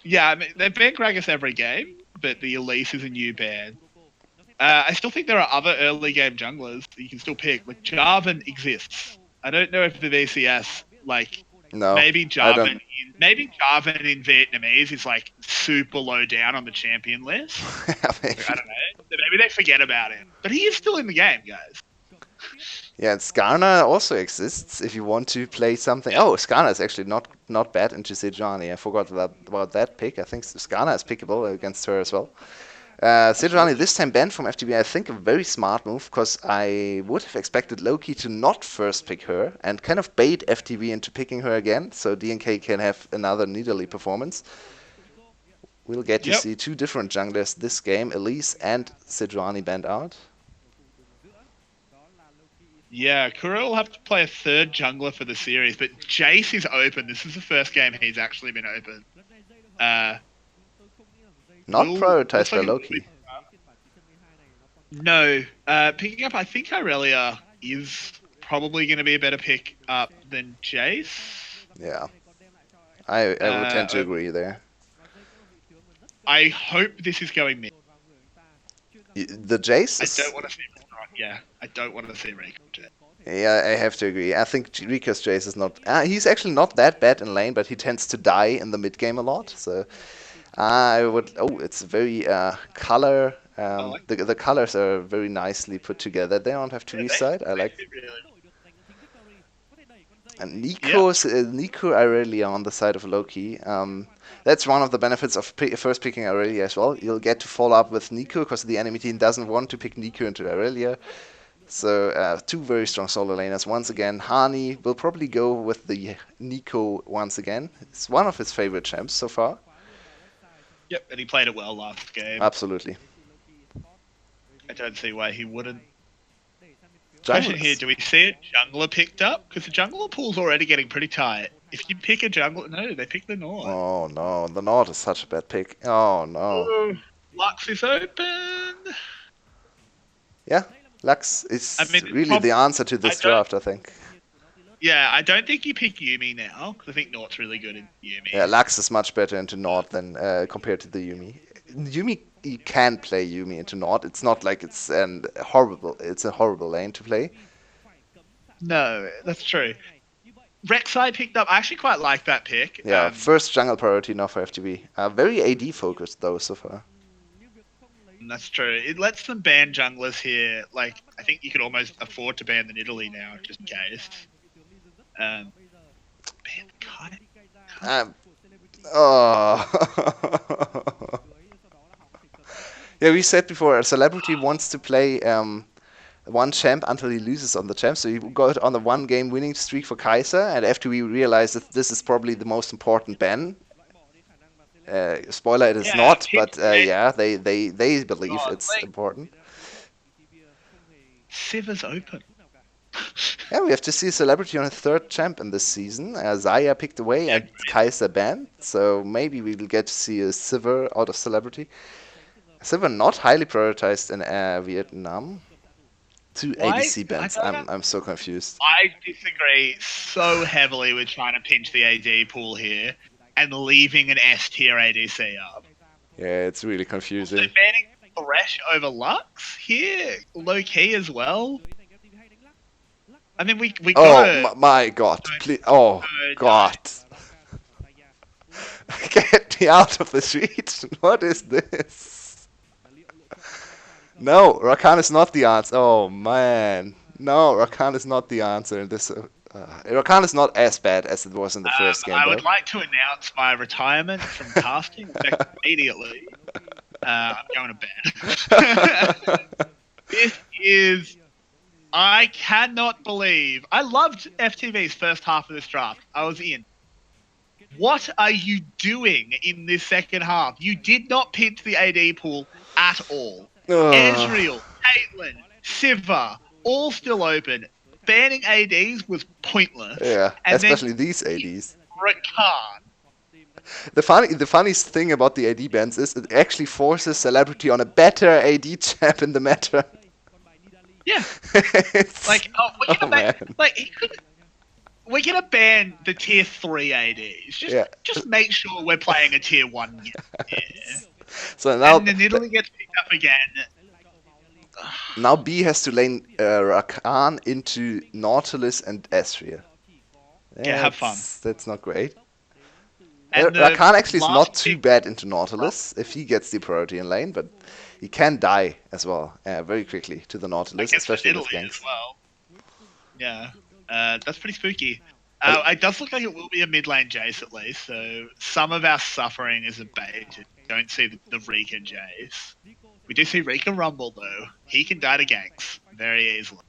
[SPEAKER 1] Yeah, I mean, they ban Gragas every game, but the Elise is a new ban. I still think there are other early game junglers that you can still pick. Like Jarvan exists. I don't know if the VCS
[SPEAKER 2] No,
[SPEAKER 1] maybe
[SPEAKER 2] I don't.
[SPEAKER 1] Jarvan in Vietnamese is like super low down on the champion list. I
[SPEAKER 2] Maybe.
[SPEAKER 1] don't know. Maybe they forget about him, but he is still in the game, guys.
[SPEAKER 2] Yeah, and Skarner also exists if you want to play something.
[SPEAKER 1] Yeah.
[SPEAKER 2] Oh, Skarner is actually not bad into Sejuani. I forgot about that pick. I think Skarner is pickable against her as well. Sejuani this time banned from FTB. I think a very smart move because I would have expected Loki to not first pick her and kind of bait FTV into picking her again, so DNK can have another Nidalee performance. We'll get to
[SPEAKER 1] Yep.
[SPEAKER 2] see two different junglers this game, Elise and Sejuani banned out.
[SPEAKER 1] Yeah, Kuro will have to play a third jungler for the series, but Jace is open. This is the first game he's actually been open.
[SPEAKER 2] Not
[SPEAKER 1] Looks
[SPEAKER 2] prioritized by
[SPEAKER 1] like
[SPEAKER 2] Loki.
[SPEAKER 1] no. Picking up, I think Irelia is probably going to be a better pick up than Jace.
[SPEAKER 2] Yeah, I would tend to
[SPEAKER 1] Uh,
[SPEAKER 2] agree there.
[SPEAKER 1] I hope this is going mid.
[SPEAKER 2] The Jace
[SPEAKER 1] I
[SPEAKER 2] is.
[SPEAKER 1] don't want to see. Yeah, I don't want to see Rico Jace.
[SPEAKER 2] Yeah, I have to agree. I think Rika's Jace is not. He's actually not that bad in lane, but he tends to die in the mid game a lot. So I would. Oh, it's very color.
[SPEAKER 1] I like
[SPEAKER 2] The colors are very nicely put together. They don't have to
[SPEAKER 1] yeah,
[SPEAKER 2] reside. I like.
[SPEAKER 1] really.
[SPEAKER 2] And
[SPEAKER 1] Yep.
[SPEAKER 2] Nico Irelia on the side of Loki. That's one of the benefits of first picking Irelia as well. You'll get to follow up with Nico because the enemy team doesn't want to pick Nico into Irelia. So two very strong solo laners. Once again, Hani will probably go with the Nico once again. It's one of his favorite champs so far.
[SPEAKER 1] Yep, and he played it well last game.
[SPEAKER 2] Absolutely.
[SPEAKER 1] I don't see why he wouldn't.
[SPEAKER 2] Junglers.
[SPEAKER 1] Question here, do we see a jungler picked up? Because the jungler pool's already getting pretty tight. If you pick a jungler... No, they pick the Nord.
[SPEAKER 2] Oh no, the Nord is such a bad pick. Oh no.
[SPEAKER 1] Oh, Lux is open.
[SPEAKER 2] Yeah, Lux is really the answer to this
[SPEAKER 1] I don't-
[SPEAKER 2] draft, I think.
[SPEAKER 1] Yeah, I don't think you pick Yuumi now, because I think Nord's really good in Yuumi.
[SPEAKER 2] Yeah, Lux is much better into Nord than compared to the Yuumi. Yuumi, you can play Yuumi into Nord. It's not like it's a horrible lane to play.
[SPEAKER 1] No, that's true. Rek'Sai picked up. I actually quite like that pick.
[SPEAKER 2] Yeah, first jungle priority now for FTV. Very AD focused though so far.
[SPEAKER 1] That's true. It lets them ban junglers here. Like, I think you could almost afford to ban the Nidalee now, just in case. Ban the Kite.
[SPEAKER 2] Oh. Yeah, we said before, a celebrity wants to play one champ until he loses on the champ. So he got on the one game winning streak for Kaiser, and after we realized that this is probably the most important ban. Spoiler, it is not, but yeah, they believe it's important.
[SPEAKER 1] Siva's open.
[SPEAKER 2] Yeah, we have to see a celebrity on a third champ in this season. Zaya picked away and Kaiser banned, so maybe we will get to see a Sivir out of celebrity. Sivir not highly prioritized in Vietnam. Two ADC bans. I'm so confused.
[SPEAKER 1] I disagree so heavily with trying to pinch the AD pool here and leaving an S tier ADC up.
[SPEAKER 2] Yeah, it's really confusing.
[SPEAKER 1] Also banning Thresh over Lux here, low key as well. I mean, we
[SPEAKER 2] Oh my god! Please! Oh god! Get me out of this region! What is this? No, Rakan is not the answer. Oh man, no, Rakan is not the answer in this. Rakan is not as bad as it was in the first game.
[SPEAKER 1] I would like to announce my retirement from casting immediately. I'm going to bed. This is... I cannot believe... I loved FTV's first half of this draft. I was in. What are you doing in this second half? You did not pinch the AD pool at all. Ezreal, Caitlyn, Siva, all still open. Banning ADs was pointless.
[SPEAKER 2] Yeah,
[SPEAKER 1] and
[SPEAKER 2] especially these ADs.
[SPEAKER 1] Rakan.
[SPEAKER 2] The funniest thing about the AD bans is it actually forces celebrity on a better AD champ in the meta.
[SPEAKER 1] Yeah. Like, we're gonna ban the tier 3 ADs. Just make sure we're playing a tier 1 yeah.
[SPEAKER 2] So now
[SPEAKER 1] and the Nidalee gets picked up again.
[SPEAKER 2] Now B has to lane Rakan into Nautilus and Ezreal.
[SPEAKER 1] Yeah, have fun.
[SPEAKER 2] That's not great.
[SPEAKER 1] And
[SPEAKER 2] Rakan actually is not too bad into Nautilus if he gets the priority in lane, but he can die as well very quickly to the Nautilus, especially with ganks.
[SPEAKER 1] As well. Yeah, that's pretty spooky. It does look like it will be a mid lane Jace at least, so some of our suffering is abated. Don't see the Rika Jace. We do see Rika Rumble though. He can die to ganks very easily.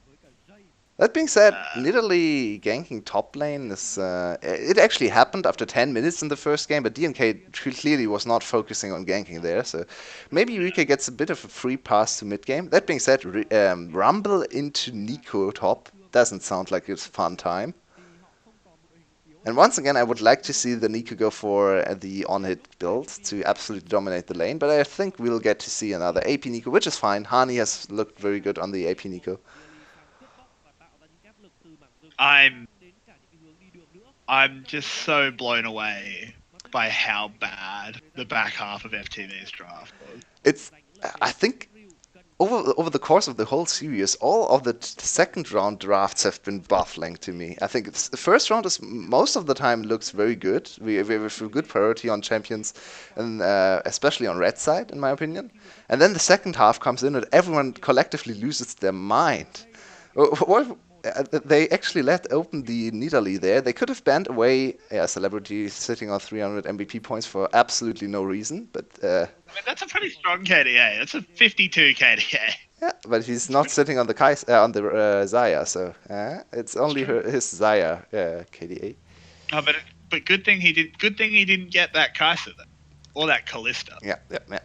[SPEAKER 2] That being said, Nidalee ganking top lane is... it actually happened after 10 minutes in the first game, but DNK clearly was not focusing on ganking there, so maybe Rika gets a bit of a free pass to mid game. That being said, Rumble into Nico top doesn't sound like it's a fun time. And once again, I would like to see the Nico go for the on-hit build to absolutely dominate the lane, but I think we'll get to see another AP Nico, which is fine. Hani has looked very good on the AP Nico.
[SPEAKER 1] I'm just so blown away by how bad the back half of FTV's draft was.
[SPEAKER 2] I think over the course of the whole series, all of the second round drafts have been baffling to me. I think the first round is most of the time looks very good. We have a good priority on champions, and especially on red side, in my opinion. And then the second half comes in, and everyone collectively loses their mind. They actually let open the Nidalee there. They could have banned away Celebrity sitting on 300 MVP points for absolutely no reason, but
[SPEAKER 1] I mean, that's a pretty strong KDA. That's a 52 KDA.
[SPEAKER 2] yeah, but he's not sitting on the on the Zaya, so it's only his Zaya KDA.
[SPEAKER 1] Oh, but good thing he did. Good thing he didn't get that Kai'Sa though, or that Callista.
[SPEAKER 2] Yeah, yeah, yeah.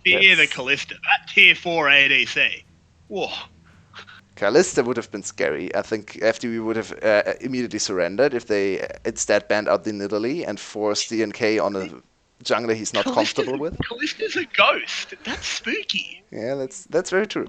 [SPEAKER 1] Fear the Callista. That tier 4 ADC. Whoa.
[SPEAKER 2] Kalista would have been scary. I think FTV would have immediately surrendered if they instead banned out the Nidalee and forced DNK on a jungler he's not comfortable with.
[SPEAKER 1] Callista's a ghost. That's spooky.
[SPEAKER 2] Yeah, that's very true.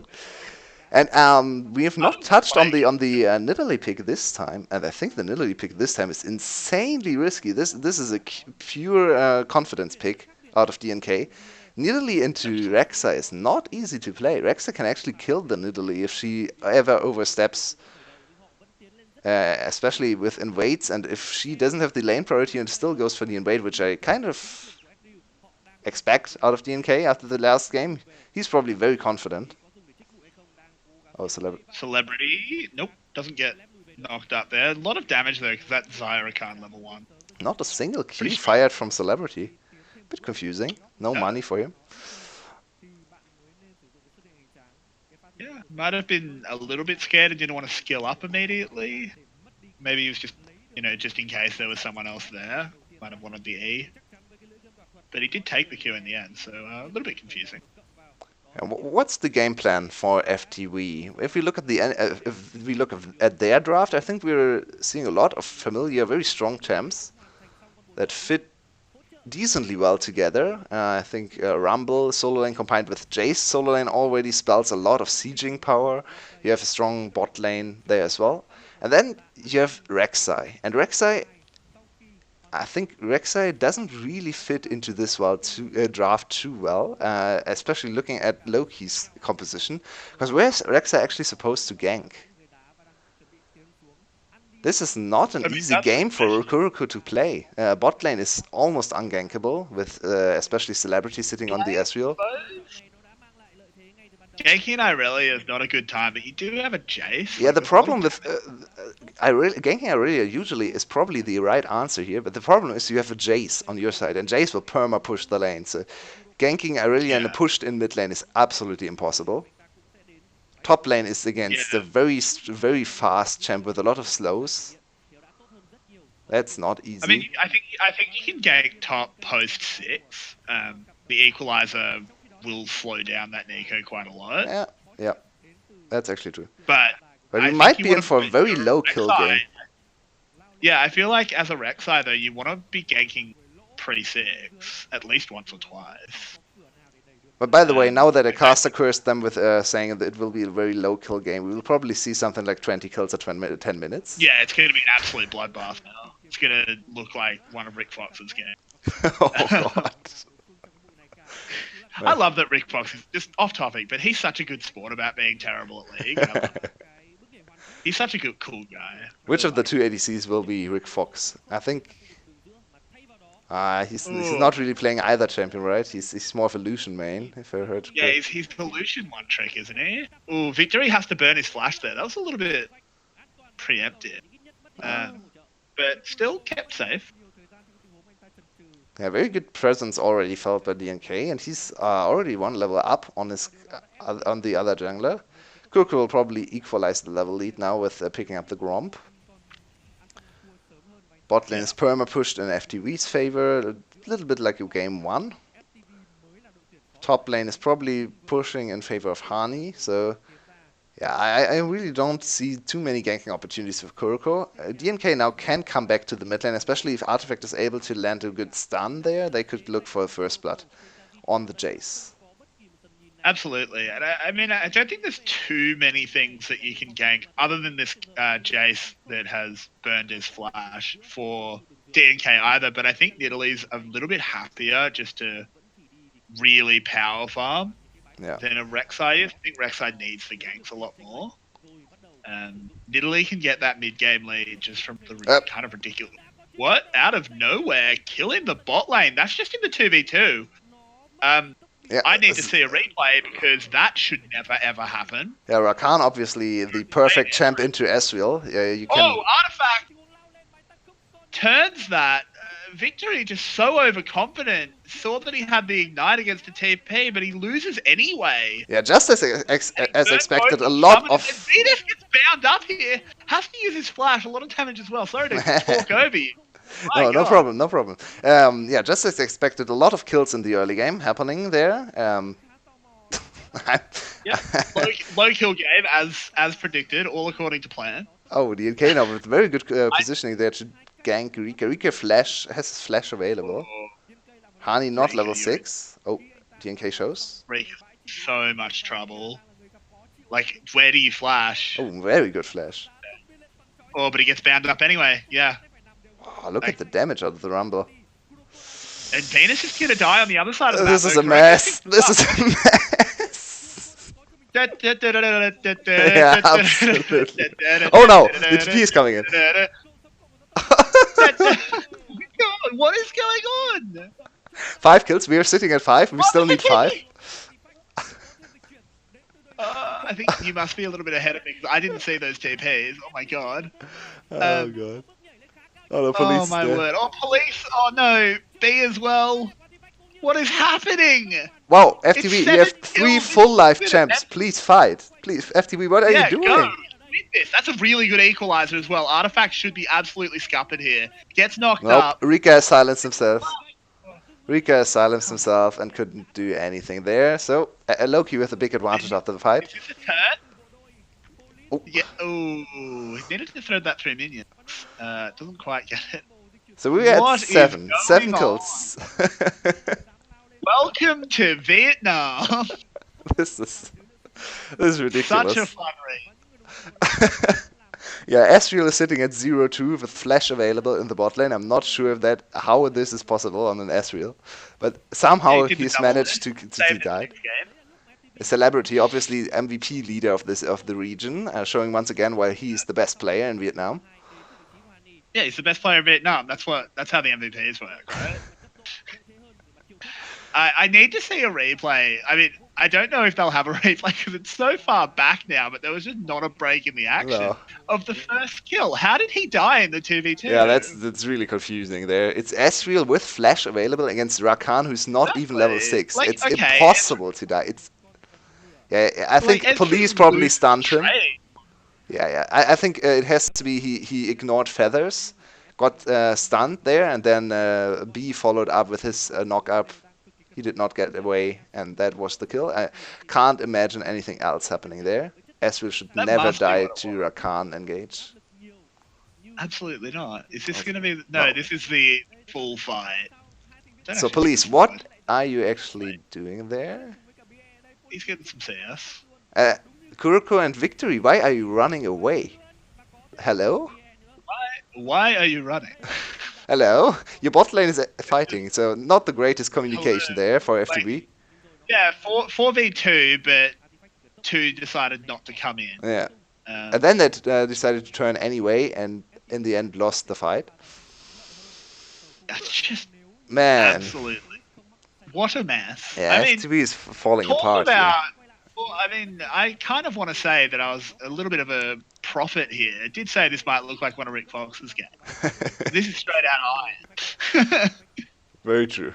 [SPEAKER 2] And we have not touched on the Nidalee pick this time, and I think the Nidalee pick this time is insanely risky. This is a pure confidence pick out of DNK. Nidalee into Rexa is not easy to play. Rexa can actually kill the Nidalee if she ever oversteps, especially with invades, and if she doesn't have the lane priority and still goes for the invade, which I kind of expect out of DNK after the last game. He's probably very confident. Oh,
[SPEAKER 1] Celebrity. Nope. Doesn't get knocked up there. A lot of damage though, because that Zyra can't level 1.
[SPEAKER 2] Not a single Q fired from Celebrity. Bit confusing. No money for him.
[SPEAKER 1] Yeah, might have been a little bit scared and didn't want to skill up immediately. Maybe he was just, just in case there was someone else there. Might have wanted the E. But he did take the Q in the end, so a little bit confusing.
[SPEAKER 2] What's the game plan for FTV? If we look at their draft, I think we're seeing a lot of familiar, very strong champs that fit decently well together. I think Rumble solo lane combined with Jace solo lane already spells a lot of sieging power. You have a strong bot lane there as well. And then you have Rek'Sai. And I think Rek'Sai doesn't really fit into this draft too well, especially looking at Loki's composition. Because where's Rek'Sai actually supposed to gank? This is not an easy game for Kuroko to play. Bot lane is almost ungankable, with especially Celebrity sitting on the Ezreal.
[SPEAKER 1] Ganking Irelia is not a good time, but you do have a Jace.
[SPEAKER 2] Yeah, the problem with ganking Irelia usually is probably the right answer here, but the problem is you have a Jace on your side, and Jace will perma push the lane. So ganking Irelia in a pushed in mid lane is absolutely impossible. Top lane is against a very, very fast champ with a lot of slows. That's not easy.
[SPEAKER 1] I mean, I think you can gank top post 6. The Equalizer will slow down that Nico quite a lot.
[SPEAKER 2] Yeah, that's actually true.
[SPEAKER 1] But
[SPEAKER 2] we might be in for a very low kill game.
[SPEAKER 1] Yeah, I feel like as a Rek'Sai though, you want to be ganking pre-6 at least once or twice.
[SPEAKER 2] But by the way, now that a caster cursed them with saying that it will be a very low kill game, we will probably see something like 20 kills at 10 minutes.
[SPEAKER 1] Yeah, it's going to be an absolute bloodbath now. It's going to look like one of Rick Fox's games.
[SPEAKER 2] Oh, God.
[SPEAKER 1] I love that Rick Fox is just off topic, but he's such a good sport about being terrible at League. He's such a cool guy.
[SPEAKER 2] Which of the two ADCs will be Rick Fox? I think he's not really playing either champion, right? He's more of a Lucian main, if I heard.
[SPEAKER 1] Yeah, he's the Lucian one trick, isn't he? Ooh, Victory has to burn his flash there. That was a little bit preempted. But still kept safe.
[SPEAKER 2] Yeah, very good presence already felt by DNK, and he's already one level up on his on the other jungler. Kuroko will probably equalize the level lead now with picking up the Gromp. Bot lane is perma pushed in FTV's favor, a little bit like your game 1. Top lane is probably pushing in favor of Hani, so yeah, I really don't see too many ganking opportunities for Kuroko. DNK now can come back to the mid lane, especially if Artifact is able to land a good stun there. They could look for a first blood on the Jace.
[SPEAKER 1] Absolutely. And I mean, I don't think there's too many things that you can gank other than this Jace that has burned his flash for DNK either. But I think Nidalee's a little bit happier just to really power farm than a Rek'Sai is. I think Rek'Sai needs the ganks a lot more. Nidalee can get that mid-game lead just from the kind of ridiculous... What? Out of nowhere, killing the bot lane. That's just in the 2v2.
[SPEAKER 2] Yeah,
[SPEAKER 1] I need to see a replay because that should never ever happen.
[SPEAKER 2] yeah, Rakan obviously the perfect champ into Ezreal. Yeah, you can.
[SPEAKER 1] Oh, Artifact turns that. Victory just so overconfident. Saw that he had the ignite against a TP, but he loses anyway.
[SPEAKER 2] Yeah, just as as expected, a lot
[SPEAKER 1] And
[SPEAKER 2] of.
[SPEAKER 1] Venus gets bound up here. Has to use his flash. A lot of damage as well. Sorry to talk over you. My
[SPEAKER 2] No, no
[SPEAKER 1] God.
[SPEAKER 2] problem, no problem. Yeah, just as expected, a lot of kills in the early game happening there.
[SPEAKER 1] Yeah, low kill game as predicted, all according to plan.
[SPEAKER 2] Oh, the NK now with very good positioning there to gank Rika. Rika flash has his flash available. Hani not
[SPEAKER 1] Rika,
[SPEAKER 2] level
[SPEAKER 1] you're in
[SPEAKER 2] 6. Oh, DNK shows.
[SPEAKER 1] Rika's so much trouble. Like, where do you flash?
[SPEAKER 2] Oh, very good flash.
[SPEAKER 1] Oh, but he gets bound up anyway. Yeah.
[SPEAKER 2] Oh, look at the damage out of the Rumble.
[SPEAKER 1] And Venus is gonna die on the other side of the map.
[SPEAKER 2] This is a mess. This is a mess. Yeah, absolutely. Oh no, the TP is coming in.
[SPEAKER 1] God, what is going on?
[SPEAKER 2] 5 kills. We are sitting at 5. We still need 5.
[SPEAKER 1] I think you must be a little bit ahead of me because I didn't see those TPs. Oh my god.
[SPEAKER 2] Oh god. Oh, the police.
[SPEAKER 1] Oh my word. Oh, police. Oh no. B as well. What is happening?
[SPEAKER 2] Wow, FTV, you have 3
[SPEAKER 1] kills
[SPEAKER 2] full life
[SPEAKER 1] in a
[SPEAKER 2] champs.
[SPEAKER 1] minute.
[SPEAKER 2] Please fight. Please, FTV, what are you doing?
[SPEAKER 1] Go. Win this. That's a really good equalizer as well. Artifact should be absolutely scuppered here. Gets knocked
[SPEAKER 2] Nope,
[SPEAKER 1] up.
[SPEAKER 2] Rika has silenced himself. Rika has silenced himself and couldn't do anything there. So, Loki with a big advantage after the fight.
[SPEAKER 1] Is this a turn?
[SPEAKER 2] Oh.
[SPEAKER 1] Yeah. Oh, he needed to throw that through minions. Doesn't quite get it.
[SPEAKER 2] So we had
[SPEAKER 1] What is
[SPEAKER 2] 7
[SPEAKER 1] going
[SPEAKER 2] kills.
[SPEAKER 1] Welcome to Vietnam.
[SPEAKER 2] This is ridiculous.
[SPEAKER 1] Such a fun read.
[SPEAKER 2] Yeah, Ezreal is sitting at 0-2 with flash available in the bot lane. I'm not sure if how this is possible on an Ezreal, but somehow
[SPEAKER 1] He did the
[SPEAKER 2] he's
[SPEAKER 1] double
[SPEAKER 2] managed to
[SPEAKER 1] Saved the
[SPEAKER 2] guide.
[SPEAKER 1] next game.
[SPEAKER 2] A celebrity, obviously MVP leader of the region, showing once again why he's the best player in Vietnam.
[SPEAKER 1] Yeah, he's the best player in Vietnam. That's how the MVPs work, right? I need to see a replay. I mean, I don't know if they'll have a replay because it's so far back now, but there was just not a break in the action of the first kill. How did he die in the 2v2?
[SPEAKER 2] Yeah, that's really confusing there. It's Ezreal with flash available against Rakan, who's not even level 6.
[SPEAKER 1] Like,
[SPEAKER 2] it's
[SPEAKER 1] okay,
[SPEAKER 2] impossible to die. I think police probably stunned him. Yeah. I think it has to be he ignored feathers, got stunned there, and then B followed up with his knock up. He did not get away, and that was the kill. I can't imagine anything else happening there. Ezreal should never die to Rakan engage.
[SPEAKER 1] Absolutely not. Is this going to be... No, this is the full fight.
[SPEAKER 2] So, police, what are you actually doing there?
[SPEAKER 1] He's getting some CS.
[SPEAKER 2] Kuroko and Victory, why are you running away? Hello?
[SPEAKER 1] Why are you running?
[SPEAKER 2] Hello? Your bot lane is fighting, so not the greatest communication there for FTV.
[SPEAKER 1] Yeah, 4v2, but 2 decided not to come in.
[SPEAKER 2] Yeah. And then they decided to turn anyway, and in the end lost the fight.
[SPEAKER 1] That's just...
[SPEAKER 2] Man.
[SPEAKER 1] Absolutely. What a mess.
[SPEAKER 2] Yeah, FTV is falling apart.
[SPEAKER 1] Well, I mean, I kind of want to say that I was a little bit of a prophet here. I did say this might look like one of Rick Fox's games. This is straight out Iron.
[SPEAKER 2] Very true.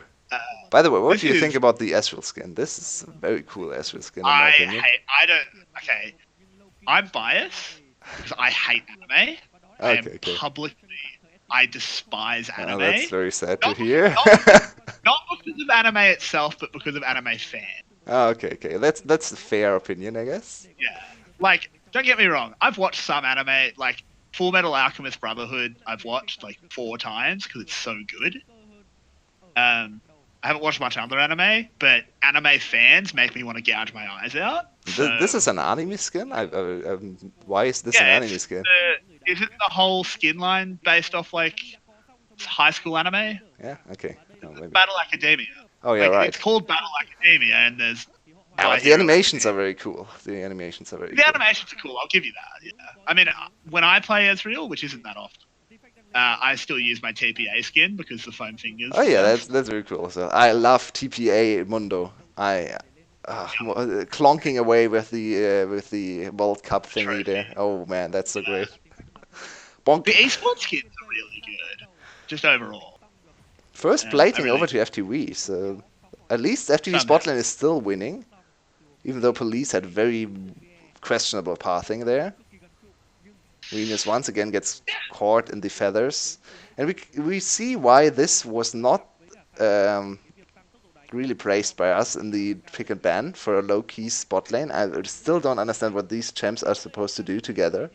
[SPEAKER 2] By the way, what do you think about the Ezreal skin? This is a very cool Ezreal skin, in my opinion.
[SPEAKER 1] Okay, I'm biased because I hate anime.
[SPEAKER 2] Okay.
[SPEAKER 1] Publicly, I despise anime.
[SPEAKER 2] Oh, that's very sad to hear.
[SPEAKER 1] Not because of anime itself, but because of anime fans.
[SPEAKER 2] Oh, okay. That's a fair opinion, I guess.
[SPEAKER 1] Yeah. Like, don't get me wrong. I've watched some anime, like Full Metal Alchemist Brotherhood. I've watched like 4 times because it's so good. I haven't watched much other anime, but anime fans make me want to gouge my eyes out. So...
[SPEAKER 2] This is an anime skin? Why is this an anime skin?
[SPEAKER 1] Is it the whole skin line based off like high school anime?
[SPEAKER 2] Yeah. Okay. Maybe.
[SPEAKER 1] Battle Academia.
[SPEAKER 2] Oh yeah, right.
[SPEAKER 1] It's called Battle Academia, and there's.
[SPEAKER 2] The animations are very cool. The animations are
[SPEAKER 1] cool. I'll give you that. Yeah. I mean, when I play Ezreal, which isn't that often, I still use my TPA skin because the foam fingers.
[SPEAKER 2] Oh yeah, that's very cool. So I love TPA Mundo. Clonking away with the World Cup thingy there.
[SPEAKER 1] Trophy.
[SPEAKER 2] Oh man, that's so great. Bonk.
[SPEAKER 1] The esports skins are really good, just overall.
[SPEAKER 2] First
[SPEAKER 1] I
[SPEAKER 2] plating
[SPEAKER 1] really
[SPEAKER 2] over to FTV, so at least FTV
[SPEAKER 1] somehow.
[SPEAKER 2] Spotlane is still winning, even though Police had very questionable pathing there. Venus once again gets caught in the feathers, and we see why this was not um, really praised by us in the pick and ban for a low key spot lane. I still don't understand what these champs are supposed to do together.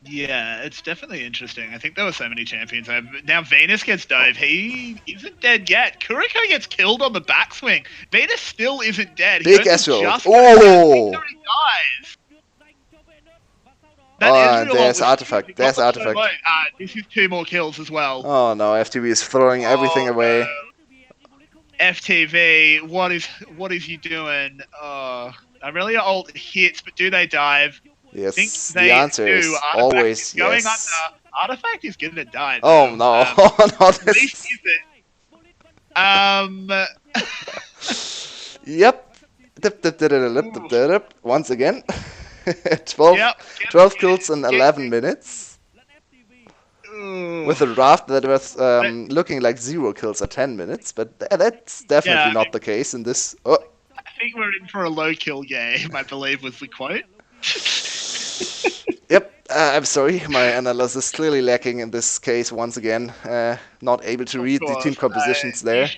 [SPEAKER 1] Yeah, it's definitely interesting. I think there were so many champions. Now Venus gets dove. He isn't dead yet. Kuriko gets killed on the backswing. Venus still isn't dead. He
[SPEAKER 2] Big
[SPEAKER 1] only
[SPEAKER 2] Ezreal.
[SPEAKER 1] just
[SPEAKER 2] Oh!
[SPEAKER 1] Victory dies. That Ezreal ult
[SPEAKER 2] There's
[SPEAKER 1] was
[SPEAKER 2] Artifact.
[SPEAKER 1] huge. He
[SPEAKER 2] There's
[SPEAKER 1] got them so
[SPEAKER 2] Artifact.
[SPEAKER 1] low. This is 2 more kills as well.
[SPEAKER 2] Oh no, FTV is throwing everything
[SPEAKER 1] Oh
[SPEAKER 2] away.
[SPEAKER 1] no. FTV, what is you doing? Aurelia ult hits, but do they dive? I think
[SPEAKER 2] Yes,
[SPEAKER 1] they
[SPEAKER 2] the answer
[SPEAKER 1] do.
[SPEAKER 2] is
[SPEAKER 1] Artifact
[SPEAKER 2] always
[SPEAKER 1] is going
[SPEAKER 2] yes.
[SPEAKER 1] under. Artifact is gonna die
[SPEAKER 2] Oh
[SPEAKER 1] though.
[SPEAKER 2] no, oh no,
[SPEAKER 1] At
[SPEAKER 2] this
[SPEAKER 1] least
[SPEAKER 2] is... Yep. Dip, dip, dip, dip, dip, dip, dip. Once again. 12,
[SPEAKER 1] Yep.
[SPEAKER 2] 12 kills in 11 minutes. With a draft that was looking like 0 kills at 10 minutes, but that's definitely
[SPEAKER 1] Yeah,
[SPEAKER 2] not the case in this. Oh,
[SPEAKER 1] I think we're in for a low kill game, I believe was the quote.
[SPEAKER 2] yep, I'm sorry, my analysis is clearly lacking in this case once again. Not able to read the team compositions there.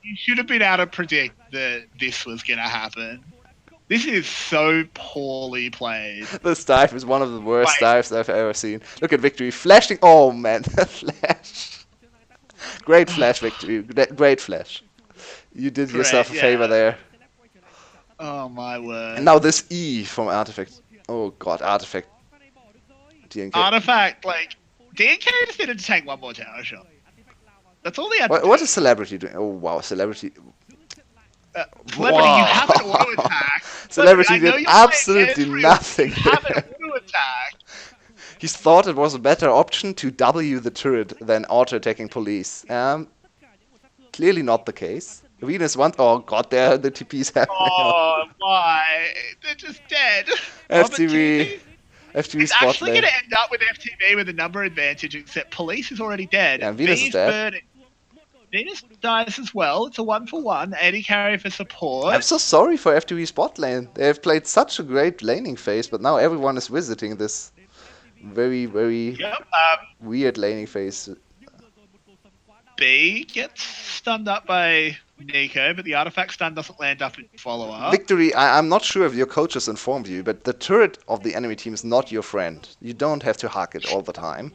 [SPEAKER 1] You should have been able to predict that this was going to happen. This is so poorly played.
[SPEAKER 2] This dive is one of the worst dives I've ever seen. Look at Victory flashing. Oh man, flash. Great flash, Victory. Great flash. You did yourself a favor there.
[SPEAKER 1] Oh my word.
[SPEAKER 2] And now this E from Artifact. Oh god, Artifact. DNK.
[SPEAKER 1] Artifact, like, DNK just needed to take one more tower shot. That's all they had to do.
[SPEAKER 2] What is Celebrity doing? Oh wow, Celebrity.
[SPEAKER 1] Celebrity, you have an auto attack.
[SPEAKER 2] Celebrity did absolutely nothing.
[SPEAKER 1] You have an auto attack.
[SPEAKER 2] He thought it was a better option to W the turret than auto-attacking Police. Clearly not the case. Venus once. Oh god, there the TP's happening.
[SPEAKER 1] Oh, why? They're just dead.
[SPEAKER 2] FTV. FTV
[SPEAKER 1] It's actually going to end up with FTV with a number advantage, except Police is already dead.
[SPEAKER 2] Yeah, Venus is dead.
[SPEAKER 1] Burning. Venus dies as well. It's a 1-for-1. AD carry for support.
[SPEAKER 2] I'm so sorry for FTV spot lane. They have played such a great laning phase, but now everyone is visiting this very, very weird laning phase.
[SPEAKER 1] B gets stunned up by Nico, but the artifact stun doesn't land up in follow-up.
[SPEAKER 2] Victory, I'm not sure if your coaches informed you, but the turret of the enemy team is not your friend. You don't have to hug it all the time.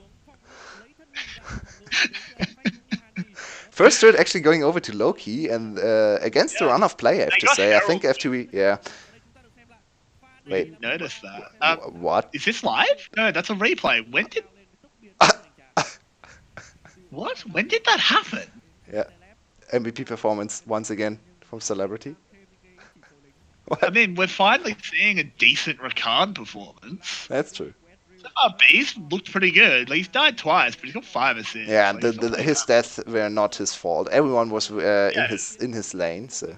[SPEAKER 2] First turret actually going over to Loki, and against the run of play, I have to say. I think FTV, yeah.
[SPEAKER 1] Wait. Didn't notice that.
[SPEAKER 2] What?
[SPEAKER 1] Is this live? No, that's a replay. When did... What? When did that happen?
[SPEAKER 2] Yeah. MVP performance once again from Celebrity.
[SPEAKER 1] I mean, we're finally seeing a decent Rakan performance.
[SPEAKER 2] That's true.
[SPEAKER 1] B's looked pretty good. Like, he's died twice, but he's got 5 assists.
[SPEAKER 2] Yeah, his deaths were not his fault. Everyone was in his lane, so.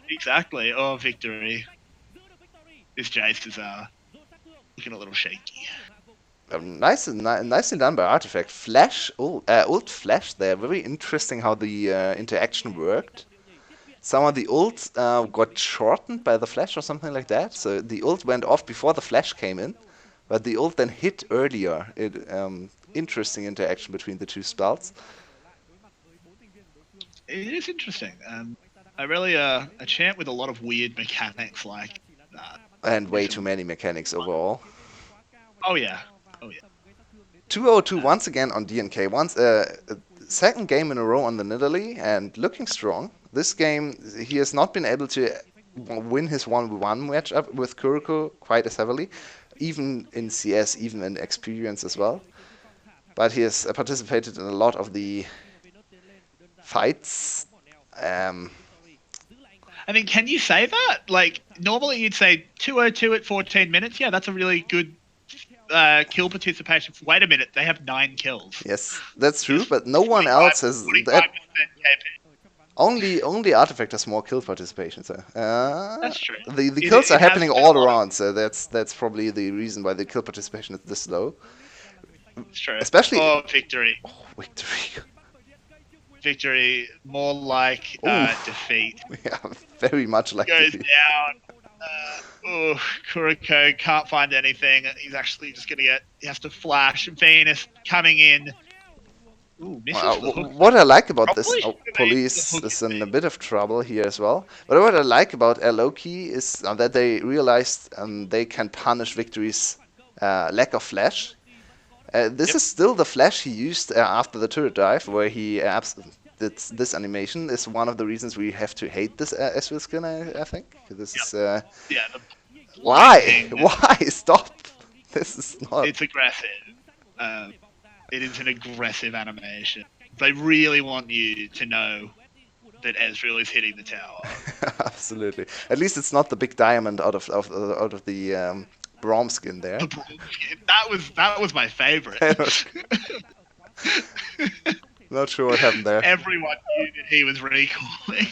[SPEAKER 1] Exactly. Oh, Victory. This Jace is looking a little shaky.
[SPEAKER 2] Nicely done by Artifact. Flash, ult flash there. Very interesting how the interaction worked. Some of the ult got shortened by the flash or something like that. So the ult went off before the flash came in, but the ult then hit earlier. Interesting interaction between the two spells.
[SPEAKER 1] It is interesting. I really a champ with a lot of weird mechanics like that.
[SPEAKER 2] And way too many mechanics overall.
[SPEAKER 1] Oh yeah.
[SPEAKER 2] 2-0-2 once again on DNK. Second game in a row on the Nidalee and looking strong. This game, he has not been able to win his 1v1 matchup with Kuriko quite as heavily, even in CS, even in experience as well. But he has participated in a lot of the fights.
[SPEAKER 1] I mean, can you say that? Like, normally you'd say 2-0-2 at 14 minutes. Yeah, that's a really good kill participation. Wait a minute, they have 9 kills.
[SPEAKER 2] Yes, that's true, but no one else has that. Only Artifact has more kill participation. So
[SPEAKER 1] That's true.
[SPEAKER 2] the
[SPEAKER 1] It,
[SPEAKER 2] kills are
[SPEAKER 1] it has
[SPEAKER 2] happening
[SPEAKER 1] been a
[SPEAKER 2] all
[SPEAKER 1] lot of.
[SPEAKER 2] around. So that's probably the reason why the kill participation is this low.
[SPEAKER 1] It's true.
[SPEAKER 2] Especially
[SPEAKER 1] Oh, victory.
[SPEAKER 2] victory.
[SPEAKER 1] Victory. More like
[SPEAKER 2] Ooh,
[SPEAKER 1] defeat.
[SPEAKER 2] yeah, very much like
[SPEAKER 1] Goes
[SPEAKER 2] defeat.
[SPEAKER 1] down. Kuriko can't find anything. He's actually just gonna get. He has to flash. Venus coming in. Ooh, misses the hook.
[SPEAKER 2] What I like about this,
[SPEAKER 1] Probably should have aimed for the
[SPEAKER 2] police
[SPEAKER 1] hook
[SPEAKER 2] is in a
[SPEAKER 1] indeed.
[SPEAKER 2] bit of trouble here as well. But what I like about LK is that they realized they can punish Victory's lack of flash. This
[SPEAKER 1] Yep.
[SPEAKER 2] is still the flash he used after the turret dive, where he did this animation. Is one of the reasons we have to hate this Ezreal skin, I think. This
[SPEAKER 1] Yep.
[SPEAKER 2] is
[SPEAKER 1] Yeah. The
[SPEAKER 2] why?
[SPEAKER 1] blinding.
[SPEAKER 2] Why? Stop! This is not
[SPEAKER 1] It's aggressive. Um, it is an aggressive animation. They really want you to know that Ezreal is hitting the tower.
[SPEAKER 2] absolutely. At least it's not the big diamond out of the Braum skin there.
[SPEAKER 1] That was my favorite.
[SPEAKER 2] Not sure what happened there.
[SPEAKER 1] Everyone knew that he was recalling.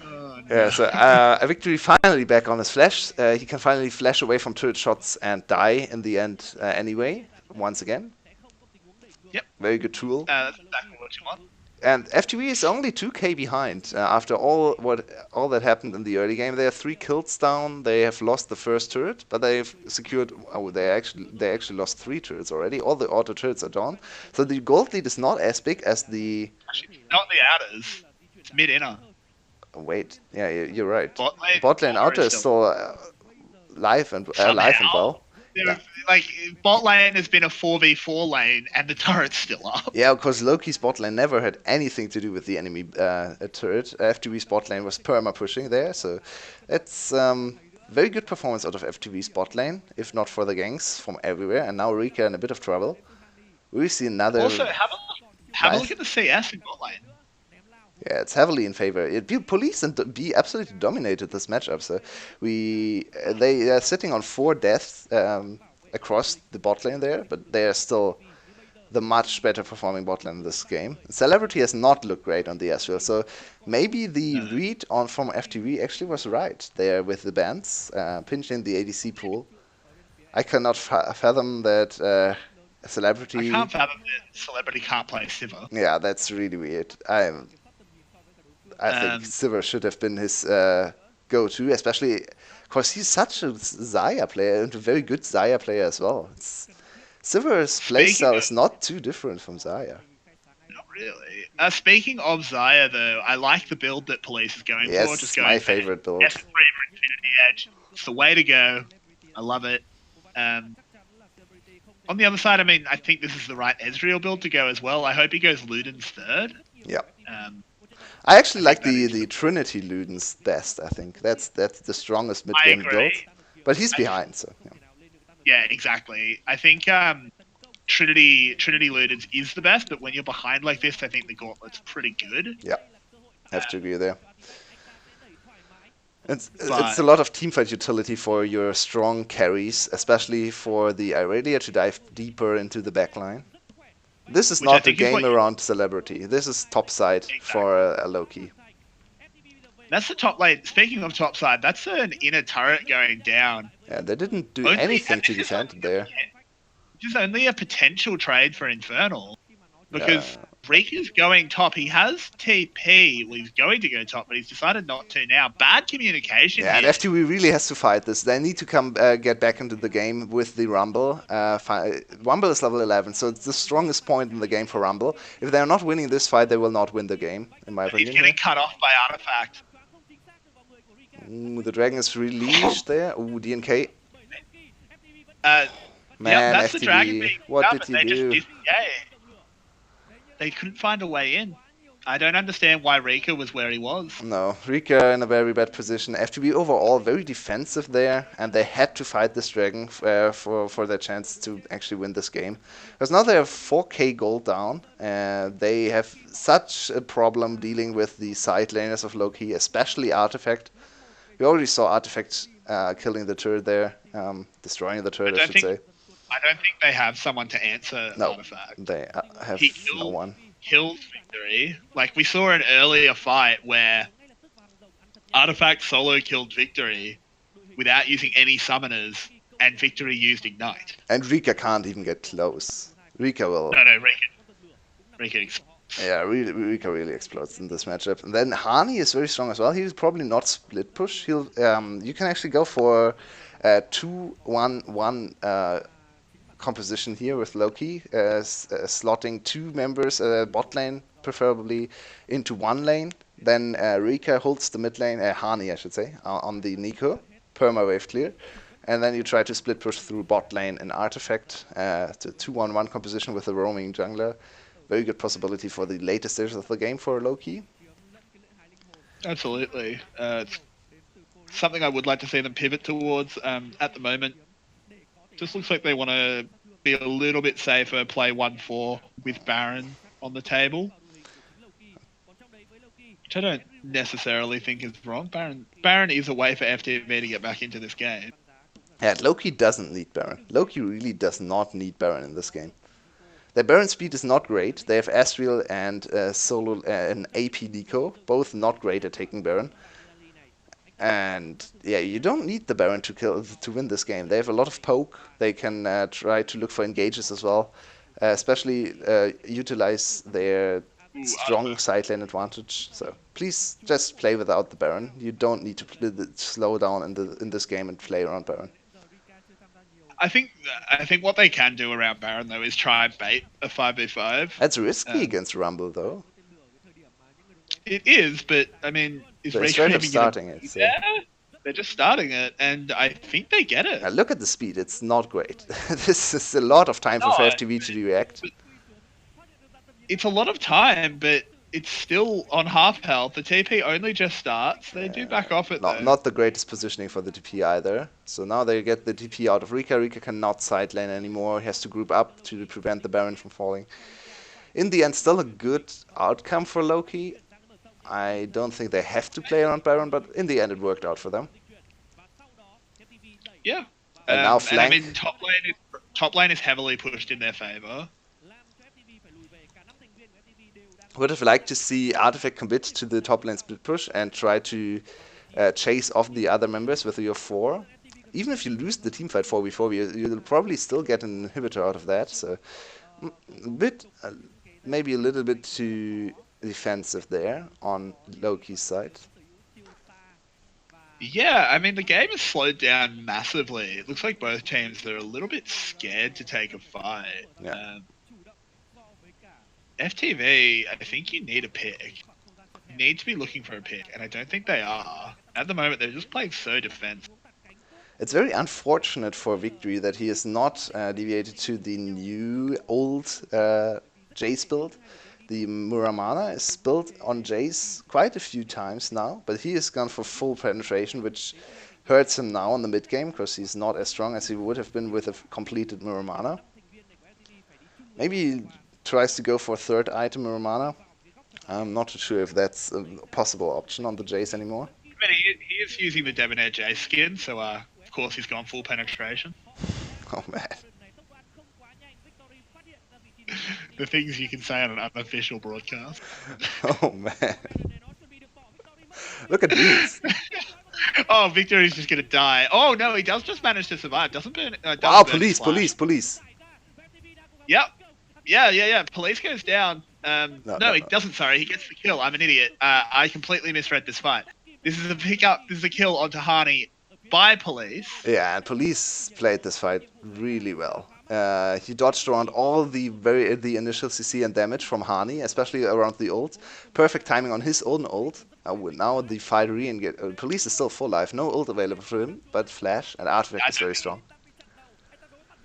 [SPEAKER 1] Oh
[SPEAKER 2] Yeah,
[SPEAKER 1] no.
[SPEAKER 2] so Victory finally back on his flash. He can finally flash away from turret shots and die in the end anyway, once again.
[SPEAKER 1] Yep.
[SPEAKER 2] Very good tool.
[SPEAKER 1] That's exactly what you want.
[SPEAKER 2] And FTV is only 2k behind after all that happened in the early game. They are 3 kills down. They have lost the first turret, but they've secured. Oh, they actually lost 3 turrets already. All the auto turrets are down. So the gold lead is not as big as the.
[SPEAKER 1] Actually, not the outers. It's mid inner.
[SPEAKER 2] Oh, wait, yeah, you're right.
[SPEAKER 1] Bot
[SPEAKER 2] Lane
[SPEAKER 1] lane
[SPEAKER 2] outer is
[SPEAKER 1] still
[SPEAKER 2] still alive and
[SPEAKER 1] somehow.
[SPEAKER 2] well. Yeah.
[SPEAKER 1] Like bot lane has been a 4v4 lane and the turret's still up.
[SPEAKER 2] Yeah, because Loki's bot lane never had anything to do with the enemy turret. FTV's bot lane was perma pushing there, so it's very good performance out of FTV's bot lane, if not for the ganks from everywhere. And now Rika in a bit of trouble. We see another
[SPEAKER 1] Also, have a look
[SPEAKER 2] nice.
[SPEAKER 1] at the CS in bot lane.
[SPEAKER 2] Yeah, it's heavily in favor. Police and B absolutely dominated this matchup. So they are sitting on 4 deaths across the bot lane there, but they are still the much better performing bot lane in this game. Celebrity has not looked great on the Ezreal, so maybe the read on from FTV actually was right there with the bans, pinching the ADC pool. I cannot fathom that Celebrity.
[SPEAKER 1] I can't fathom that Celebrity can't play Sivir.
[SPEAKER 2] Yeah, that's really weird. I think Sivir should have been his go-to, especially because he's such a Xayah player and a very good Xayah player as well. Sivir's playstyle is not too different from Xayah.
[SPEAKER 1] Not really. Speaking of Xayah, though, I like the build that Police is going for. Just
[SPEAKER 2] Yes,
[SPEAKER 1] going
[SPEAKER 2] my
[SPEAKER 1] for
[SPEAKER 2] favorite build.
[SPEAKER 1] S3 Infinity Edge. It's the way to go. I love it. On the other side, I mean, I think this is the right Ezreal build to go as well. I hope he goes Luden's third.
[SPEAKER 2] Yeah.
[SPEAKER 1] I
[SPEAKER 2] actually like the Trinity Ludens best, I think. That's the strongest mid-game build. But he's behind, so yeah.
[SPEAKER 1] Yeah, exactly. I think Trinity Ludens is the best, but when you're behind like this, I think the Gauntlet's pretty good.
[SPEAKER 2] Yeah, have to agree there. It's a lot of teamfight utility for your strong carries, especially for the Irelia to dive deeper into the backline. This is not a game around Celebrity. This is topside for a Loki.
[SPEAKER 1] That's the top lane. Speaking of topside, that's an inner turret going down.
[SPEAKER 2] Yeah, they didn't do anything to defend it there.
[SPEAKER 1] This is only a potential trade for Infernal. Because Rika's going top. He has TP. Well, he's going to go top, but he's decided not to now. Bad communication.
[SPEAKER 2] Yeah, and FTV really has to fight this. They need to come get back into the game with the Rumble. Rumble is level 11, so it's the strongest point in the game for Rumble. If they're not winning this fight, they will not win the game, in my opinion.
[SPEAKER 1] He's getting cut off by Artifact.
[SPEAKER 2] Ooh, the dragon is released there. Ooh, DNK.
[SPEAKER 1] Man, that's
[SPEAKER 2] FTV.
[SPEAKER 1] The dragon being
[SPEAKER 2] What did you do?
[SPEAKER 1] Just they couldn't find a way in. I don't understand why Rika was where he was.
[SPEAKER 2] No, Rika in a very bad position. FTV overall very defensive there, and they had to fight this dragon for their chance to actually win this game. Because now they have 4k gold down, and they have such a problem dealing with the side laners of Loki, especially Artifact. We already saw Artifact killing the turret there, destroying the turret, I should say.
[SPEAKER 1] I don't think they have someone to answer Artifact.
[SPEAKER 2] They have no one.
[SPEAKER 1] kills Victory. Like, we saw an earlier fight where Artifact solo killed Victory without using any summoners, and Victory used Ignite.
[SPEAKER 2] And Rika can't even get close. Rika will.
[SPEAKER 1] No, Rika.
[SPEAKER 2] Yeah, Rika really explodes in this matchup. And then Hani is very strong as well. He's probably not split push. He'll you can actually go for 2-1-1 composition here with Loki, slotting two members bot lane preferably into one lane. Then Rika holds the mid lane, Hani I should say, on the Nico, perma wave clear. And then you try to split push through bot lane and Artifact to 2-1-1 composition with a roaming jungler. Very good possibility for the later stages of the game for Loki.
[SPEAKER 1] Absolutely. It's something I would like to see them pivot towards at the moment. Just looks like they want to be a little bit safer, play 1-4 with Baron on the table. Which I don't necessarily think is wrong. Baron is a way for FTV to get back into this game.
[SPEAKER 2] Yeah, Loki doesn't need Baron. Loki really does not need Baron in this game. Their Baron speed is not great. They have Asriel and solo an AP Nico, both not great at taking Baron. And yeah, you don't need the Baron to win this game. They have a lot of poke. They can try to look for engages as well, especially utilize their strong side lane advantage. So please just play without the Baron. You don't need to slow down in this game and play around Baron.
[SPEAKER 1] I think what they can do around Baron though is try and bait a 5v5.
[SPEAKER 2] That's risky against Rumble though.
[SPEAKER 1] It is, but I mean, is
[SPEAKER 2] Rika even starting it? So.
[SPEAKER 1] Yeah, they're just starting it, and I think they get it.
[SPEAKER 2] Now look at the speed; it's not great. This is a lot of time for FTV to react.
[SPEAKER 1] It's a lot of time, but it's still on half health. The TP only just starts. They do back off it though.
[SPEAKER 2] Not the greatest positioning for the TP either. So now they get the TP out of Rika. Rika cannot side lane anymore. He has to group up to prevent the Baron from falling. In the end, still a good outcome for Loki. I don't think they have to play around Baron, but in the end it worked out for them.
[SPEAKER 1] Yeah.
[SPEAKER 2] And now flank.
[SPEAKER 1] And I mean, top lane is heavily pushed in their favor.
[SPEAKER 2] Would have liked to see Artifact commit to the top lane split push and try to chase off the other members with your 4. Even if you lose the teamfight 4v4, you'll probably still get an inhibitor out of that. So maybe a little bit too defensive there on Loki's side.
[SPEAKER 1] Yeah, I mean, the game has slowed down massively. It looks like both teams are a little bit scared to take a fight.
[SPEAKER 2] Yeah.
[SPEAKER 1] FTV, I think you need a pick. You need to be looking for a pick, and I don't think they are. At the moment, they're just playing so defensive.
[SPEAKER 2] It's very unfortunate for Victory that he is not deviated to the new old Jace build. The Muramana is built on Jace quite a few times now, but he has gone for full penetration, which hurts him now in the mid game because he's not as strong as he would have been with a completed Muramana. Maybe he tries to go for a third item Muramana. I'm not too sure if that's a possible option on the Jace anymore.
[SPEAKER 1] I mean, he is using the Debonair Jace skin, so of course he's gone full penetration.
[SPEAKER 2] Oh man.
[SPEAKER 1] The things you can say on an unofficial broadcast.
[SPEAKER 2] Oh man. Look at these.
[SPEAKER 1] Oh, Victory's just gonna die. Oh no, he does just manage to survive. Doesn't burn.
[SPEAKER 2] Wow, police.
[SPEAKER 1] Yep. Yeah. Police goes down. No, he doesn't. Sorry, he gets the kill. I'm an idiot. I completely misread this fight. This is a pickup. This is a kill onto Hani by Police.
[SPEAKER 2] Yeah, and Police played this fight really well. He dodged around all the initial CC and damage from Hani, especially around the ult. Perfect timing on his own ult. Now the fight re-engage. Police is still full life. No ult available for him, but Flash and Artifact is very strong.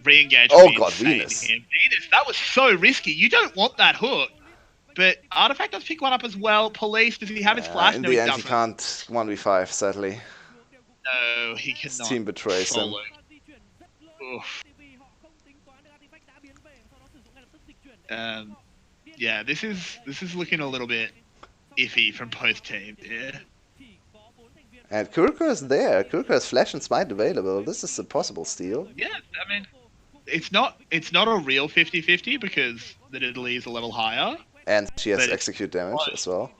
[SPEAKER 1] Re-engage.
[SPEAKER 2] Oh god, Venus.
[SPEAKER 1] Venus, that was so risky. You don't want that hook. But Artifact does pick one up as well. Police, does he have his flash?
[SPEAKER 2] In
[SPEAKER 1] No,
[SPEAKER 2] the
[SPEAKER 1] he
[SPEAKER 2] end,
[SPEAKER 1] doesn't.
[SPEAKER 2] he can't 1v5, sadly.
[SPEAKER 1] No, he cannot.
[SPEAKER 2] His team betrays him.
[SPEAKER 1] Oof. Yeah, this is looking a little bit iffy from both teams. Yeah.
[SPEAKER 2] And Kurko is there. Kurko has flash and smite available. This is a possible steal.
[SPEAKER 1] Yeah, I mean, it's not a real 50-50 because the Nidalee is a level higher,
[SPEAKER 2] And she has
[SPEAKER 1] but it's
[SPEAKER 2] execute damage as well.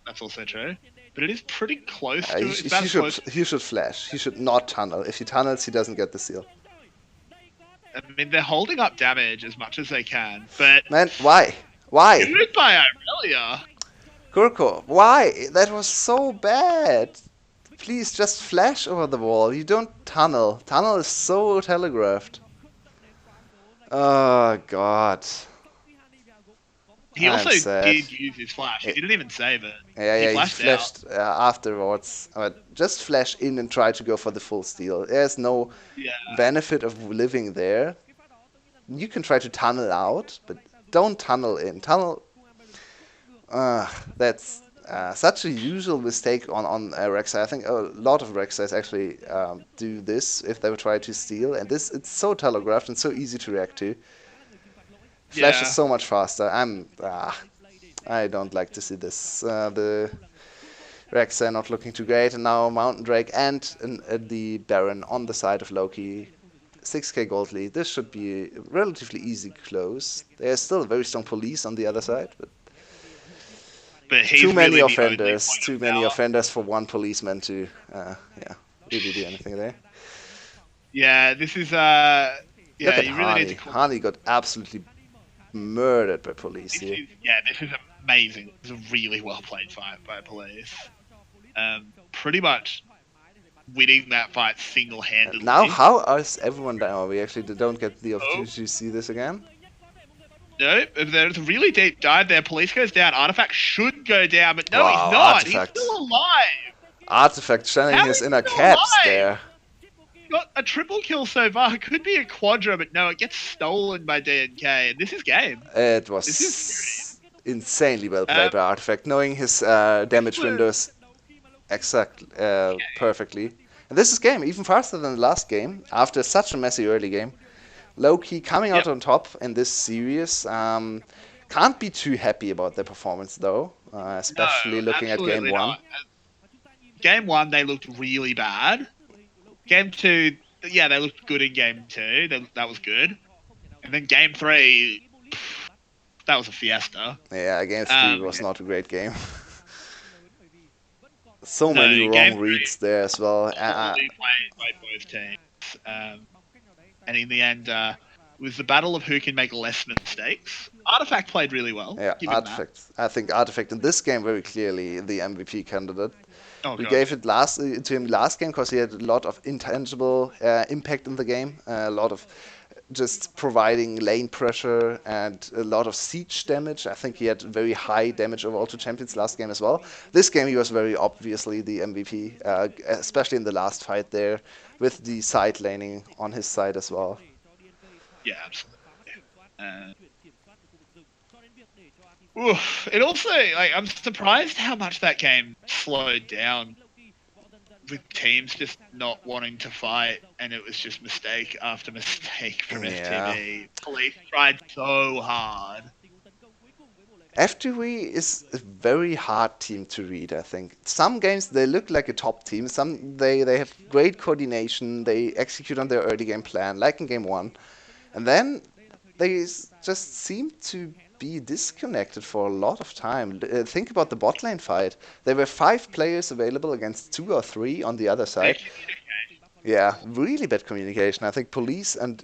[SPEAKER 1] that's also true. But it is pretty close to it. It's about
[SPEAKER 2] He
[SPEAKER 1] as close.
[SPEAKER 2] should flash. He should not tunnel. If he tunnels, he doesn't get the seal.
[SPEAKER 1] I mean, they're holding up damage as much as they can, but
[SPEAKER 2] Man, why? Why?
[SPEAKER 1] good by Irelia.
[SPEAKER 2] Gurko, why? That was so bad. Please just flash over the wall. You don't tunnel. Tunnel is so telegraphed. Oh god.
[SPEAKER 1] He
[SPEAKER 2] I'm
[SPEAKER 1] also
[SPEAKER 2] sad.
[SPEAKER 1] did use his flash. He didn't even save it.
[SPEAKER 2] Yeah,
[SPEAKER 1] He
[SPEAKER 2] he
[SPEAKER 1] flashed out.
[SPEAKER 2] afterwards. But just flash in and try to go for the full steal. There's no
[SPEAKER 1] Yeah.
[SPEAKER 2] benefit of living there. You can try to tunnel out, but don't tunnel in. Tunnel. That's such a usual mistake on Rek'Sai. I think a lot of Rek'Sais actually do this if they try to steal, and this it's so telegraphed and so easy to react to. Flash is
[SPEAKER 1] Yeah.
[SPEAKER 2] so much faster. I don't like to see this. The Rek'Sai not looking too great, and now Mountain Drake and the Baron on the side of Loki. 6k gold lead. This should be relatively easy close. There's still a very strong police on the other side, but
[SPEAKER 1] He's
[SPEAKER 2] too many
[SPEAKER 1] really the only
[SPEAKER 2] offenders.
[SPEAKER 1] point
[SPEAKER 2] Too
[SPEAKER 1] of
[SPEAKER 2] many
[SPEAKER 1] power.
[SPEAKER 2] offenders for one policeman to, really do anything there.
[SPEAKER 1] Yeah, this is
[SPEAKER 2] Look
[SPEAKER 1] yeah,
[SPEAKER 2] at
[SPEAKER 1] you really need to
[SPEAKER 2] Hani.
[SPEAKER 1] call.
[SPEAKER 2] Hani got absolutely murdered by police
[SPEAKER 1] This
[SPEAKER 2] here.
[SPEAKER 1] is, yeah, this is amazing. It's a really well played fight by police. Pretty much winning that fight single handedly.
[SPEAKER 2] Now, how is everyone down? We actually don't get the
[SPEAKER 1] Oh,
[SPEAKER 2] opportunity to see this again.
[SPEAKER 1] no, if there's a really deep dive there, police goes down. Artifact should go down, but no, he's
[SPEAKER 2] Wow,
[SPEAKER 1] not.
[SPEAKER 2] Artifact.
[SPEAKER 1] He's still alive.
[SPEAKER 2] Artifact channeling
[SPEAKER 1] How
[SPEAKER 2] his
[SPEAKER 1] is he
[SPEAKER 2] inner
[SPEAKER 1] still
[SPEAKER 2] cats
[SPEAKER 1] alive?
[SPEAKER 2] there.
[SPEAKER 1] Got a triple kill so far. It could be a quadra, but no, it gets stolen by DNK. And this is game.
[SPEAKER 2] It
[SPEAKER 1] This
[SPEAKER 2] was
[SPEAKER 1] is
[SPEAKER 2] insanely well played by Artifact, knowing his damage windows perfectly. And this is game, even faster than the last game, after such a messy early game. Low-key coming out on top in this series. Can't be too happy about their performance, though, especially looking at game one.
[SPEAKER 1] Not. Game one, they looked really bad. Game two, yeah, they looked good in game two. That was good. And then game three, that was a fiesta.
[SPEAKER 2] Yeah, game three was not a great game. So
[SPEAKER 1] No,
[SPEAKER 2] many
[SPEAKER 1] game
[SPEAKER 2] wrong reads there as well.
[SPEAKER 1] Poorly played by both teams. And in the end, it was the battle of who can make less mistakes. Artifact played really well.
[SPEAKER 2] Yeah,
[SPEAKER 1] Give him
[SPEAKER 2] Artifact. I think Artifact in this game very clearly the MVP candidate.
[SPEAKER 1] that. Oh,
[SPEAKER 2] We
[SPEAKER 1] God.
[SPEAKER 2] gave it to him last game because he had a lot of intangible impact in the game, a lot of just providing lane pressure and a lot of siege damage. I think he had very high damage over all two champions last game as well. This game he was very obviously the MVP, especially in the last fight there with the side laning on his side as well.
[SPEAKER 1] Yeah, absolutely. It also, like, I'm surprised how much that game slowed down with teams just not wanting to fight, and it was just mistake after mistake from
[SPEAKER 2] Yeah.
[SPEAKER 1] FTV. Police tried so hard.
[SPEAKER 2] FTV is a very hard team to read, I think. Some games they look like a top team, some they have great coordination, they execute on their early game plan, like in game one. And then they just seem to be disconnected for a lot of time. Think about the bot lane fight. There were 5 players available against 2 or 3 on the other side. Yeah, really bad communication. I think Police and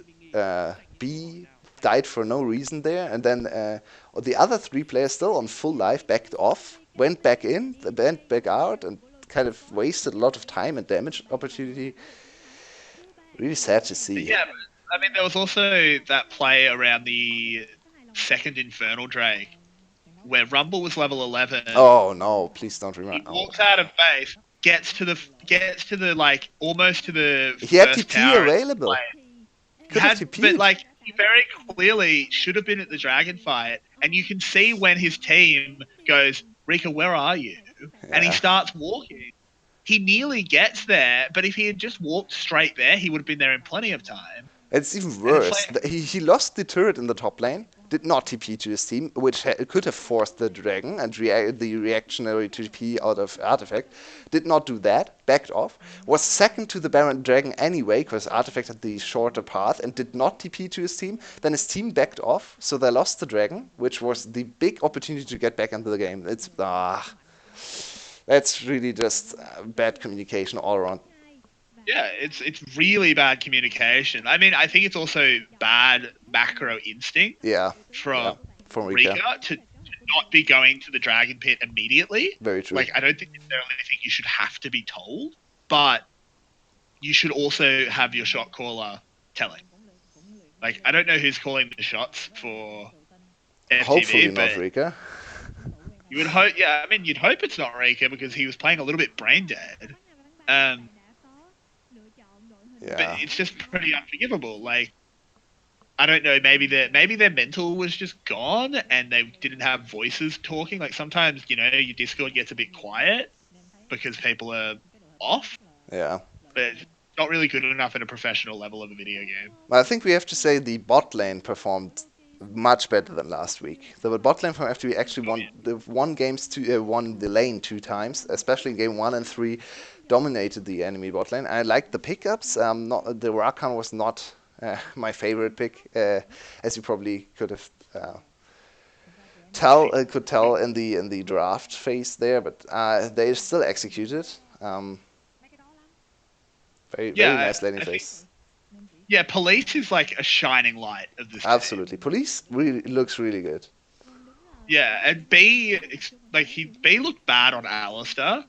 [SPEAKER 2] B died for no reason there, and then the other 3 players still on full life backed off, went back in, went back out, and kind of wasted a lot of time and damage opportunity. Really sad to see.
[SPEAKER 1] Yeah, but, I mean, there was also that play around the second Infernal Drake, where Rumble was level 11.
[SPEAKER 2] Oh no! Please don't
[SPEAKER 1] He
[SPEAKER 2] remind.
[SPEAKER 1] walks out of base, gets to the like almost to the.
[SPEAKER 2] He had
[SPEAKER 1] first
[SPEAKER 2] TP
[SPEAKER 1] tower
[SPEAKER 2] available.
[SPEAKER 1] play.
[SPEAKER 2] Could have
[SPEAKER 1] But
[SPEAKER 2] TP'd.
[SPEAKER 1] like he very clearly should have been at the dragon fight, and you can see when his team goes, Rika, where are you? And he
[SPEAKER 2] Yeah.
[SPEAKER 1] starts walking. He nearly gets there, but if he had just walked straight there, he would have been there in plenty of time.
[SPEAKER 2] It's even worse. He lost the turret in the top lane. did not TP to his team, which could have forced the dragon and the reactionary TP out of Artifact. Did not do that, backed off. Was second to the Baron Dragon anyway, because Artifact had the shorter path and did not TP to his team. Then his team backed off, so they lost the dragon, which was the big opportunity to get back into the game. That's really just bad communication all around.
[SPEAKER 1] Yeah, it's really bad communication. I mean, I think it's also bad macro instinct from Rika to not be going to the Dragon Pit immediately.
[SPEAKER 2] Very true.
[SPEAKER 1] Like, I don't necessarily think you should have to be told, but you should also have your shot caller telling. Like, I don't know who's calling the shots for FTV,
[SPEAKER 2] hopefully not Rika.
[SPEAKER 1] You would hope, yeah. I mean, you'd hope it's not Rika because he was playing a little bit brain dead. But it's just pretty unforgivable. Like, I don't know, maybe their mental was just gone and they didn't have voices talking. Like, sometimes, you know, your Discord gets a bit quiet because people are off.
[SPEAKER 2] Yeah.
[SPEAKER 1] But it's not really good enough at a professional level of a video game.
[SPEAKER 2] I think we have to say the bot lane performed much better than last week. The bot lane from FTV actually won the lane 2 times, especially in game 1 and 3. Dominated the enemy bot lane. I liked the pickups. The Rakan was not my favorite pick, as you probably could have tell in the draft phase there. But they still executed. Very nice laning phase.
[SPEAKER 1] Yeah, Police is like a shining light of this.
[SPEAKER 2] Absolutely,
[SPEAKER 1] game.
[SPEAKER 2] Police really looks really good.
[SPEAKER 1] Yeah, and B looked bad on Alistair.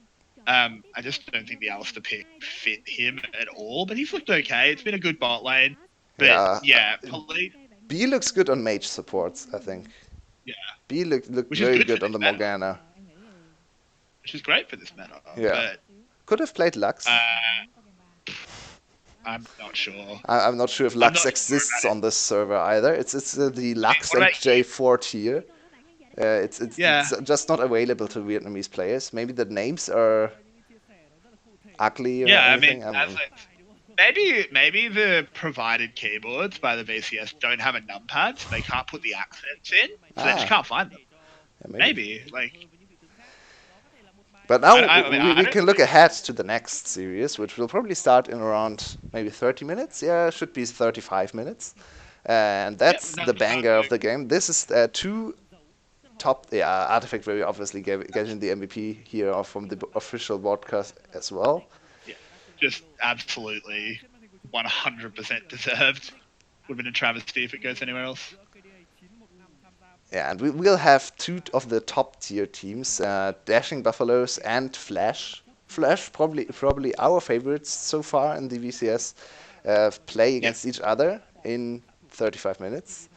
[SPEAKER 1] I just don't think the Alistair pick fit him at all, but he's looked okay. It's been a good bot lane. But Police...
[SPEAKER 2] B looks good on mage supports, I think.
[SPEAKER 1] Yeah.
[SPEAKER 2] B looked very good on the
[SPEAKER 1] meta.
[SPEAKER 2] Morgana.
[SPEAKER 1] Which is great for this meta.
[SPEAKER 2] Yeah.
[SPEAKER 1] But,
[SPEAKER 2] could have played Lux.
[SPEAKER 1] I'm not sure.
[SPEAKER 2] I'm not sure if Lux exists on this server either. It's the Lux and J4 tier. It's just not available to Vietnamese players. Maybe the names are ugly or anything.
[SPEAKER 1] Maybe the provided keyboards by the VCS don't have a numpad, so they can't put the accents in, so they just can't find them. Yeah, maybe.
[SPEAKER 2] But now we can look ahead to the next series, which will probably start in around maybe 30 minutes. Yeah, it should be 35 minutes. And that's the banger of the game. This is 2 top... Yeah, Artifact very obviously getting the MVP here from the official broadcast as well.
[SPEAKER 1] Yeah, just absolutely 100% deserved. Would have been a travesty if it goes anywhere else.
[SPEAKER 2] Yeah, and we'll have 2 of the top tier teams, Dashing Buffaloes and Flash. Flash probably our favorites so far in the VCS, play against each other in 35 minutes.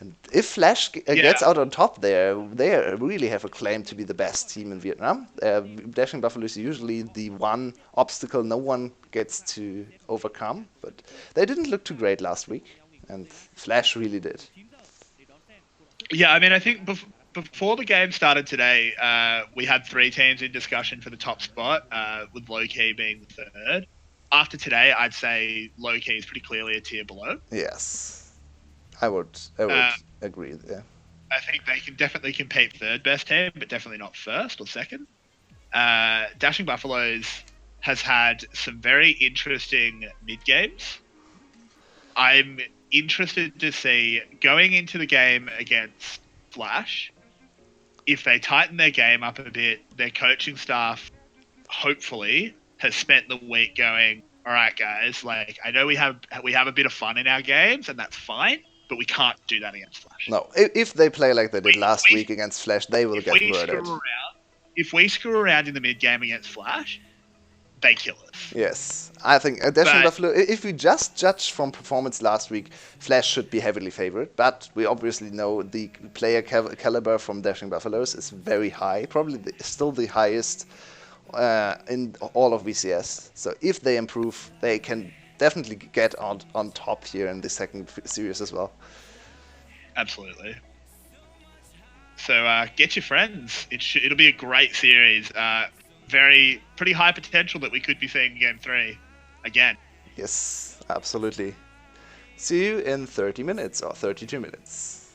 [SPEAKER 2] And if Flash gets out on top there, they really have a claim to be the best team in Vietnam. Dashing Buffalo is usually the one obstacle no one gets to overcome, but they didn't look too great last week, and Flash really did.
[SPEAKER 1] Yeah, I mean, I think before the game started today, we had 3 teams in discussion for the top spot, with LK being the 3rd. After today, I'd say LK is pretty clearly a tier below.
[SPEAKER 2] Yes, I would agree there.
[SPEAKER 1] I think they can definitely compete 3rd best team, but definitely not 1st or 2nd. Dashing Buffaloes has had some very interesting mid games. I'm interested to see, going into the game against Flash, if they tighten their game up a bit, their coaching staff hopefully has spent the week going, all right, guys, like, I know we have a bit of fun in our games, and that's fine, but we can't do that against Flash.
[SPEAKER 2] No, if they play like they did last week against Flash, they will get murdered.
[SPEAKER 1] If we screw around in the mid game against Flash, they kill us.
[SPEAKER 2] Yes, I think Dashing Buffalo, if we just judge from performance last week, Flash should be heavily favored, but we obviously know the player caliber from Dashing Buffaloes is very high, probably still the highest in all of VCS. So if they improve, they can definitely get on top here in the second series as well.
[SPEAKER 1] Absolutely. So get your friends. It'll be a great series. Pretty high potential that we could be seeing Game 3 again.
[SPEAKER 2] Yes, absolutely. See you in 30 minutes or 32 minutes.